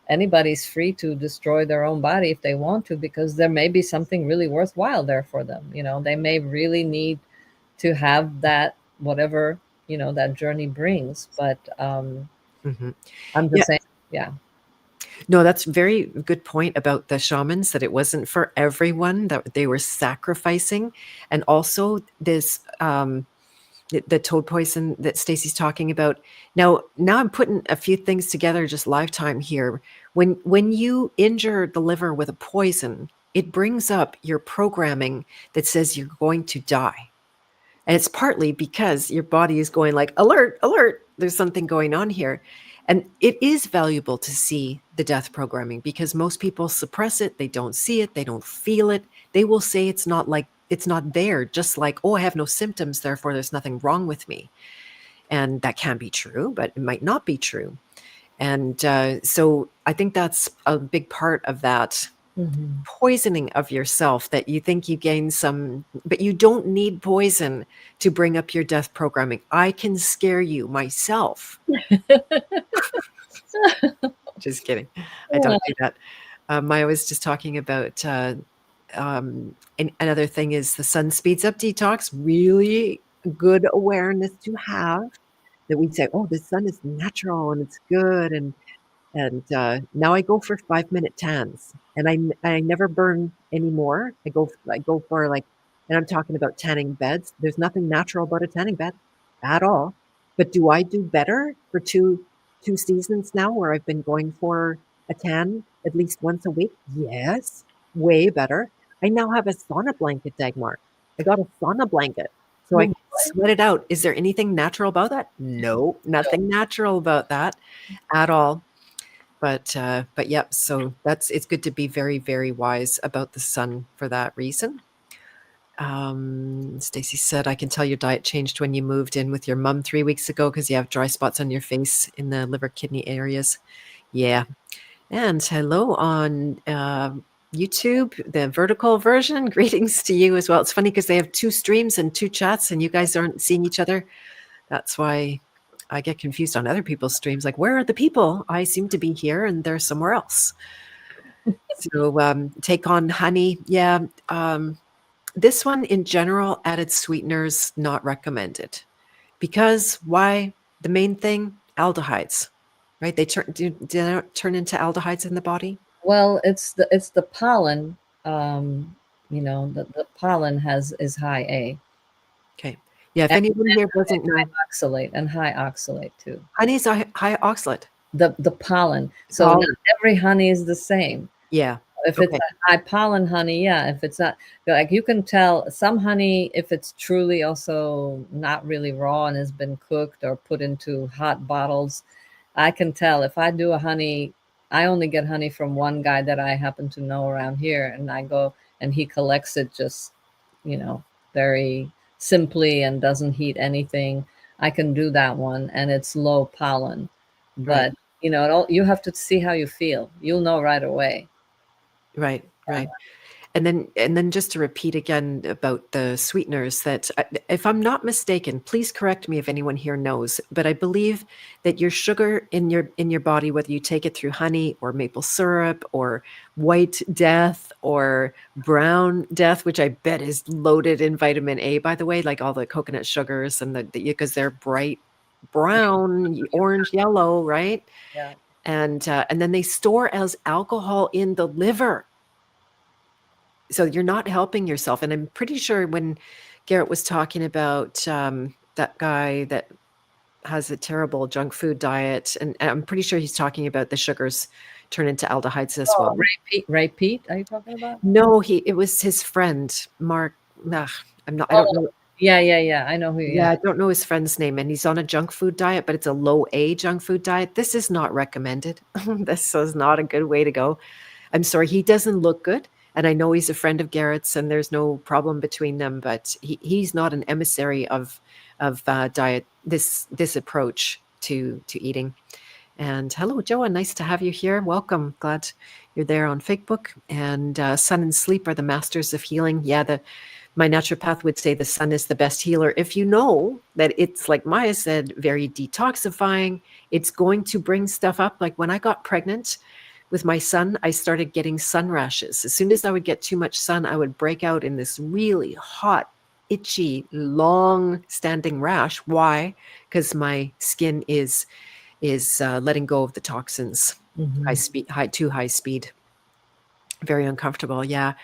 anybody's free to destroy their own body if they want to, because there may be something really worthwhile there for them. They may really need to have that, whatever that journey brings. But Mhm. I'm Yeah. just saying, yeah. No, that's very good point about the shamans, that it wasn't for everyone, that they were sacrificing. And also this, the toad poison that Stacy's talking about. Now I'm putting a few things together, just lifetime here. When you injure the liver with a poison, it brings up your programming that says you're going to die. And it's partly because your body is going like, alert, alert, there's something going on here. And it is valuable to see the death programming, because most people suppress it. They don't see it. They don't feel it. They will say it's not there, just like, oh, I have no symptoms, therefore there's nothing wrong with me. And that can be true, but it might not be true. And so I think that's a big part of that Hmm. poisoning of yourself, that you think you gain some, but you don't need poison to bring up your death programming. I can scare you myself. Just kidding. I don't do that. Maya was just talking about another thing is the sun speeds up detox. Really good awareness to have, that we say, oh, the sun is natural and it's good. And now I go for 5-minute tans, and I never burn anymore. I go for like, and I'm talking about tanning beds. There's nothing natural about a tanning bed at all. But do I do better for two seasons now, where I've been going for a tan at least once a week? Yes, way better. I now have a sauna blanket, Dagmar. I got a sauna blanket so I Oh, can sweat it out. Is there anything natural about that? No, nothing natural about that at all. But yep, so it's good to be very, very wise about the sun for that reason. Stacy said, I can tell your diet changed when you moved in with your mom 3 weeks ago because you have dry spots on your face in the liver kidney areas. Yeah. And hello on YouTube, the vertical version. Greetings to you as well. It's funny because they have two streams and two chats, and you guys aren't seeing each other. That's why I get confused on other people's streams. Like, where are the people? I seem to be here and they're somewhere else. So take on honey. Yeah. This one in general, added sweeteners not recommended. Because why? The main thing, aldehydes, right? Do they not turn into aldehydes in the body? well, it's the pollen. The pollen has is high A, Okay. Yeah. If and anyone here doesn't high know, oxalate, and high oxalate too. honey is a high oxalate. The pollen. The So not pollen. every honey is the same. Yeah. If it's Okay. a high pollen honey, yeah. If it's not, like, you can tell some honey, if it's truly also not really raw and has been cooked or put into hot bottles. I can tell if I do a honey. I only get honey from one guy that I happen to know around here, and I go and he collects it just, you know, very simply and doesn't heat anything. I can do that one, and it's low pollen. Right. But you have to see how you feel. You'll know right away. Right. Right. And then just to repeat again about the sweeteners, that if I'm not mistaken, please correct me if anyone here knows, but I believe that your sugar in your body, whether you take it through honey or maple syrup or white death or brown death, which I bet is loaded in vitamin A, by the way, like all the coconut sugars and because they're bright brown, orange, yellow, right? Yeah. And then they store as alcohol in the liver. So you're not helping yourself. And I'm pretty sure when Garrett was talking about that guy that has a terrible junk food diet, and I'm pretty sure he's talking about the sugars turn into aldehydes as Oh, well. Ray Pete, are you talking about? No, it was his friend, Mark. Ugh, I don't Oh, know. yeah. I know who. Yeah, Yeah. I don't know his friend's name, and he's on a junk food diet, but it's a low A junk food diet. This is not recommended. This is not a good way to go. I'm sorry, he doesn't look good. And I know he's a friend of Garrett's and there's no problem between them, but he's not an emissary of diet, this approach to eating. And hello, Joa, nice to have you here. Welcome. Glad you're there on Facebook. And sun and sleep are the masters of healing. Yeah, my naturopath would say the sun is the best healer. If you know that it's, like Maya said, very detoxifying, it's going to bring stuff up. Like when I got pregnant with my son, I started getting sun rashes. As soon as I would get too much sun, I would break out in this really hot, itchy, long standing rash. Why? Because my skin is letting go of the toxins. High Hmm. speed, too high speed. Very uncomfortable. Yeah.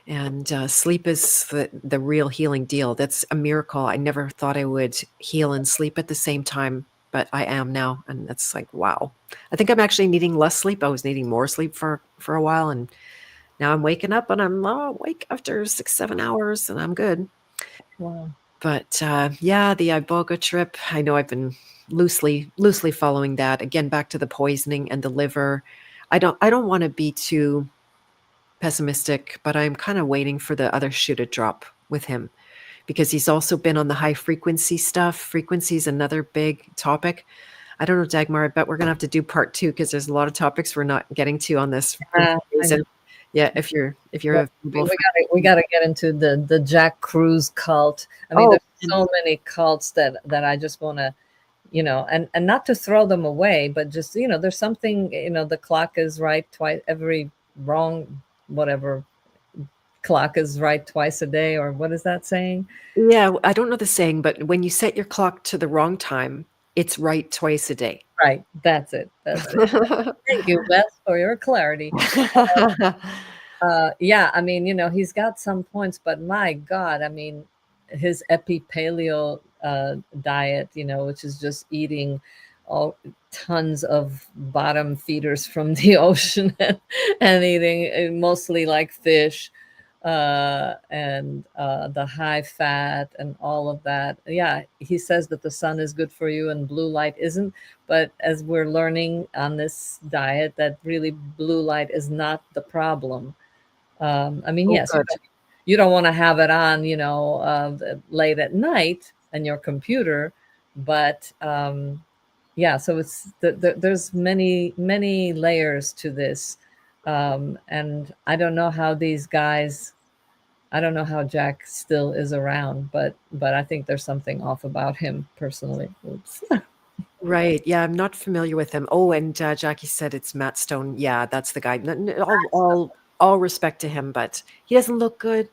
And sleep is the real healing deal. That's a miracle. I never thought I would heal and sleep at the same time, but I am now, and that's like wow. I think I'm actually needing less sleep. I was needing more sleep for a while, and now I'm waking up and I'm awake after 6 7 hours, and I'm good. Wow. But yeah, the iboga trip. I know I've been loosely following that. Again, back to the poisoning and the liver. I don't want to be too pessimistic, but I'm kind of waiting for the other shoe to drop with him because he's also been on the high frequency stuff. Frequency is another big topic. I don't know, Dagmar. I bet we're gonna have to do part two because there's a lot of topics we're not getting to on this for some I know. reason. Yeah, if you're Well, available for. we gotta get into the Jack Cruz cult. I mean, Oh, there's so many cults that I just want to, and not to throw them away, but just, there's something, the clock is right twice every wrong, whatever, clock is right twice a day, or what is that saying? yeah, I don't know the saying, but when you set your clock to the wrong time, it's right twice a day. Right. That's it. That's it. Thank you, Beth, for your clarity. Yeah, I mean, he's got some points, but my God, I mean, his epi-paleo diet, which is just eating all tons of bottom feeders from the ocean and eating mostly like fish, and the high fat and all of that. Yeah, he says that the sun is good for you and blue light isn't, but as we're learning on this diet, that really blue light is not the problem. I mean, Oh, yes, good. you don't want to have it on, late at night on your computer, but yeah. So there's many layers to this, and I don't know how these guys. I don't know how Jack still is around, but I think there's something off about him personally. Oops. Right. Yeah, I'm not familiar with him. Oh, and Jackie said it's Matt Stone. Yeah, that's the guy. All respect to him, but he doesn't look good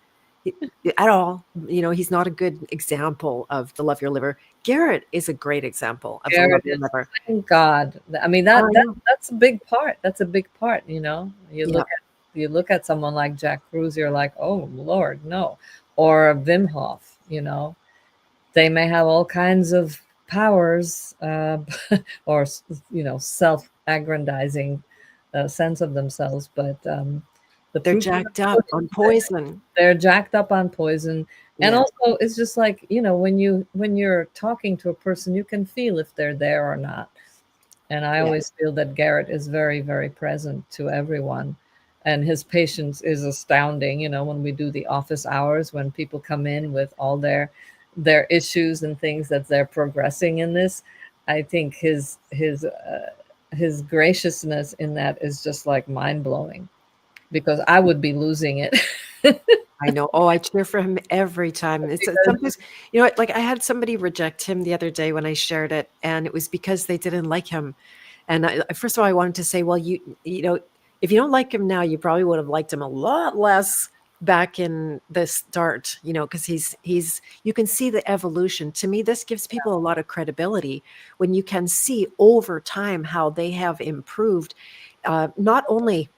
i- at all. He's not a good example of the love your liver. Garrett is a great example of the There love it your is. liver. Thank God. I mean, Oh, I know. that's a big part. That's a big part. Yeah, You look at someone like Jack Cruz, you're like, oh Lord, no. Or Wim Hof. They may have all kinds of powers, or self-aggrandizing sense of themselves, but the they're proof of the jacked up pudding on is that poison. they're jacked up on poison. And Yeah, also it's just like, when you're talking to a person, you can feel if they're there or not. And I yeah. always feel that Garrett is very, very present to everyone. And his patience is astounding. When we do the office hours, when people come in with all their issues and things that they're progressing in this, I think his graciousness in that is just like mind blowing, because I would be losing it. I know. Oh, I cheer for him every time. It's Because sometimes, what, like I had somebody reject him the other day when I shared it, and it was because they didn't like him. And first of all, I wanted to say, well, if you don't like him now, you probably would have liked him a lot less back in the start, because you can see the evolution. To me, this gives people a lot of credibility when you can see over time how they have improved. Not only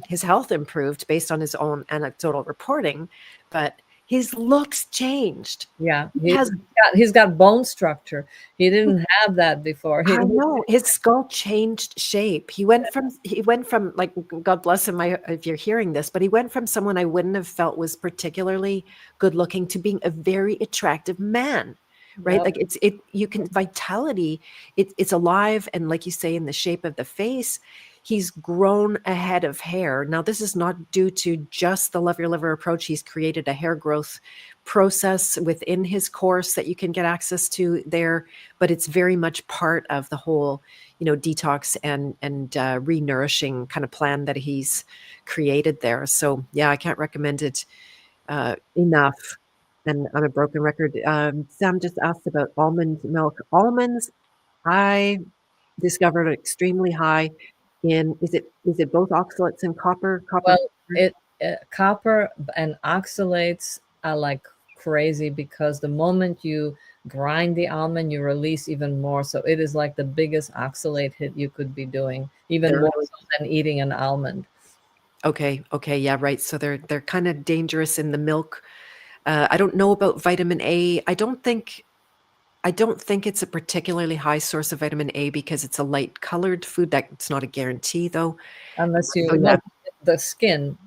his health improved based on his own anecdotal reporting, but his looks changed. yeah, He has he's got bone structure. He didn't have that before. I know, his skull changed shape. He went from, like, God bless him, if you're hearing this, but he went from someone I wouldn't have felt was particularly good looking to being a very attractive man, right? Yep. Like, you can vitality, it's alive, and like you say, in the shape of the face, he's grown a head of hair. Now, this is not due to just the Love Your Liver approach. He's created a hair growth process within his course that you can get access to there, but it's very much part of the whole, detox and re-nourishing kind of plan that he's created there. So yeah, I can't recommend it enough. And on a broken record, Sam just asked about almond milk. Almonds, I discovered are extremely high in, is it both oxalates and copper? Well, it copper and oxalates are like crazy because the moment you grind the almond, you release even more. So it is like the biggest oxalate hit you could be doing, even They're more so than eating an almond. okay, yeah, right. So they're kind of dangerous in the milk. I don't know about vitamin A. I don't think it's a particularly high source of vitamin A because it's a light colored food. That's not a guarantee, though. Unless So you yeah, know the skin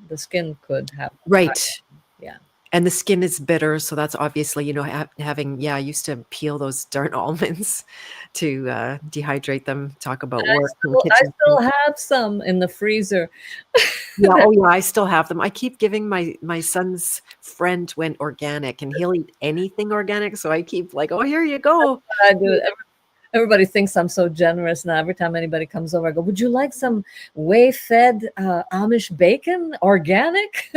could have high, right. yeah. And the skin is bitter, so that's obviously, having. Yeah, I used to peel those darn almonds to dehydrate them. Talk about work and I kitchen. still have some in the freezer. Yeah, oh yeah, I still have them. I keep giving my son's friend went organic, and he'll eat anything organic, so I keep like, "Oh, here you go." I do. Everybody thinks I'm so generous now. Every time anybody comes over, I go, "Would you like some whey-fed Amish bacon, organic?"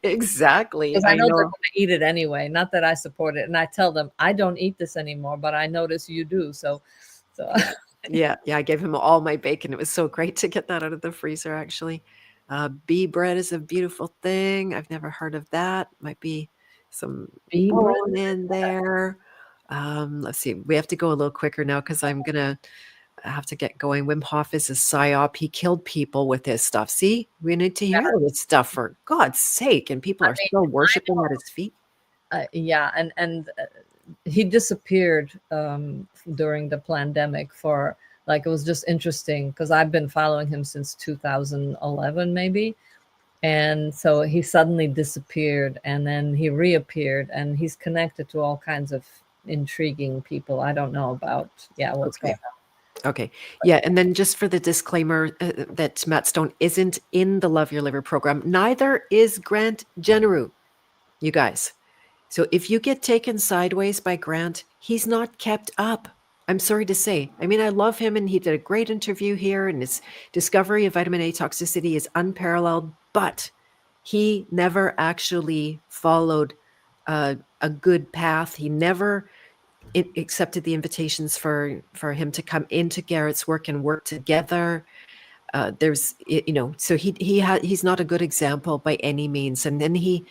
Exactly, Because I I know they're know. going to eat it anyway. Not that I support it, and I tell them I don't eat this anymore, but I notice you do. So Yeah. Yeah, yeah, I gave him all my bacon. It was so great to get that out of the freezer, actually. Bee bread is a beautiful thing. I've never heard of that. Might be some bee bread. bone in there. Let's see. We have to go a little quicker now because I'm gonna have to get going. Wim Hof is a psyop. He killed people with his stuff. See, we need to hear this stuff for God's sake, and people I are mean, still worshiping at his feet. yeah, and he disappeared during the pandemic for like it was just interesting because I've been following him since 2011 maybe, and so he suddenly disappeared and then he reappeared and he's connected to all kinds of intriguing people. I don't know about what's going Okay. Okay. Yeah. And then just for the disclaimer that Matt Stone isn't in the Love Your Liver program, neither is Grant Generu, you guys. So if you get taken sideways by Grant, he's not kept up. I'm sorry to say. I mean, I love him and he did a great interview here and his discovery of vitamin A toxicity is unparalleled, but he never actually followed a good path. He never accepted the invitations for him to come into Garrett's work and work together. So he's not a good example by any means. And then he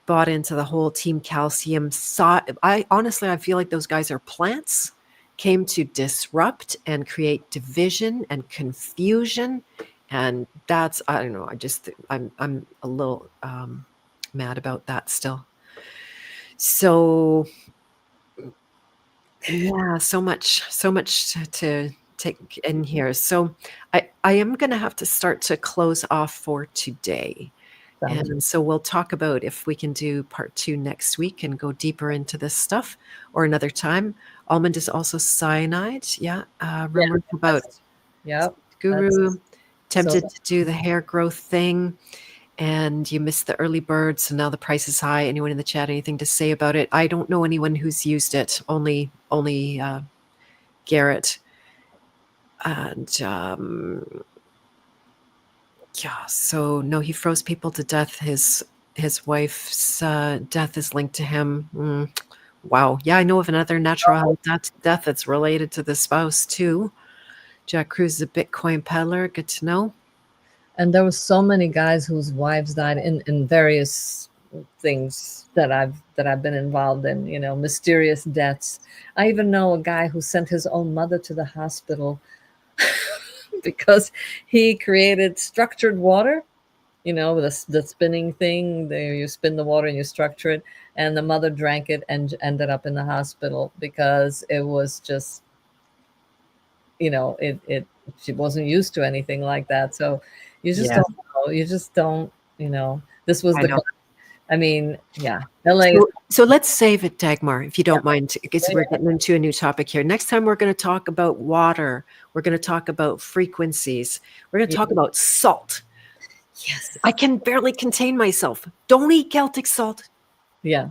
bought into the whole Team Calcium. I feel like those guys are plants, came to disrupt and create division and confusion, and that's I don't know. I'm a little mad about that still. So yeah, so much to take in here. So I am going to have to start to close off for today. on. And so we'll talk about if we can do part 2 next week and go deeper into this stuff or another time. Almond is also cyanide. Yeah. Yeah, Rumors about that's, yep, Guru that's so. tempted to do the hair growth thing and you missed the early bird. So now the price is high. Anyone in the chat, anything to say about it? I don't know anyone who's used it. Only Garrett. And yeah, so no, he froze people to death. His his wife's death is linked to him. Wow. Yeah, I know of another natural death that's related to the spouse too. Jack Cruz is a Bitcoin peddler. Good to know. And there was so many guys whose wives died in various things that I've been involved in, mysterious deaths. I even know a guy who sent his own mother to the hospital because he created structured water, with the spinning thing. There, you spin the water and you structure it, and the mother drank it and ended up in the hospital because it was just, it she wasn't used to anything like that. So you just Yeah, don't know. You just don't, this was I the, know. I mean, yeah, LA is, So let's save it, Dagmar, if you yeah, don't mind, because we're getting into a new topic here. Next time, we're going to talk about water. We're going to talk about frequencies. We're going to yeah, talk about salt. yes, I can barely contain myself. Don't eat Celtic salt. yeah.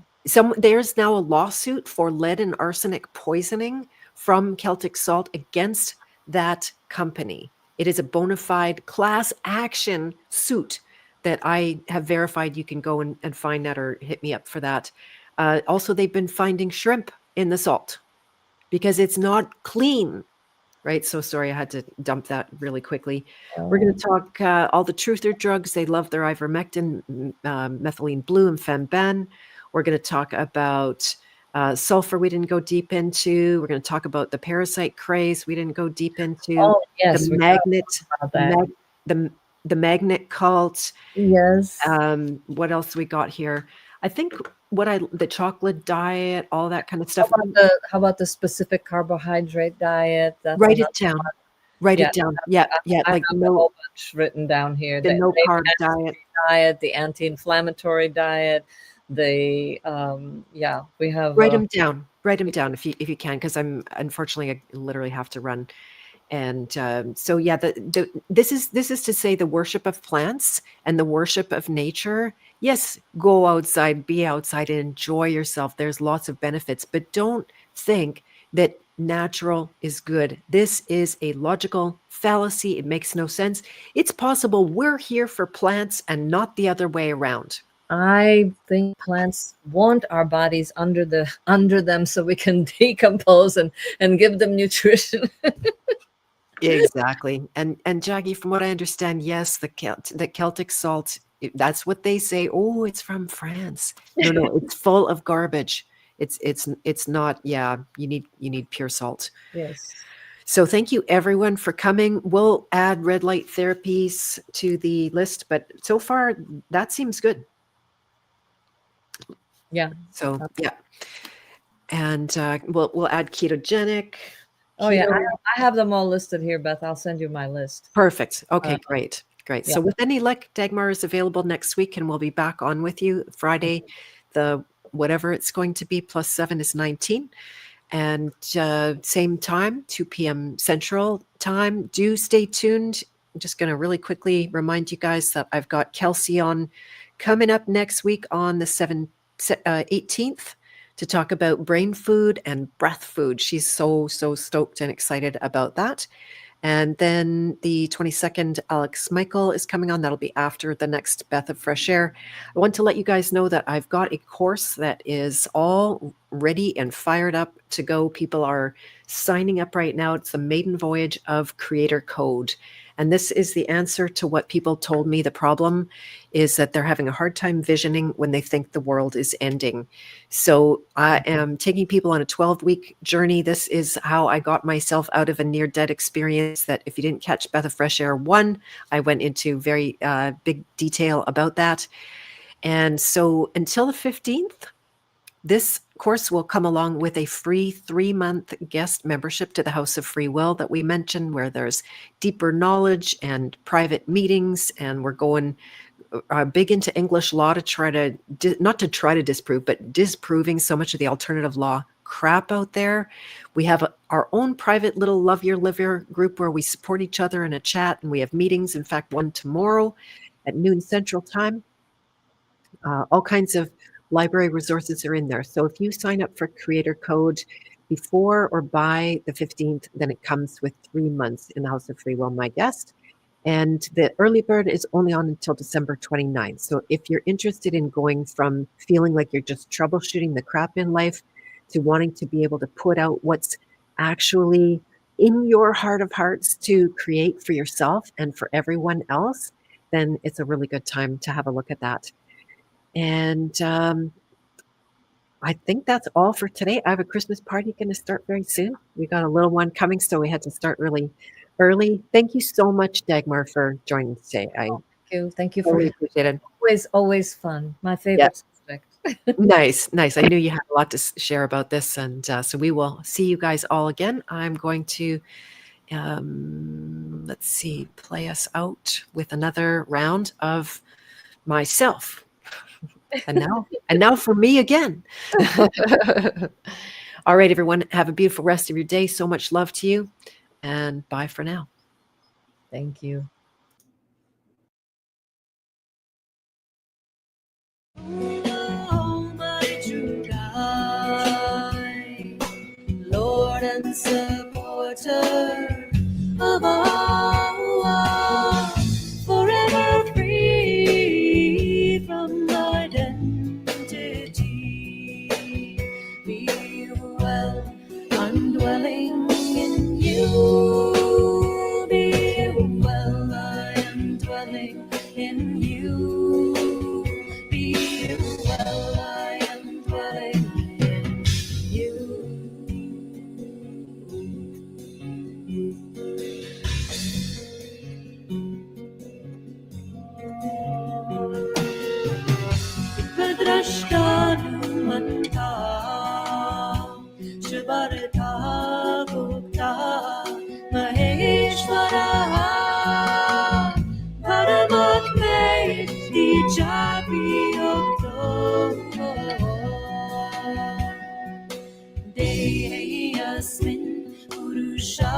There's now a lawsuit for lead and arsenic poisoning from Celtic Salt against that company. It is a bona fide class action suit that I have verified. You can go and find that or hit me up for that. Also, they've been finding shrimp in the salt because it's not clean. Right. So sorry, I had to dump that really quickly. We're going Oh, to talk all the truther drugs. They love their ivermectin, methylene blue, and femben. We're going to talk about sulfur. We didn't go deep into. We're going to talk about the parasite craze. We didn't go deep into oh, the yes, we gotta magnet, talk about the that. mag, the the magnet cult. Yes. What else we got here? I think the chocolate diet, all that kind of How stuff. about the specific carbohydrate diet? That's Write another. it down. Write Yeah, it down. Yeah, yeah. I Like have a no, whole bunch written down here. the The no maybe carb diet. diet, the anti-inflammatory diet, yeah, we have Write them down. Write them down if you can, because I'm unfortunately I literally have to run. And so yeah, this is to say the worship of plants and the worship of nature. Yes, go outside, be outside, and enjoy yourself. There's lots of benefits, but don't think that natural is good. This is a logical fallacy. It makes no sense. It's possible we're here for plants and not the other way around. I think plants want our bodies under them so we can decompose and give them nutrition. Exactly. And Jackie, from what I understand, yes, the Celtic salt, that's what they say. Oh, it's from France. No, no, it's full of garbage. It's not, yeah, you need pure salt. Yes. So thank you everyone for coming. We'll add red light therapies to the list, but so far that seems good. Yeah. So yeah. And we'll add ketogenic, Oh yeah, keto. I have them all listed here, Beth. I'll send you my list. Perfect. Uh, Okay, great. Great. yeah. So with any luck, Dagmar is available next week and we'll be back on with you Friday, the whatever it's going to be, +7 is 19. And same time, 2 p.m. Central time. Do stay tuned. I'm just going to really quickly remind you guys that I've got Kelsey on coming up next week on the 18th to talk about brain food and breath food. She's so stoked and excited about that. And then the 22nd, Alex Michael is coming on. That'll be after the next Beth of Fresh Air. I want to let you guys know that I've got a course that is all ready and fired up to go. People are signing up right now. It's the maiden voyage of Creator Code. And this is the answer to what people told me the problem is that they're having a hard time visioning when they think the world is ending. So I am taking people on a 12-week journey. This is how I got myself out of a near-death experience that if you didn't catch Beth of Fresh Air 1, I went into very big detail about that. And so until the 15th, this course will come along with a free 3-month guest membership to the House of Free Will that we mentioned, where there's deeper knowledge and private meetings. And we're going big into English law to try to, not to try to disprove, but disproving so much of the alternative law crap out there. We have our own private little Love Your Liver group where we support each other in a chat, and we have meetings. In fact, one tomorrow at noon Central Time. All kinds of library resources are in there. So if you sign up for Creator Code before or by the 15th, then it comes with 3 months in the House of Free Will, my guest. And the early bird is only on until December 29th. So if you're interested in going from feeling like you're just troubleshooting the crap in life to wanting to be able to put out what's actually in your heart of hearts to create for yourself and for everyone else, then it's a really good time to have a look at that. And I think that's all for today. I have a Christmas party going to start very soon. We got a little one coming, so we had to start really early. Thank you so much, Dagmar, for joining today. I Thank you for totally appreciate it. always fun. My Yeah, favorite subject. nice, nice. I knew you had a lot to share about this, and so we will see you guys all again. I'm going to let's see, play us out with another round of myself. And now for me again. All right, everyone, have a beautiful rest of your day. So much love to you, and bye for now. Thank you. Almighty God, Lord and supporter of all, forever free from identity. Be well, I'm dwelling in you. Be well, I am dwelling in you. Be well, I am dwelling in you. Ipadrashtanumanta Shivarta Gupta Maheshwara Paramatme Dijapi Yokto Deyasmin Purusha